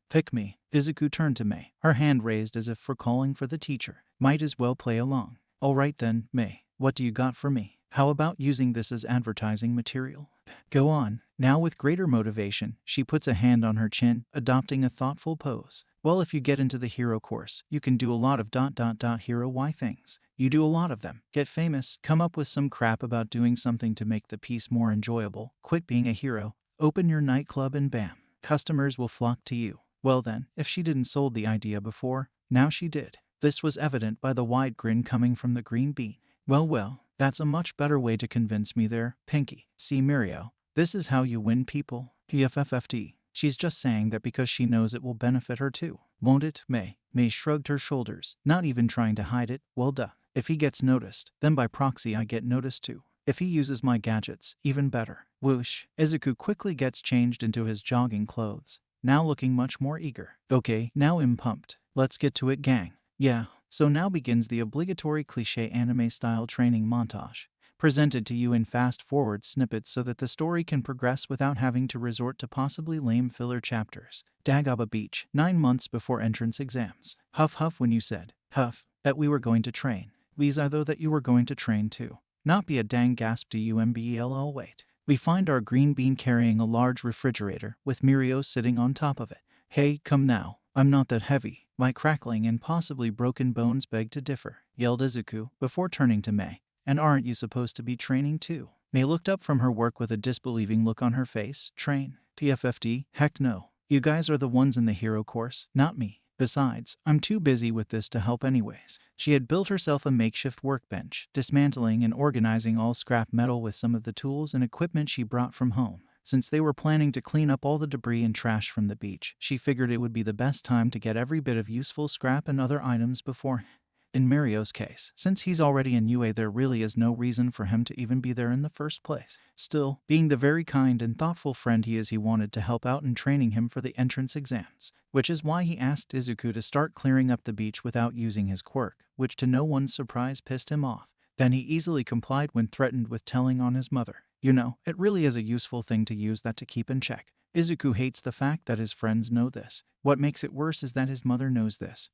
Izuku turned to Mei, her hand raised as if for calling for the teacher. Might as well play along. Alright then, Mei, what do you got for me? How about using this as advertising material? Go on. Now with greater motivation, she puts a hand on her chin, adopting a thoughtful pose. Well, if you get into the hero course, you can do a lot of hero Y things. You do a lot of them. Get famous, come up with some crap about doing something to make the piece more enjoyable, quit being a hero, open your nightclub and bam, customers will flock to you. Well then, if she didn't sold the idea before, now she did. This was evident by the wide grin coming from the green bean. Well, that's a much better way to convince me there, Pinky. See, Mirio, this is how you win people. PFFFT. She's just saying that because she knows it will benefit her too. Won't it, Mei? Mei shrugged her shoulders, not even trying to hide it. Well, duh. If he gets noticed, then by proxy I get noticed too. If he uses my gadgets, even better. Whoosh. Izuku quickly gets changed into his jogging clothes, now looking much more eager. Okay, now I'm pumped. Let's get to it, gang. Yeah. So now begins the obligatory cliché anime-style training montage, presented to you in fast-forward snippets so that the story can progress without having to resort to possibly lame filler chapters. Dagaba Beach, 9 months before entrance exams. Huff when you said, huff, that we were going to train. Lisa though that you were going to train too. Not be a dang gasp to UMBELL. Wait. We find our green bean carrying a large refrigerator with Mirio sitting on top of it. Hey, come now. I'm not that heavy. My crackling and possibly broken bones beg to differ, yelled Izuku before turning to Mei. And aren't you supposed to be training too? Mei looked up from her work with a disbelieving look on her face. Train? TFFD? Heck no. You guys are the ones in the hero course, not me. Besides, I'm too busy with this to help anyways. She had built herself a makeshift workbench, dismantling and organizing all scrap metal with some of the tools and equipment she brought from home. Since they were planning to clean up all the debris and trash from the beach, she figured it would be the best time to get every bit of useful scrap and other items before. In Mario's case, since he's already in UA, there really is no reason for him to even be there in the first place. Still, being the very kind and thoughtful friend he is, he wanted to help out in training him for the entrance exams, which is why he asked Izuku to start clearing up the beach without using his quirk, which to no one's surprise pissed him off. Then he easily complied when threatened with telling on his mother. You know, it really is a useful thing to use that to keep in check. Izuku hates the fact that his friends know this. What makes it worse is that his mother knows this.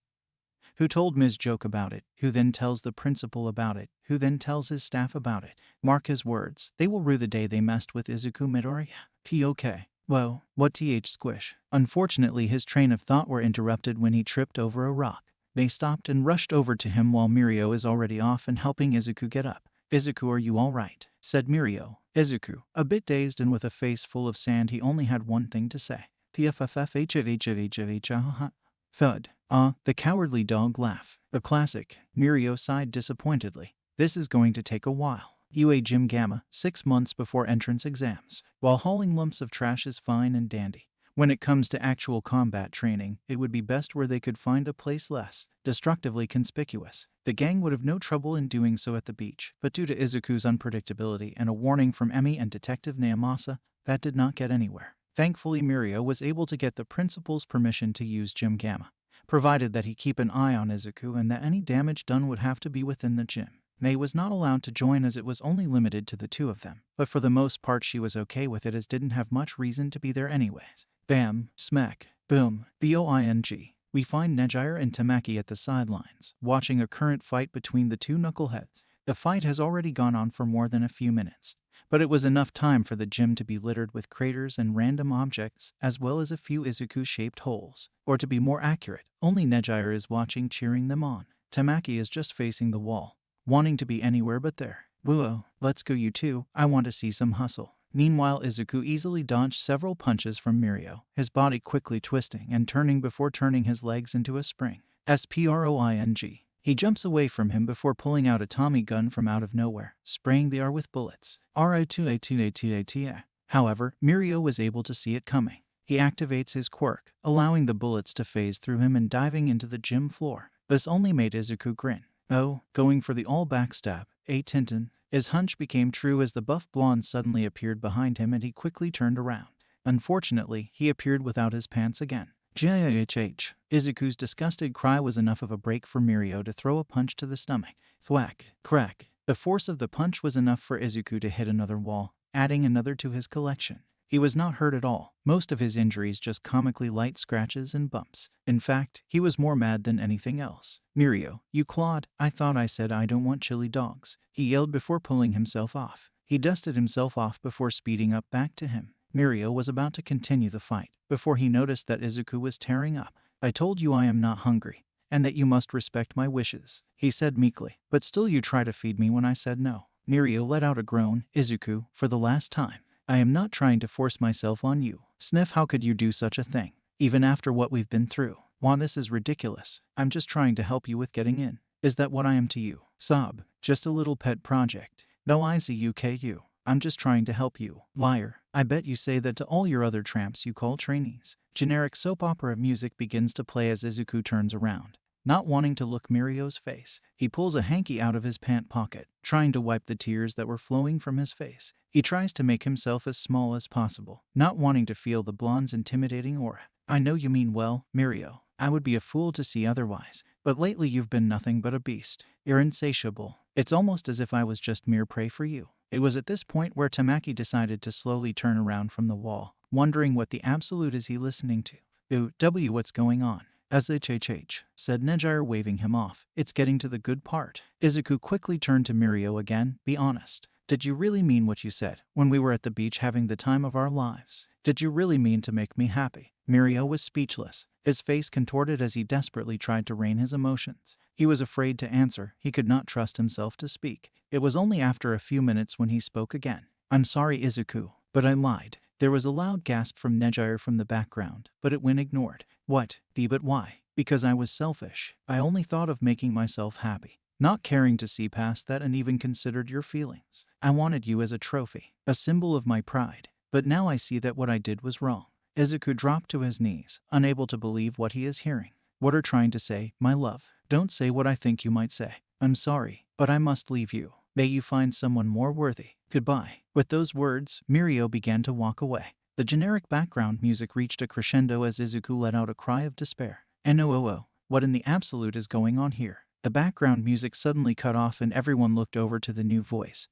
Who told Ms. Joke about it, who then tells the principal about it, who then tells his staff about it. Mark his words, they will rue the day they messed with Izuku Midoriya. P.O.K. Whoa, what th squish. Unfortunately, his train of thought were interrupted when he tripped over a rock. They stopped and rushed over to him while Mirio is already off and helping Izuku get up. Izuku, are you alright? Said Mirio. Izuku, a bit dazed and with a face full of sand, he only had one thing to say. PFFFHFHFHFH. Thud. The cowardly dog laugh. A classic. Mirio sighed disappointedly. This is going to take a while. UA Gym Gamma, 6 months before entrance exams. While hauling lumps of trash is fine and dandy, When it comes to actual combat training, it would be best where they could find a place less destructively conspicuous. The gang would have no trouble in doing so at the beach, but due to Izuku's unpredictability and a warning from Emi and Detective Naomasa, that did not get anywhere. Thankfully, Midoriya was able to get the principal's permission to use Gym Gamma, provided that he keep an eye on Izuku and that any damage done would have to be within the gym. Mei was not allowed to join as it was only limited to the two of them, but for the most part she was okay with it as didn't have much reason to be there anyways. Bam, smack, boom, boing. We find Neji and Tamaki at the sidelines, watching a current fight between the two knuckleheads. The fight has already gone on for more than a few minutes, but it was enough time for the gym to be littered with craters and random objects, as well as a few Izuku-shaped holes. Or to be more accurate, only Neji is watching, cheering them on. Tamaki is just facing the wall, wanting to be anywhere but there. Whoa, let's go you two, I want to see some hustle. Meanwhile, Izuku easily dodged several punches from Midoriya, his body quickly twisting and turning before turning his legs into a spring. Sproing. He jumps away from him before pulling out a Tommy gun from out of nowhere, spraying the air with bullets. Ri2A2A2A2A. However, Midoriya was able to see it coming. He activates his quirk, allowing the bullets to phase through him and diving into the gym floor. This only made Izuku grin. Oh, going for the all backstab, Tintin. His hunch became true as the buff blonde suddenly appeared behind him and he quickly turned around. Unfortunately, he appeared without his pants again. Jhh. Izuku's disgusted cry was enough of a break for Midoriya to throw a punch to the stomach. Thwack, crack. The force of the punch was enough for Izuku to hit another wall, adding another to his collection. He was not hurt at all, most of his injuries just comically light scratches and bumps. In fact, he was more mad than anything else. Midoriya, you clod, I thought I said I don't want chili dogs, he yelled before pulling himself off. He dusted himself off before speeding up back to him. Midoriya was about to continue the fight, before he noticed that Izuku was tearing up. I told you I am not hungry, and that you must respect my wishes, he said meekly, but still you try to feed me when I said no. Midoriya let out a groan. Izuku, for the last time. I am not trying to force myself on you. Sniff, how could you do such a thing? Even after what we've been through. Juan, this is ridiculous. I'm just trying to help you with getting in. Is that what I am to you? Sob. Just a little pet project. No, Izuku. I'm just trying to help you. Liar. I bet you say that to all your other tramps you call trainees. Generic soap opera music begins to play as Izuku turns around. Not wanting to look Midoriya's face, he pulls a hanky out of his pant pocket, trying to wipe the tears that were flowing from his face. He tries to make himself as small as possible, not wanting to feel the blonde's intimidating aura. I know you mean well, Midoriya. I would be a fool to see otherwise, but lately you've been nothing but a beast. You're insatiable. It's almost as if I was just mere prey for you. It was at this point where Tamaki decided to slowly turn around from the wall, wondering what the absolute is he listening to. What's going on? SHHH, said Neji, waving him off. It's getting to the good part. Izuku quickly turned to Midoriya again. Be honest. Did you really mean what you said when we were at the beach having the time of our lives? Did you really mean to make me happy? Midoriya was speechless, his face contorted as he desperately tried to rein his emotions. He was afraid to answer. He could not trust himself to speak. It was only after a few minutes when he spoke again. I'm sorry, Izuku, but I lied. There was a loud gasp from Neji from the background, but it went ignored. What? But why? Because I was selfish. I only thought of making myself happy, not caring to see past that and even considered your feelings. I wanted you as a trophy, a symbol of my pride. But now I see that what I did was wrong. Izuku dropped to his knees, unable to believe what he is hearing. What are trying to say, my love? Don't say what I think you might say. I'm sorry, but I must leave you. May you find someone more worthy. Goodbye. With those words, Midoriya began to walk away. The generic background music reached a crescendo as Izuku let out a cry of despair. NOOO, what in the absolute is going on here? The background music suddenly cut off and everyone looked over to the new voice,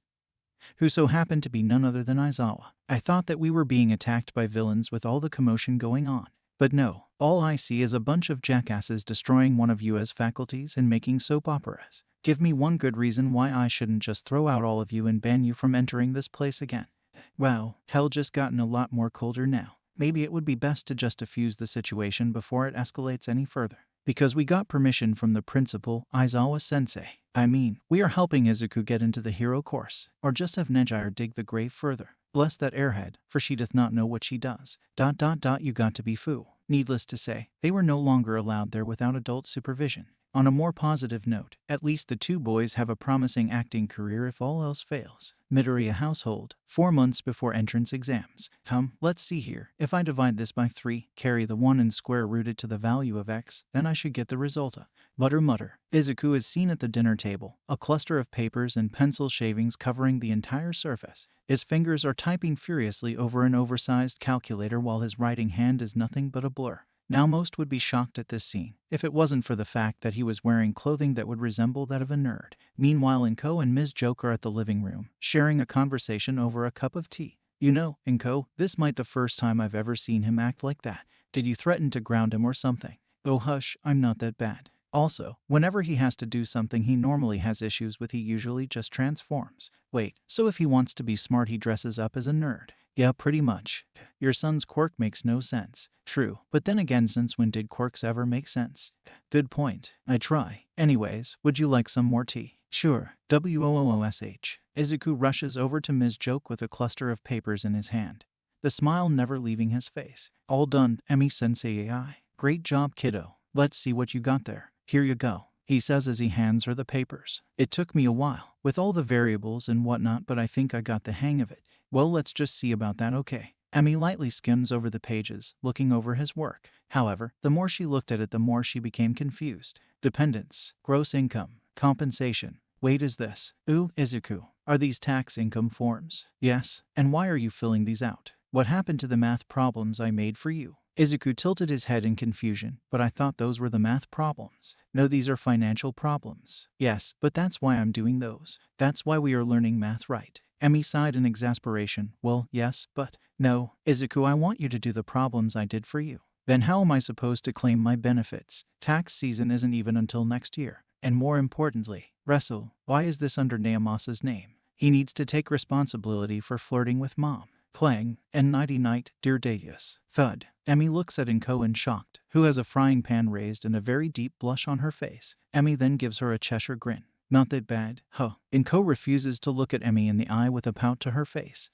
who so happened to be none other than Aizawa. I thought that we were being attacked by villains with all the commotion going on. But no, all I see is a bunch of jackasses destroying one of UA's faculties and making soap operas. Give me one good reason why I shouldn't just throw out all of you and ban you from entering this place again. Wow, hell just gotten a lot more colder now. Maybe it would be best to just defuse the situation before it escalates any further. Because we got permission from the principal, Aizawa-sensei. I mean, we are helping Izuku get into the hero course, or just have Neji dig the grave further. Bless that airhead, for she doth not know what she does. You got to be foo. Needless to say, they were no longer allowed there without adult supervision. On a more positive note, at least the two boys have a promising acting career if all else fails. Midoriya household, 4 months before entrance exams. Let's see here. If I divide this by 3, carry the 1 and square root it to the value of x, then I should get the result. Mutter mutter. Izuku is seen at the dinner table, a cluster of papers and pencil shavings covering the entire surface. His fingers are typing furiously over an oversized calculator while his writing hand is nothing but a blur. Now most would be shocked at this scene, if it wasn't for the fact that he was wearing clothing that would resemble that of a nerd. Meanwhile, Inko and Ms. Joke are at the living room, sharing a conversation over a cup of tea. You know, Inko, this might the first time I've ever seen him act like that. Did you threaten to ground him or something? Oh hush, I'm not that bad. Also, whenever he has to do something he normally has issues with, he usually just transforms. Wait, so if he wants to be smart he dresses up as a nerd? Yeah, pretty much. Your son's quirk makes no sense. True, but then again, since when did quirks ever make sense? Good point. I try. Anyways, would you like some more tea? Sure. WOOSH. Izuku rushes over to Ms. Joke with a cluster of papers in his hand, the smile never leaving his face. All done, Emi-sensei AI. Great job, kiddo. Let's see what you got there. Here you go, he says as he hands her the papers. It took me a while, with all the variables and whatnot, but I think I got the hang of it. Well, let's just see about that, okay? Emi lightly skims over the pages, looking over his work. However, the more she looked at it, the more she became confused. Dependents, gross income, compensation. Wait, is this? Ooh, Izuku. Are these tax income forms? Yes. And why are you filling these out? What happened to the math problems I made for you? Izuku tilted his head in confusion. But I thought those were the math problems. No, these are financial problems. Yes, but that's why I'm doing those. That's why we are learning math, right? Emi sighed in exasperation. Well, yes, but... No, Izuku, I want you to do the problems I did for you. Then how am I supposed to claim my benefits? Tax season isn't even until next year. And more importantly, Wrestle, why is this under Neamasa's name? He needs to take responsibility for flirting with Mom. Clang, and nighty-night, dear Deus. Thud. Emi looks at Inko in shocked, who has a frying pan raised and a very deep blush on her face. Emi then gives her a Cheshire grin. Not that bad, huh? Inko refuses to look at Emi in the eye with a pout to her face.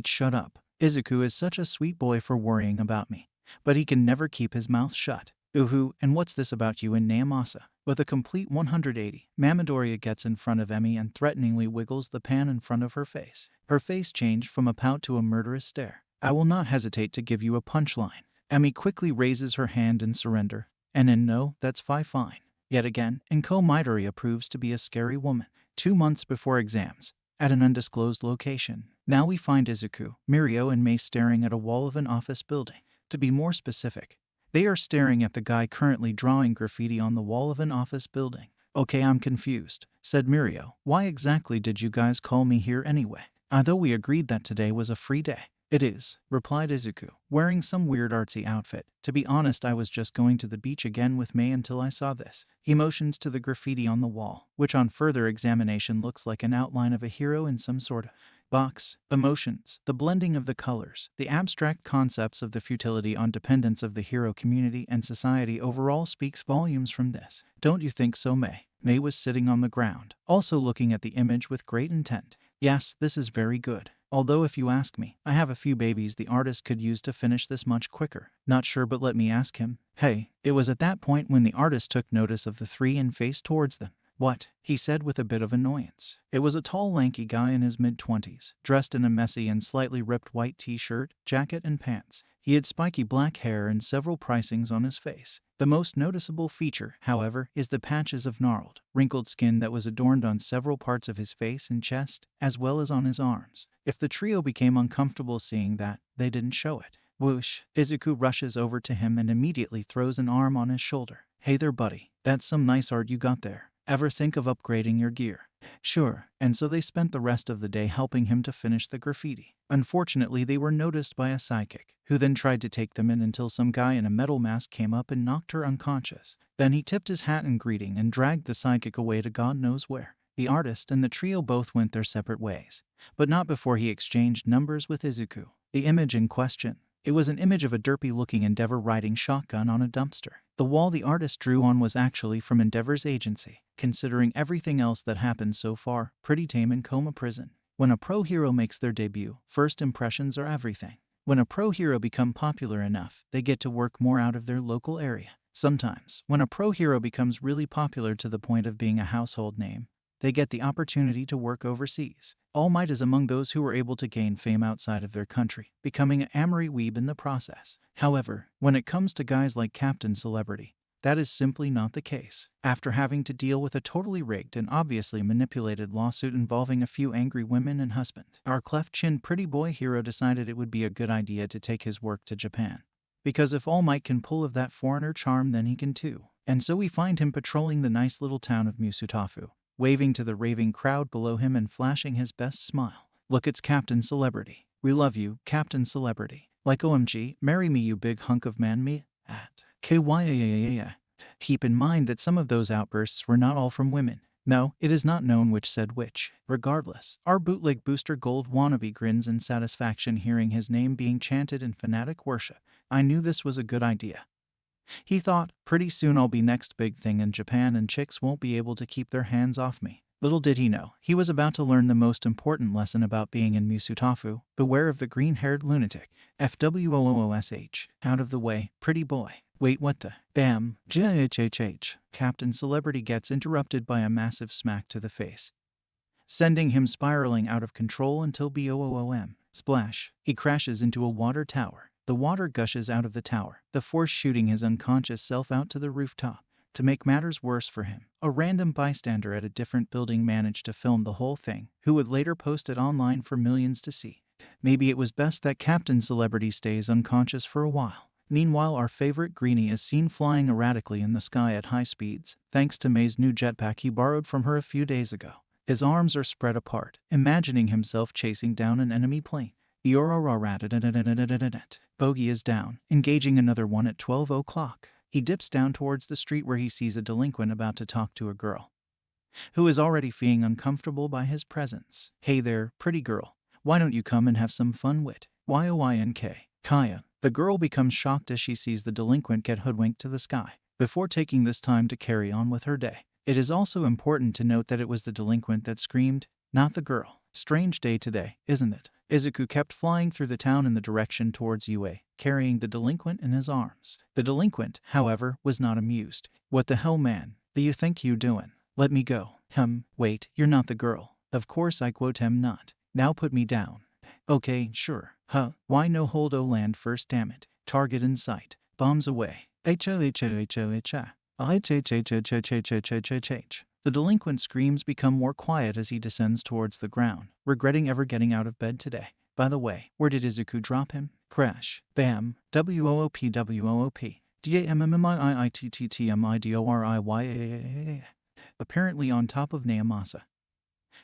Shut up. Izuku is such a sweet boy for worrying about me, but he can never keep his mouth shut. Uhu, and what's this about you and Neamasa? With a complete 180, Midoriya gets in front of Emi and threateningly wiggles the pan in front of her face. Her face changed from a pout to a murderous stare. I will not hesitate to give you a punchline. Emi quickly raises her hand in surrender, and in no, that's fine. Yet again, Inko Midoriya proves to be a scary woman. 2 months before exams, at an undisclosed location. Now we find Izuku, Mirio, and Mei staring at a wall of an office building. To be more specific, they are staring at the guy currently drawing graffiti on the wall of an office building. Okay, I'm confused, said Mirio. Why exactly did you guys call me here anyway? I thought we agreed that today was a free day. It is, replied Izuku, wearing some weird artsy outfit. To be honest, I was just going to the beach again with Mei until I saw this. He motions to the graffiti on the wall, which on further examination looks like an outline of a hero in some sort of box. Emotions, the blending of the colors, the abstract concepts of the futility on dependence of the hero community and society overall speaks volumes from this. Don't you think so, Mei? Mei was sitting on the ground, also looking at the image with great intent. Yes, this is very good. Although if you ask me, I have a few babies the artist could use to finish this much quicker. Not sure, but let me ask him. Hey, it was at that point when the artist took notice of the three and faced towards them. What? He said with a bit of annoyance. It was a tall, lanky guy in his mid-20s, dressed in a messy and slightly ripped white t-shirt, jacket, and pants. He had spiky black hair and several piercings on his face. The most noticeable feature, however, is the patches of gnarled, wrinkled skin that was adorned on several parts of his face and chest, as well as on his arms. If the trio became uncomfortable seeing that, they didn't show it. Whoosh! Izuku rushes over to him and immediately throws an arm on his shoulder. Hey there, buddy. That's some nice art you got there. Ever think of upgrading your gear? Sure. And so they spent the rest of the day helping him to finish the graffiti. Unfortunately, they were noticed by a sidekick, who then tried to take them in until some guy in a metal mask came up and knocked her unconscious. Then he tipped his hat in greeting and dragged the sidekick away to God knows where. The artist and the trio both went their separate ways, but not before he exchanged numbers with Izuku. The image in question. It was an image of a derpy-looking Endeavor riding shotgun on a dumpster. The wall the artist drew on was actually from Endeavor's agency. Considering everything else that happened so far, pretty tame in Coma Prison. When a pro hero makes their debut, first impressions are everything. When a pro hero become popular enough, they get to work more out of their local area. Sometimes, when a pro hero becomes really popular to the point of being a household name, they get the opportunity to work overseas. All Might is among those who were able to gain fame outside of their country, becoming an Amory weeb in the process. However, when it comes to guys like Captain Celebrity, that is simply not the case. After having to deal with a totally rigged and obviously manipulated lawsuit involving a few angry women and husband, our cleft-chin pretty boy hero decided it would be a good idea to take his work to Japan. Because if All Might can pull of that foreigner charm, then he can too. And so we find him patrolling the nice little town of Musutafu, waving to the raving crowd below him and flashing his best smile. Look, it's Captain Celebrity. We love you, Captain Celebrity. Like OMG, marry me you big hunk of man me. At KYAYAYA. Keep in mind that some of those outbursts were not all from women. No, it is not known which said which. Regardless, our bootleg booster gold wannabe grins in satisfaction hearing his name being chanted in fanatic worship. I knew this was a good idea. He thought, pretty soon I'll be next big thing in Japan and chicks won't be able to keep their hands off me. Little did he know, he was about to learn the most important lesson about being in Musutafu. Beware of the green-haired lunatic. FWOOSH. Out of the way, pretty boy. Wait, what the? Bam. JHHH. Captain Celebrity gets interrupted by a massive smack to the face, sending him spiraling out of control until BOOOM. Splash. He crashes into a water tower. The water gushes out of the tower, the force shooting his unconscious self out to the rooftop. To make matters worse for him, a random bystander at a different building managed to film the whole thing, who would later post it online for millions to see. Maybe it was best that Captain Celebrity stays unconscious for a while. Meanwhile, our favorite Greenie is seen flying erratically in the sky at high speeds, thanks to May's new jetpack he borrowed from her a few days ago. His arms are spread apart, imagining himself chasing down an enemy plane. Bogey is down, engaging another one at 12 o'clock. He dips down towards the street where he sees a delinquent about to talk to a girl, who is already feeling uncomfortable by his presence. Hey there, pretty girl. Why don't you come and have some fun wit? YOYNK. Kaya. The girl becomes shocked as she sees the delinquent get hoodwinked to the sky, before taking this time to carry on with her day. It is also important to note that it was the delinquent that screamed, not the girl. Strange day today, isn't it? Izuku kept flying through the town in the direction towards UA, carrying the delinquent in his arms. The delinquent, however, was not amused. What the hell, man? Do you think you doin'? Let me go. Wait, you're not the girl. Of course I quote him not. Now put me down. Okay, sure. Why no hold o land first, damn it. Target in sight. Bombs away. The delinquent screams become more quiet as he descends towards the ground, regretting ever getting out of bed today. By the way, where did Izuku drop him? Crash. Bam. WOOP. DAMMIITTTMIDORIYA. Apparently on top of Naomasa,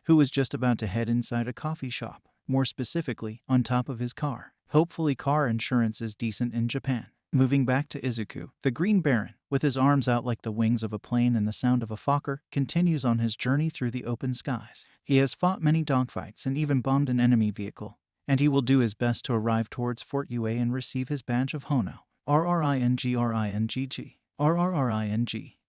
who was just about to head inside a coffee shop. More specifically, on top of his car. Hopefully car insurance is decent in Japan. Moving back to Izuku, the Green Baron, with his arms out like the wings of a plane and the sound of a Fokker, continues on his journey through the open skies. He has fought many dogfights and even bombed an enemy vehicle, and he will do his best to arrive towards Fort UA and receive his badge of Hono. RRING.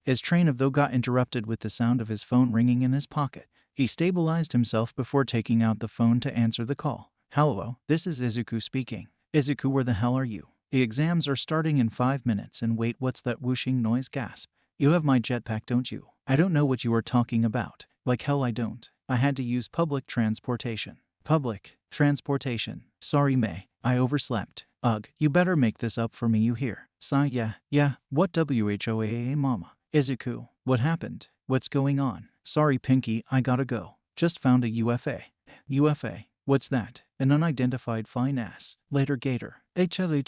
His train of thought got interrupted with the sound of his phone ringing in his pocket. He stabilized himself before taking out the phone to answer the call. Hello, this is Izuku speaking. Izuku, where the hell are you? The exams are starting in 5 minutes and wait, what's that whooshing noise? Gasp. You have my jetpack, don't you? I don't know what you are talking about. Like hell I don't. I had to use public transportation. Public transportation. Sorry May, I overslept. Ugh, you better make this up for me, you hear? Sigh, yeah, what WHOAA mama? Izuku, what happened? What's going on? Sorry Pinky, I gotta go. Just found a UFA. UFA? What's that? An unidentified fine ass. Later gator. Izuku,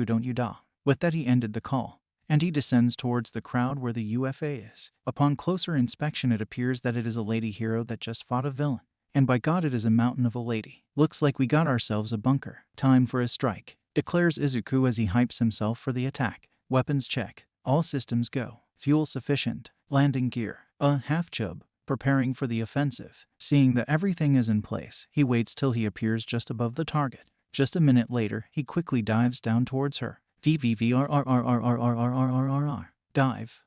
don't you da. With that he ended the call, and he descends towards the crowd where the UFA is. Upon closer inspection it appears that it is a lady hero that just fought a villain. And by God it is a mountain of a lady. Looks like we got ourselves a bunker. Time for a strike, declares Izuku as he hypes himself for the attack. Weapons check. All systems go. Fuel sufficient. Landing gear. Half chub. Preparing for the offensive. Seeing that everything is in place, he waits till he appears just above the target. Just a minute later, he quickly dives down towards her. VVVRRRRRRRRRR. Dive.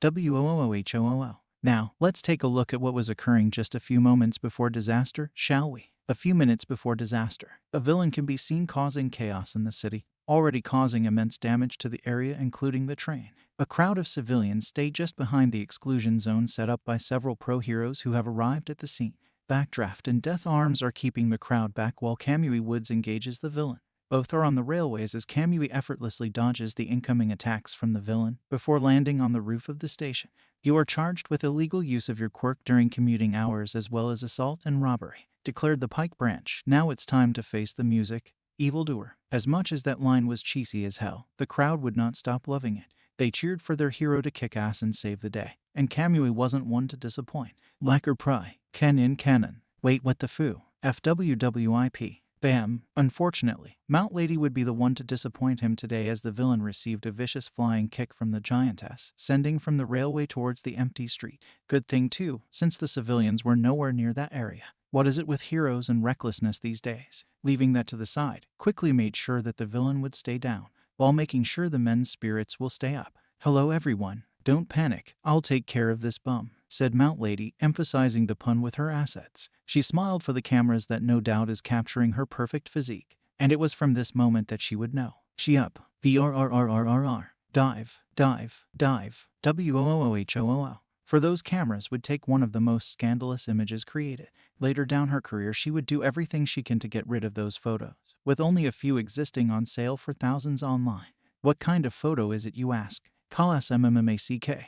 WOOHOO. Now, let's take a look at what was occurring just a few moments before disaster, shall we? A few minutes before disaster, a villain can be seen causing chaos in the city, already causing immense damage to the area including the train. A crowd of civilians stay just behind the exclusion zone set up by several pro-heroes who have arrived at the scene. Backdraft and Death Arms are keeping the crowd back while Kamui Woods engages the villain. Both are on the railways as Kamui effortlessly dodges the incoming attacks from the villain before landing on the roof of the station. You are charged with illegal use of your quirk during commuting hours as well as assault and robbery, declared the Pike Branch. Now it's time to face the music, evildoer. As much as that line was cheesy as hell, the crowd would not stop loving it. They cheered for their hero to kick ass and save the day, and Kamui wasn't one to disappoint. Lacquer Pry, Ken in Canon. Wait, what the foo? FWWIP. Bam. Unfortunately, Mount Lady would be the one to disappoint him today as the villain received a vicious flying kick from the giantess, sending from the railway towards the empty street. Good thing too, since the civilians were nowhere near that area. What is it with heroes and recklessness these days? Leaving that to the side, quickly made sure that the villain would stay down, while making sure the men's spirits will stay up. Hello everyone, don't panic, I'll take care of this bum, said Mount Lady, emphasizing the pun with her assets. She smiled for the cameras that no doubt is capturing her perfect physique, and it was from this moment that she would know. She up, VRRRRRR, dive, dive, dive, WOOHOO. For those cameras would take one of the most scandalous images created. Later down her career she would do everything she can to get rid of those photos, with only a few existing on sale for thousands online. What kind of photo is it, you ask? KSMMMACK.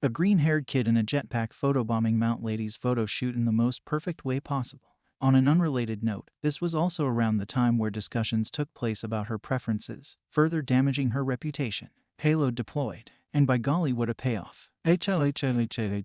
A green-haired kid in a jetpack photobombing Mount Lady's photo shoot in the most perfect way possible. On an unrelated note, this was also around the time where discussions took place about her preferences, further damaging her reputation. Payload deployed, and by golly what a payoff. Izuku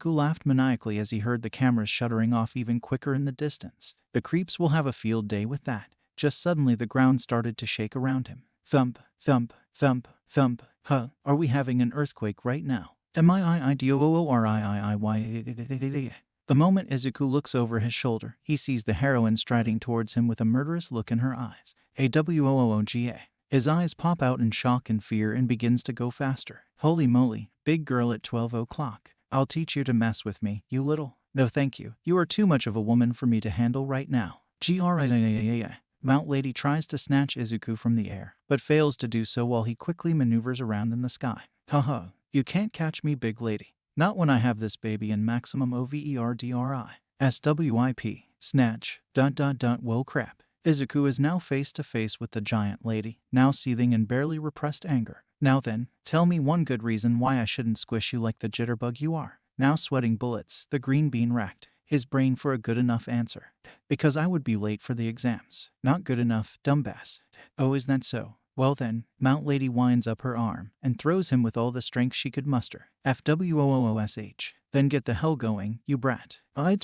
laughed maniacally as he heard the cameras shuttering off even quicker in the distance. The creeps will have a field day with that. Just suddenly the ground started to shake around him. Thump, thump, thump, thump. Huh, are we having an earthquake right now? MIIIDOORIIIY. The moment Izuku looks over his shoulder, he sees the heroine striding towards him with a murderous look in her eyes. AWOOGA. His eyes pop out in shock and fear and begins to go faster. Holy moly, big girl at 12 o'clock. I'll teach you to mess with me, you little. No thank you, you are too much of a woman for me to handle right now. GRIIIII. Mount Lady tries to snatch Izuku from the air, but fails to do so while he quickly maneuvers around in the sky. Haha, you can't catch me, big lady. Not when I have this baby in maximum OVERDRI. SWIP. Snatch. Whoa crap. Izuku is now face to face with the giant lady, now seething in barely repressed anger. Now then, tell me one good reason why I shouldn't squish you like the jitterbug you are. Now sweating bullets, the green bean racked his brain for a good enough answer. Because I would be late for the exams. Not good enough, dumbass. Oh, is that so? Well then, Mount Lady winds up her arm and throws him with all the strength she could muster. FWOOSH. Then get the hell going, you brat. On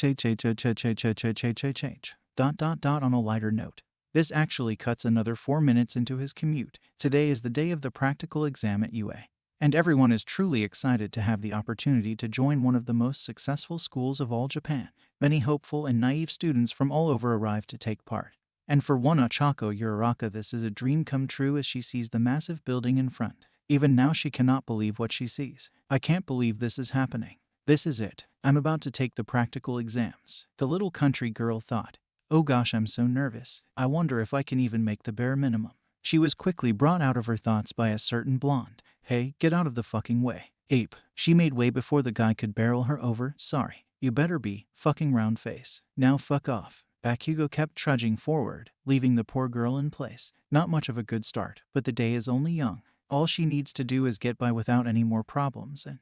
a lighter note. This actually cuts another 4 minutes into his commute. Today is the day of the practical exam at UA. And everyone is truly excited to have the opportunity to join one of the most successful schools of all Japan. Many hopeful and naive students from all over arrive to take part. And for one Ochako Uraraka, this is a dream come true as she sees the massive building in front. Even now she cannot believe what she sees. I can't believe this is happening. This is it. I'm about to take the practical exams. The little country girl thought. Oh gosh, I'm so nervous. I wonder if I can even make the bare minimum. She was quickly brought out of her thoughts by a certain blonde. Hey, get out of the fucking way. Ape. She made way before the guy could barrel her over. Sorry. You better be, fucking round face. Now fuck off. Bakugo kept trudging forward, leaving the poor girl in place. Not much of a good start, but the day is only young. All she needs to do is get by without any more problems and...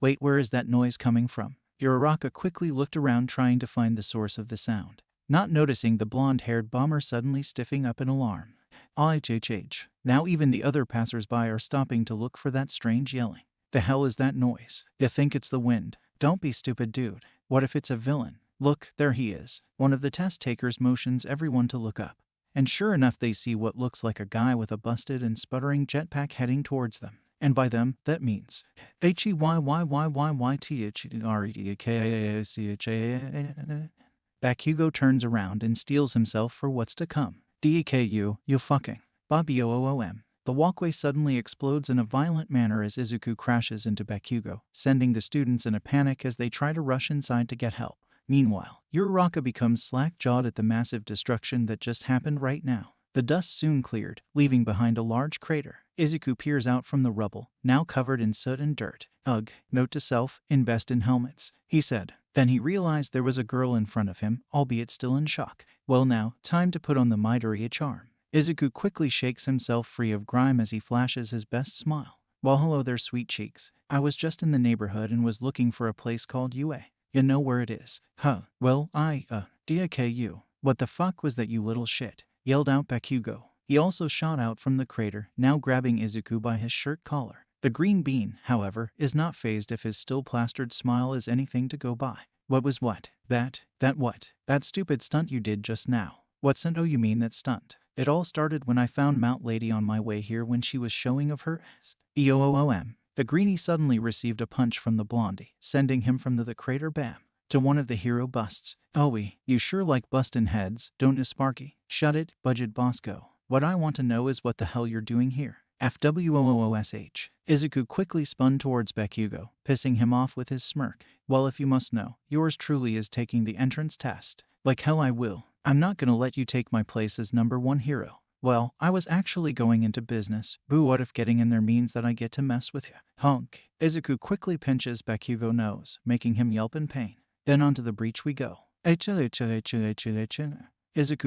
wait, where is that noise coming from? Uraraka quickly looked around trying to find the source of the sound, not noticing the blonde-haired bomber suddenly stiffing up in alarm. IHH. Now even the other passers-by are stopping to look for that strange yelling. The hell is that noise? You think it's the wind? Don't be stupid, dude. What if it's a villain? Look, there he is. One of the test takers motions everyone to look up. And sure enough they see what looks like a guy with a busted and sputtering jetpack heading towards them. And by them, that means HEYYYYYTHREKACHA. Bakugo turns around and steels himself for what's to come. DEKU, you fucking. Bobby OOOM. The walkway suddenly explodes in a violent manner as Izuku crashes into Bakugo, sending the students in a panic as they try to rush inside to get help. Meanwhile, Uraraka becomes slack-jawed at the massive destruction that just happened right now. The dust soon cleared, leaving behind a large crater. Izuku peers out from the rubble, now covered in soot and dirt. Ugh, note to self, invest in helmets, he said. Then he realized there was a girl in front of him, albeit still in shock. Well now, time to put on the Midoriya charm. Izuku quickly shakes himself free of grime as he flashes his best smile. Well, hello there, sweet cheeks. I was just in the neighborhood and was looking for a place called UA. You know where it is? Huh. Well, DISCLAIMER. What the fuck was that, you little shit? Yelled out Bakugo. He also shot out from the crater, now grabbing Izuku by his shirt collar. The green bean, however, is not fazed if his still plastered smile is anything to go by. What was what? That what? That stupid stunt you did just now. What stunt? Oh, you mean that stunt? It all started when I found Mount Lady on my way here when she was showing of her ass. EOOOM. The greenie suddenly received a punch from the blondie, sending him from the crater bam to one of the hero busts. Owie, you sure like bustin' heads, don't you, Sparky? Shut it, Budget Bosco. What I want to know is what the hell you're doing here. FWOOOSH. Izuku quickly spun towards Bakugo, pissing him off with his smirk. Well, if you must know, yours truly is taking the entrance test. Like hell I will. I'm not gonna let you take my place as #1 hero. Well, I was actually going into business. Boo, what if getting in there means that I get to mess with you? Honk. Izuku quickly pinches Bakugo's nose, making him yelp in pain. Then onto the breach we go. Izuku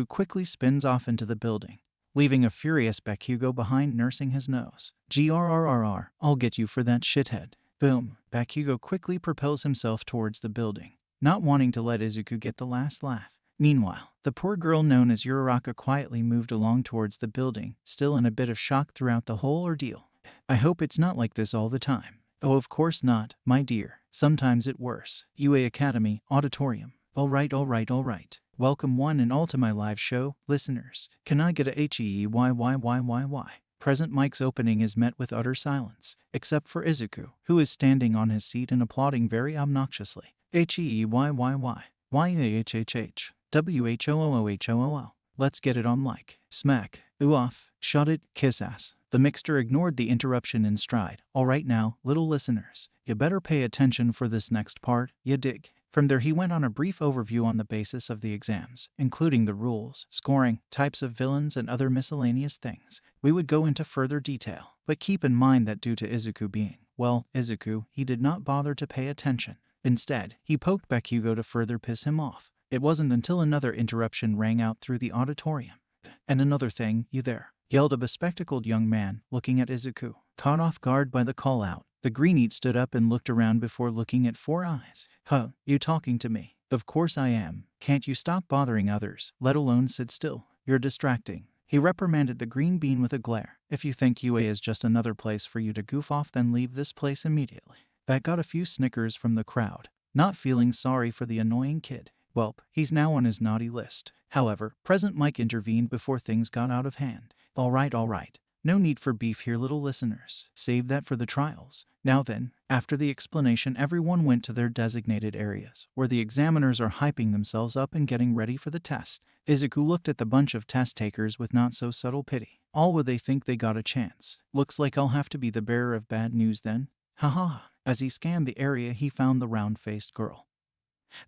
quickly spins off into the building, leaving a furious Bakugo behind nursing his nose. GRRRR, I'll get you for that shithead. Boom. Bakugo quickly propels himself towards the building, not wanting to let Izuku get the last laugh. Meanwhile, the poor girl known as Uraraka quietly moved along towards the building, still in a bit of shock throughout the whole ordeal. I hope it's not like this all the time. Oh, of course not, my dear. Sometimes it's worse. UA Academy, auditorium. Alright. Welcome one and all to my live show, listeners. Can I get a HEEYYYYYY? Present mic's opening is met with utter silence, except for Izuku, who is standing on his seat and applauding very obnoxiously. HEEYYYY. YAHHH. WHOOOHOOO. Let's get it on like. Smack. Ooh off. Shot it. Kiss ass. The mixter ignored the interruption in stride. Alright now, little listeners, you better pay attention for this next part, you dig? From there he went on a brief overview on the basis of the exams, including the rules, scoring, types of villains, and other miscellaneous things. We would go into further detail, but keep in mind that due to Izuku being, well, Izuku, he did not bother to pay attention. Instead, he poked Bakugo to further piss him off. It wasn't until another interruption rang out through the auditorium. And another thing, you there? Yelled a bespectacled young man, looking at Izuku. Caught off guard by the call-out, the greeneat stood up and looked around before looking at Four Eyes. Huh, you talking to me? Of course I am. Can't you stop bothering others, let alone sit still? You're distracting. He reprimanded the green bean with a glare. If you think UA is just another place for you to goof off, then leave this place immediately. That got a few snickers from the crowd, not feeling sorry for the annoying kid. Welp, he's now on his naughty list. However, Present Mike intervened before things got out of hand. Alright. No need for beef here, little listeners. Save that for the trials. Now then, after the explanation, everyone went to their designated areas, where the examiners are hyping themselves up and getting ready for the test. Izuku looked at the bunch of test takers with not so subtle pity. All would they think they got a chance? Looks like I'll have to be the bearer of bad news then. Haha. As he scanned the area, he found the round-faced girl,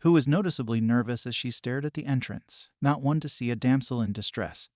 who was noticeably nervous as she stared at the entrance, not one to see a damsel in distress.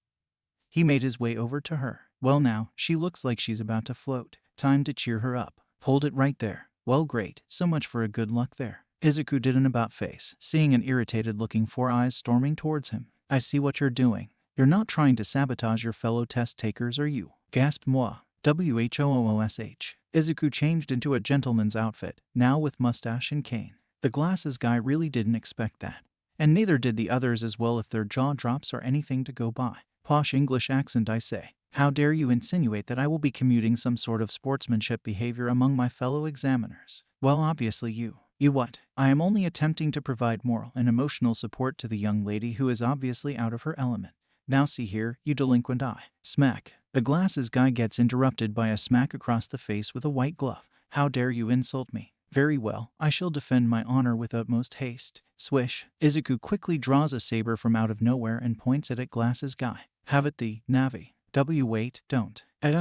He made his way over to her. Well now, she looks like she's about to float. Time to cheer her up. Hold it right there. Well great, so much for a good luck there. Izuku did an about-face, seeing an irritated-looking Four Eyes storming towards him. I see what you're doing. You're not trying to sabotage your fellow test-takers, are you? Gasped Moi. WHOOOSH. Izuku changed into a gentleman's outfit, now with mustache and cane. The glasses guy really didn't expect that. And neither did the others as well if their jaw drops are anything to go by. Posh English accent, I say. How dare you insinuate that I will be commuting some sort of sportsmanship behavior among my fellow examiners? Well, obviously you what? I am only attempting to provide moral and emotional support to the young lady who is obviously out of her element. Now see here, you delinquent eye. Smack. The glasses guy gets interrupted by a smack across the face with a white glove. How dare you insult me? Very well, I shall defend my honor with utmost haste. Swish. Izuku quickly draws a saber from out of nowhere and points it at Glasses Guy. Have it thee, Navi. Wait, don't. And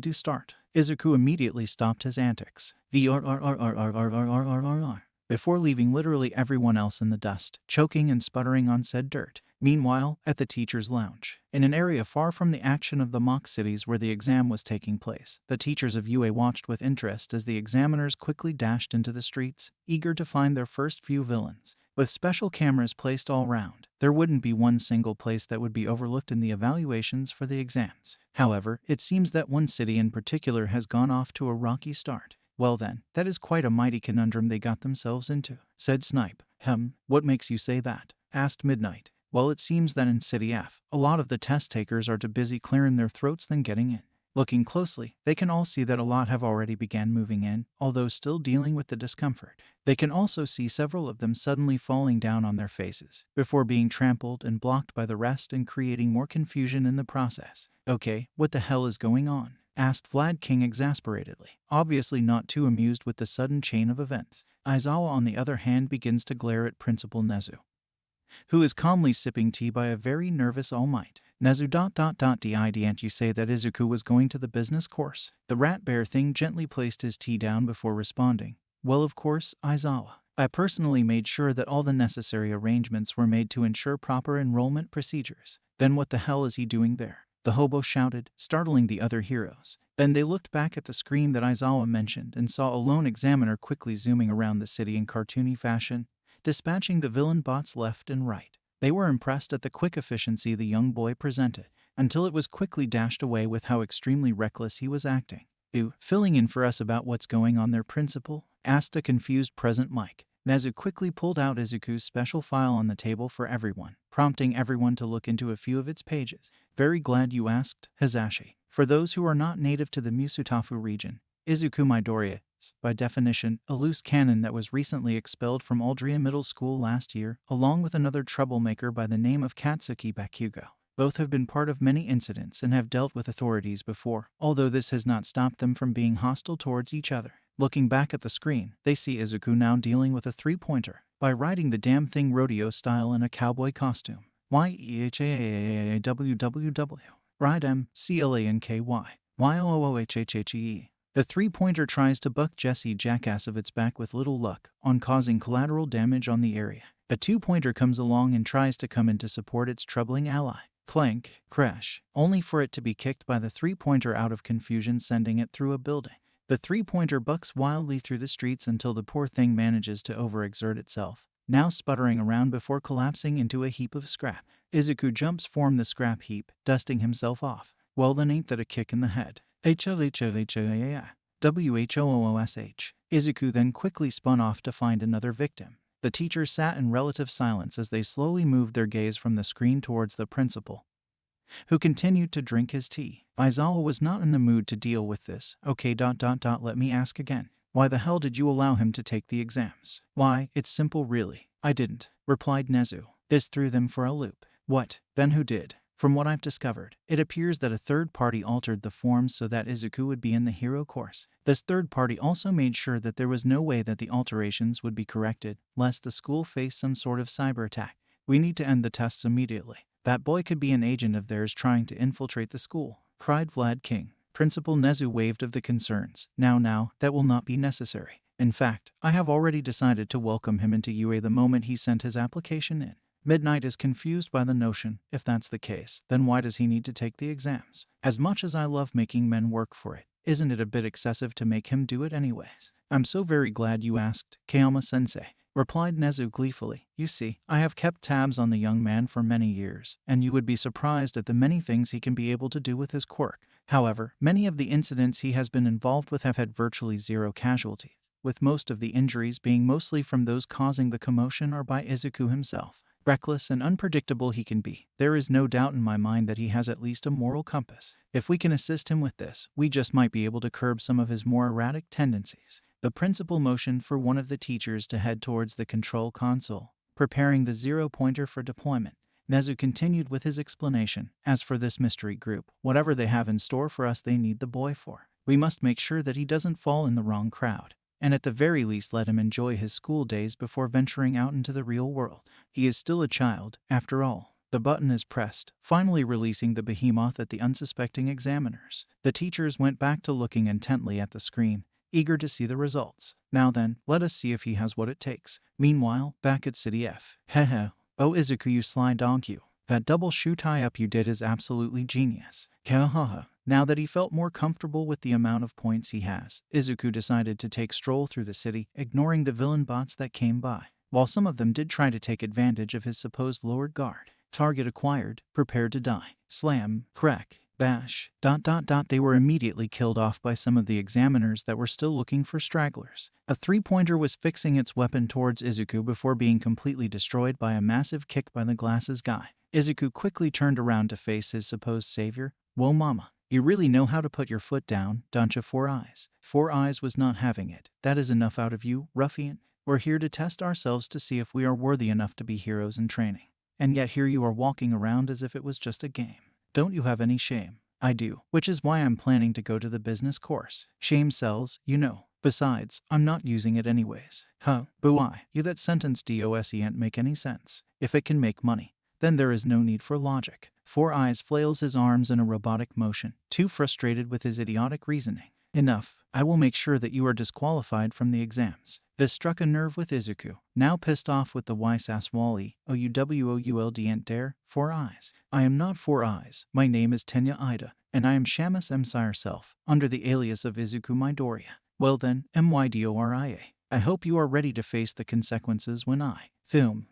to start. Izuku immediately stopped his antics. Before leaving literally everyone else in the dust, choking and sputtering on said dirt. Meanwhile, at the teacher's lounge, in an area far from the action of the mock cities where the exam was taking place, the teachers of UA watched with interest as the examiners quickly dashed into the streets, eager to find their first few villains. With special cameras placed all round, there wouldn't be one single place that would be overlooked in the evaluations for the exams. However, it seems that one city in particular has gone off to a rocky start. Well then, that is quite a mighty conundrum they got themselves into, said Snipe. What makes you say that? Asked Midnight. Well, it seems that in City F, a lot of the test takers are too busy clearing their throats than getting in. Looking closely, they can all see that a lot have already began moving in, although still dealing with the discomfort. They can also see several of them suddenly falling down on their faces, before being trampled and blocked by the rest and creating more confusion in the process. Okay, what the hell is going on? Asked Vlad King exasperatedly, obviously not too amused with the sudden chain of events. Aizawa on the other hand begins to glare at Principal Nezu, who is calmly sipping tea by a very nervous All Might. Nezu ... Didn't you say that Izuku was going to the business course? The rat bear thing gently placed his tea down before responding. Well, of course, Aizawa. I personally made sure that all the necessary arrangements were made to ensure proper enrollment procedures. Then what the hell is he doing there? The hobo shouted, startling the other heroes. Then they looked back at the screen that Aizawa mentioned and saw a lone examiner quickly zooming around the city in cartoony fashion, dispatching the villain bots left and right. They were impressed at the quick efficiency the young boy presented, until it was quickly dashed away with how extremely reckless he was acting. Filling in for us about what's going on there, Principal? Asked a confused present Mike. Nezu quickly pulled out Izuku's special file on the table for everyone, prompting everyone to look into a few of its pages. Very glad you asked, Hizashi. For those who are not native to the Musutafu region, Izuku Midoriya is, by definition, a loose cannon that was recently expelled from Aldria Middle School last year, along with another troublemaker by the name of Katsuki Bakugo. Both have been part of many incidents and have dealt with authorities before, although this has not stopped them from being hostile towards each other. Looking back at the screen, they see Izuku now dealing with a three-pointer by riding the damn thing rodeo style in a cowboy costume. YEHAAWWW. Ride MCLANKY. YOOHHHE. The three-pointer tries to buck Jesse Jackass of its back with little luck, on causing collateral damage on the area. A two-pointer comes along and tries to come in to support its troubling ally. Clank, crash, only for it to be kicked by the three-pointer out of confusion, sending it through a building. The three-pointer bucks wildly through the streets until the poor thing manages to overexert itself, now sputtering around before collapsing into a heap of scrap. Izuku jumps from the scrap heap, dusting himself off. Well then, ain't that a kick in the head? WHOOOSH. Izuku then quickly spun off to find another victim. The teacher sat in relative silence as they slowly moved their gaze from the screen towards the principal, who continued to drink his tea. Aizawa was not in the mood to deal with this. Okay, let me ask again. Why the hell did you allow him to take the exams? Why, it's simple really. I didn't, replied Nezu. This threw them for a loop. What? Then who did? From what I've discovered, it appears that a third party altered the forms so that Izuku would be in the hero course. This third party also made sure that there was no way that the alterations would be corrected, lest the school face some sort of cyber attack. We need to end the tests immediately. That boy could be an agent of theirs trying to infiltrate the school, cried Vlad King. Principal Nezu waved of the concerns. Now, that will not be necessary. In fact, I have already decided to welcome him into UA the moment he sent his application in. Midnight is confused by the notion. If that's the case, then why does he need to take the exams? As much as I love making men work for it, isn't it a bit excessive to make him do it anyways? I'm so very glad you asked, Kayama-sensei, replied Nezu gleefully. You see, I have kept tabs on the young man for many years, and you would be surprised at the many things he can be able to do with his quirk. However, many of the incidents he has been involved with have had virtually zero casualties, with most of the injuries being mostly from those causing the commotion or by Izuku himself. Reckless and unpredictable he can be, there is no doubt in my mind that he has at least a moral compass. If we can assist him with this, we just might be able to curb some of his more erratic tendencies. The principal motioned for one of the teachers to head towards the control console, preparing the zero-pointer for deployment. Nezu continued with his explanation. As for this mystery group, whatever they have in store for us they need the boy for. We must make sure that he doesn't fall in the wrong crowd, and at the very least let him enjoy his school days before venturing out into the real world. He is still a child, after all. The button is pressed, finally releasing the behemoth at the unsuspecting examiners. The teachers went back to looking intently at the screen, eager to see the results. Now then, let us see if he has what it takes. Meanwhile, back at City F. Heh. Oh Izuku, you sly dog you. That double shoe tie-up you did is absolutely genius. Hahaha. Now that he felt more comfortable with the amount of points he has, Izuku decided to take a stroll through the city, ignoring the villain bots that came by. While some of them did try to take advantage of his supposed lowered guard. Target acquired, prepared to die. Slam, crack, bash, ... They were immediately killed off by some of the examiners that were still looking for stragglers. A three-pointer was fixing its weapon towards Izuku before being completely destroyed by a massive kick by the glasses guy. Izuku quickly turned around to face his supposed savior. Whoa mama. You really know how to put your foot down, don't you, Four Eyes? Four Eyes was not having it. That is enough out of you, ruffian. We're here to test ourselves to see if we are worthy enough to be heroes in training. And yet here you are walking around as if it was just a game. Don't you have any shame? I do, which is why I'm planning to go to the business course. Shame sells, you know. Besides, I'm not using it anyways. Huh, but why? You that sentence doesn't make any sense. If it can make money, then there is no need for logic. Four Eyes flails his arms in a robotic motion, too frustrated with his idiotic reasoning. Enough. I will make sure that you are disqualified from the exams. This struck a nerve with Izuku, now pissed off with the wise-ass Wally. Ouldn't dare, Four Eyes. I am not Four Eyes. My name is Tenya Ida, and I am Shamus Msire Self, under the alias of Izuku Midoriya. Well then, Mydoria. I hope you are ready to face the consequences when I... Thum.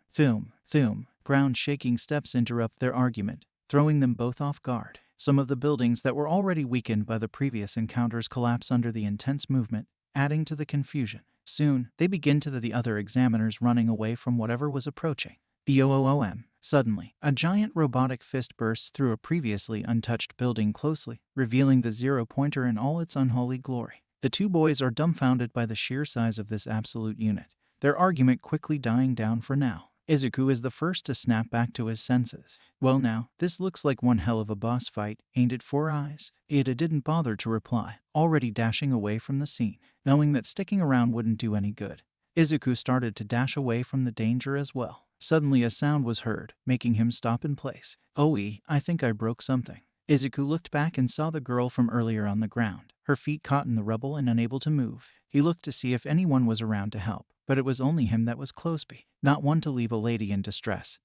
Ground-shaking steps interrupt their argument, throwing them both off guard. Some of the buildings that were already weakened by the previous encounters collapse under the intense movement, adding to the confusion. Soon, they begin to the other examiners running away from whatever was approaching. Boom. Suddenly, a giant robotic fist bursts through a previously untouched building closely, revealing the zero-pointer in all its unholy glory. The two boys are dumbfounded by the sheer size of this absolute unit, their argument quickly dying down for now. Izuku is the first to snap back to his senses. Well now, this looks like one hell of a boss fight, ain't it, Four Eyes? Ida didn't bother to reply, already dashing away from the scene, knowing that sticking around wouldn't do any good. Izuku started to dash away from the danger as well. Suddenly a sound was heard, making him stop in place. I think I broke something. Izuku looked back and saw the girl from earlier on the ground, her feet caught in the rubble and unable to move. He looked to see if anyone was around to help, but it was only him that was close-by, not one to leave a lady in distress.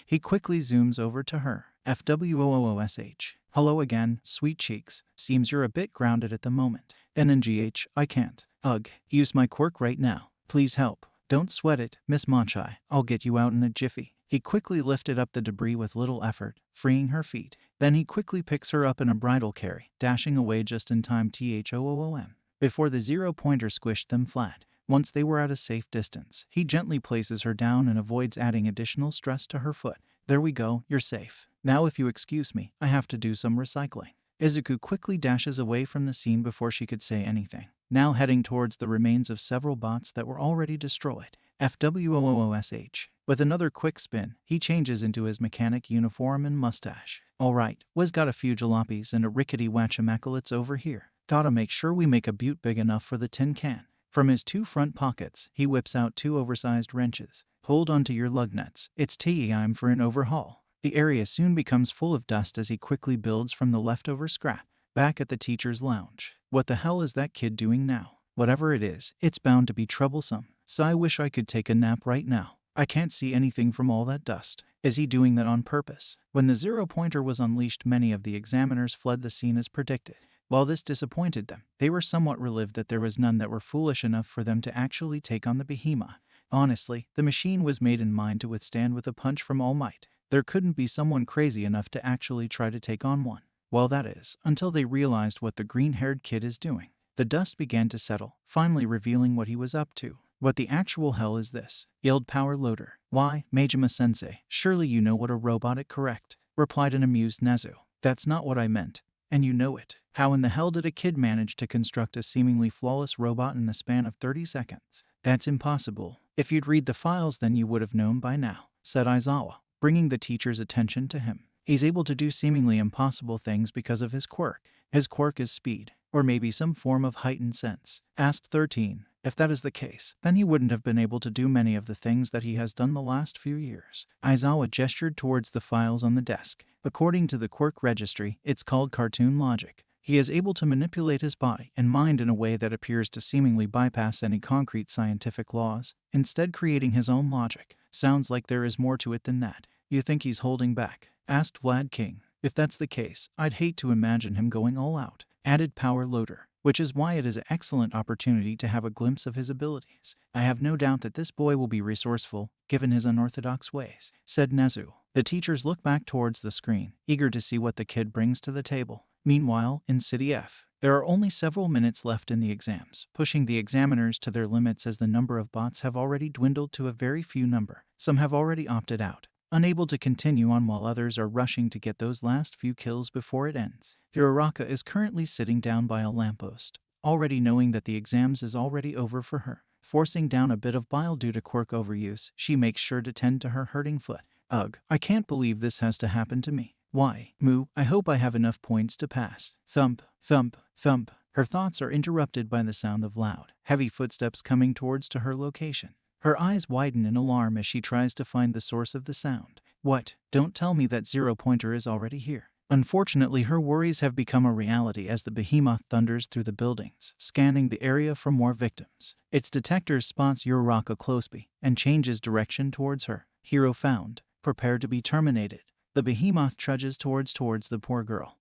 He quickly zooms over to her. FWOOSH. Hello again, sweet cheeks. Seems you're a bit grounded at the moment. NNGH, I can't. Ugh, use my quirk right now. Please help. Don't sweat it, Miss Machai. I'll get you out in a jiffy. He quickly lifted up the debris with little effort, freeing her feet. Then he quickly picks her up in a bridal carry, dashing away just in time THOOM. Before the zero-pointer squished them flat. Once they were at a safe distance, he gently places her down and avoids adding additional stress to her foot. There we go, you're safe. Now if you excuse me, I have to do some recycling. Izuku quickly dashes away from the scene before she could say anything, now heading towards the remains of several bots that were already destroyed. FWOOSH. With another quick spin, he changes into his mechanic uniform and mustache. Alright, was got a few jalopies and a rickety whatchamacallits over here. Gotta make sure we make a butte big enough for the tin can. From his two front pockets, he whips out two oversized wrenches. Hold onto your lug nuts, it's time for an overhaul. The area soon becomes full of dust as he quickly builds from the leftover scrap. Back at the teacher's lounge. What the hell is that kid doing now? Whatever it is, it's bound to be troublesome. So I wish I could take a nap right now. I can't see anything from all that dust. Is he doing that on purpose? When the zero-pointer was unleashed, many of the examiners fled the scene as predicted. While this disappointed them, they were somewhat relieved that there was none that were foolish enough for them to actually take on the behemoth. Honestly, the machine was made in mind to withstand with a punch from All Might. There couldn't be someone crazy enough to actually try to take on one. Well, that is, until they realized what the green-haired kid is doing. The dust began to settle, finally revealing what he was up to. What the actual hell is this? Yelled Power Loader. Why, Majima-sensei, surely you know what a robotic correct, replied an amused Nezu. That's not what I meant. And you know it. How in the hell did a kid manage to construct a seemingly flawless robot in the span of 30 seconds? That's impossible. If you'd read the files then you would have known by now, said Aizawa, bringing the teacher's attention to him. He's able to do seemingly impossible things because of his quirk. His quirk is speed, or maybe some form of heightened sense, asked 13. If that is the case, then he wouldn't have been able to do many of the things that he has done the last few years. Aizawa gestured towards the files on the desk. According to the Quirk registry, it's called cartoon logic. He is able to manipulate his body and mind in a way that appears to seemingly bypass any concrete scientific laws, instead creating his own logic. Sounds like there is more to it than that. You think he's holding back? Asked Vlad King. If that's the case, I'd hate to imagine him going all out. Added Power Loader, which is why it is an excellent opportunity to have a glimpse of his abilities. I have no doubt that this boy will be resourceful, given his unorthodox ways, said Nezu. The teachers look back towards the screen, eager to see what the kid brings to the table. Meanwhile, in City F, there are only several minutes left in the exams, pushing the examiners to their limits as the number of bots have already dwindled to a very few number. Some have already opted out, unable to continue on, while others are rushing to get those last few kills before it ends. Uraraka is currently sitting down by a lamppost, already knowing that the exams is already over for her. Forcing down a bit of bile due to quirk overuse, she makes sure to tend to her hurting foot. Ugh, I can't believe this has to happen to me. Why? Moo, I hope I have enough points to pass. Thump, thump, thump. Her thoughts are interrupted by the sound of loud, heavy footsteps coming towards to her location. Her eyes widen in alarm as she tries to find the source of the sound. What? Don't tell me that 0-pointer is already here. Unfortunately, her worries have become a reality as the behemoth thunders through the buildings, scanning the area for more victims. Its detectors spots Uraraka closely and changes direction towards her. Hero found. Prepare to be terminated. The behemoth trudges towards the poor girl,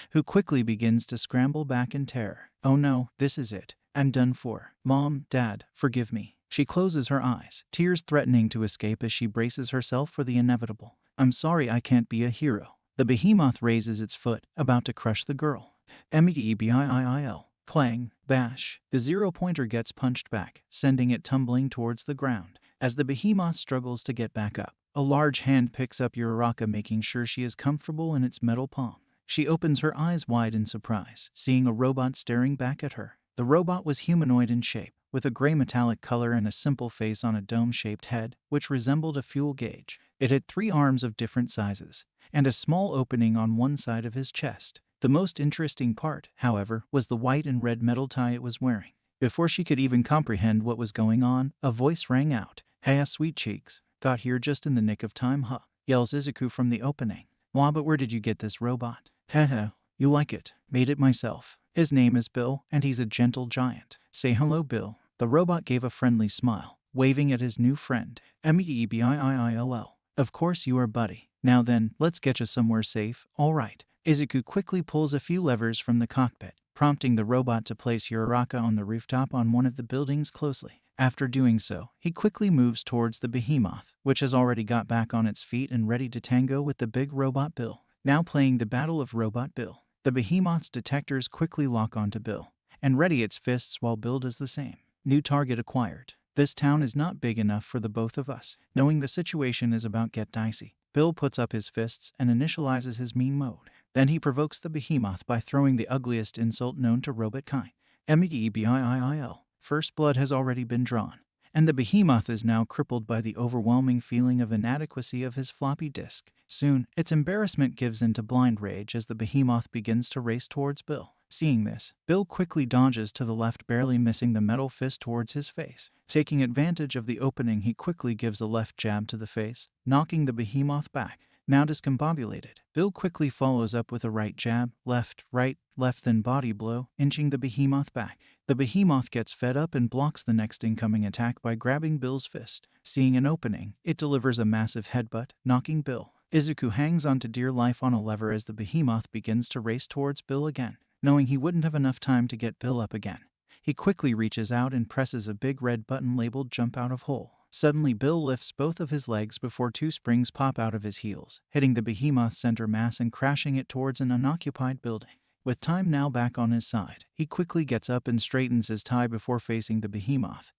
who quickly begins to scramble back in terror. Oh no, this is it. I'm done for. Mom, Dad, forgive me. She closes her eyes, tears threatening to escape as she braces herself for the inevitable. I'm sorry, I can't be a hero. The behemoth raises its foot, about to crush the girl. Medebil. Clang, bash. The 0-pointer gets punched back, sending it tumbling towards the ground. As the behemoth struggles to get back up, a large hand picks up Uraraka, making sure she is comfortable in its metal palm. She opens her eyes wide in surprise, seeing a robot staring back at her. The robot was humanoid in shape, with a gray metallic color and a simple face on a dome-shaped head, which resembled a fuel gauge. It had 3 arms of different sizes, and a small opening on one side of his chest. The most interesting part, however, was the white and red metal tie it was wearing. Before she could even comprehend what was going on, a voice rang out. Hey, sweet cheeks. Got here just in the nick of time, huh? Yells Izuku from the opening. Wah, but where did you get this robot? Haha, you like it. Made it myself. His name is Bill, and he's a gentle giant. Say hello, Bill. The robot gave a friendly smile, waving at his new friend. Medebil. Of course you are, buddy. Now then, let's get you somewhere safe, alright. Izuku quickly pulls a few levers from the cockpit, prompting the robot to place Uraraka on the rooftop on one of the buildings closely. After doing so, he quickly moves towards the behemoth, which has already got back on its feet and ready to tango with the big robot Bill. Now playing the Battle of Robot Bill. The behemoth's detectors quickly lock onto Bill, and ready its fists while Bill does the same. New target acquired. This town is not big enough for the both of us. Knowing the situation is about get dicey, Bill puts up his fists and initializes his mean mode. Then he provokes the behemoth by throwing the ugliest insult known to robot kind. Medebil. First blood has already been drawn, and the behemoth is now crippled by the overwhelming feeling of inadequacy of his floppy disk. Soon, its embarrassment gives into blind rage as the behemoth begins to race towards Bill. Seeing this, Bill quickly dodges to the left, barely missing the metal fist towards his face. Taking advantage of the opening, he quickly gives a left jab to the face, knocking the behemoth back. Now discombobulated, Bill quickly follows up with a right jab, left, left, then body blow, inching the behemoth back. The behemoth gets fed up and blocks the next incoming attack by grabbing Bill's fist. Seeing an opening, it delivers a massive headbutt, knocking Bill. Izuku hangs on to dear life on a lever as the behemoth begins to race towards Bill again. Knowing he wouldn't have enough time to get Bill up again, he quickly reaches out and presses a big red button labeled jump out of hole. Suddenly, Bill lifts both of his legs before 2 springs pop out of his heels, hitting the behemoth's center mass and crashing it towards an unoccupied building. With time now back on his side, he quickly gets up and straightens his tie before facing the behemoth,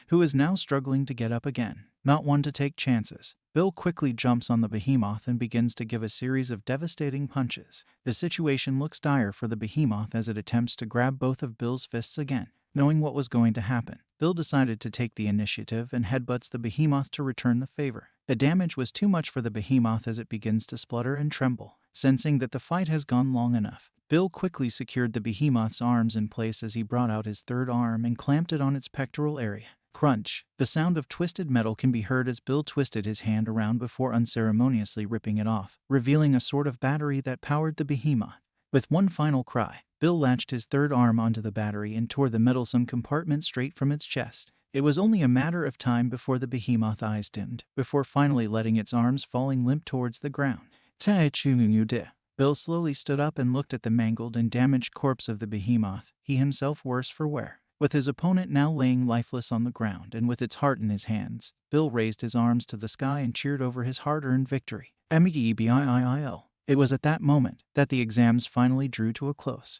who is now struggling to get up again. Not one to take chances, Bill quickly jumps on the behemoth and begins to give a series of devastating punches. The situation looks dire for the behemoth as it attempts to grab both of Bill's fists again. Knowing what was going to happen, Bill decided to take the initiative and headbutts the behemoth to return the favor. The damage was too much for the behemoth as it begins to splutter and tremble. Sensing that the fight has gone long enough, Bill quickly secured the behemoth's arms in place as he brought out his third arm and clamped it on its pectoral area. Crunch! The sound of twisted metal can be heard as Bill twisted his hand around before unceremoniously ripping it off, revealing a sort of battery that powered the behemoth. With one final cry, Bill latched his third arm onto the battery and tore the meddlesome compartment straight from its chest. It was only a matter of time before the behemoth's eyes dimmed, before finally letting its arms falling limp towards the ground. Bill slowly stood up and looked at the mangled and damaged corpse of the behemoth, he himself worse for wear. With his opponent now laying lifeless on the ground and with its heart in his hands, Bill raised his arms to the sky and cheered over his hard-earned victory. It was at that moment that the exams finally drew to a close.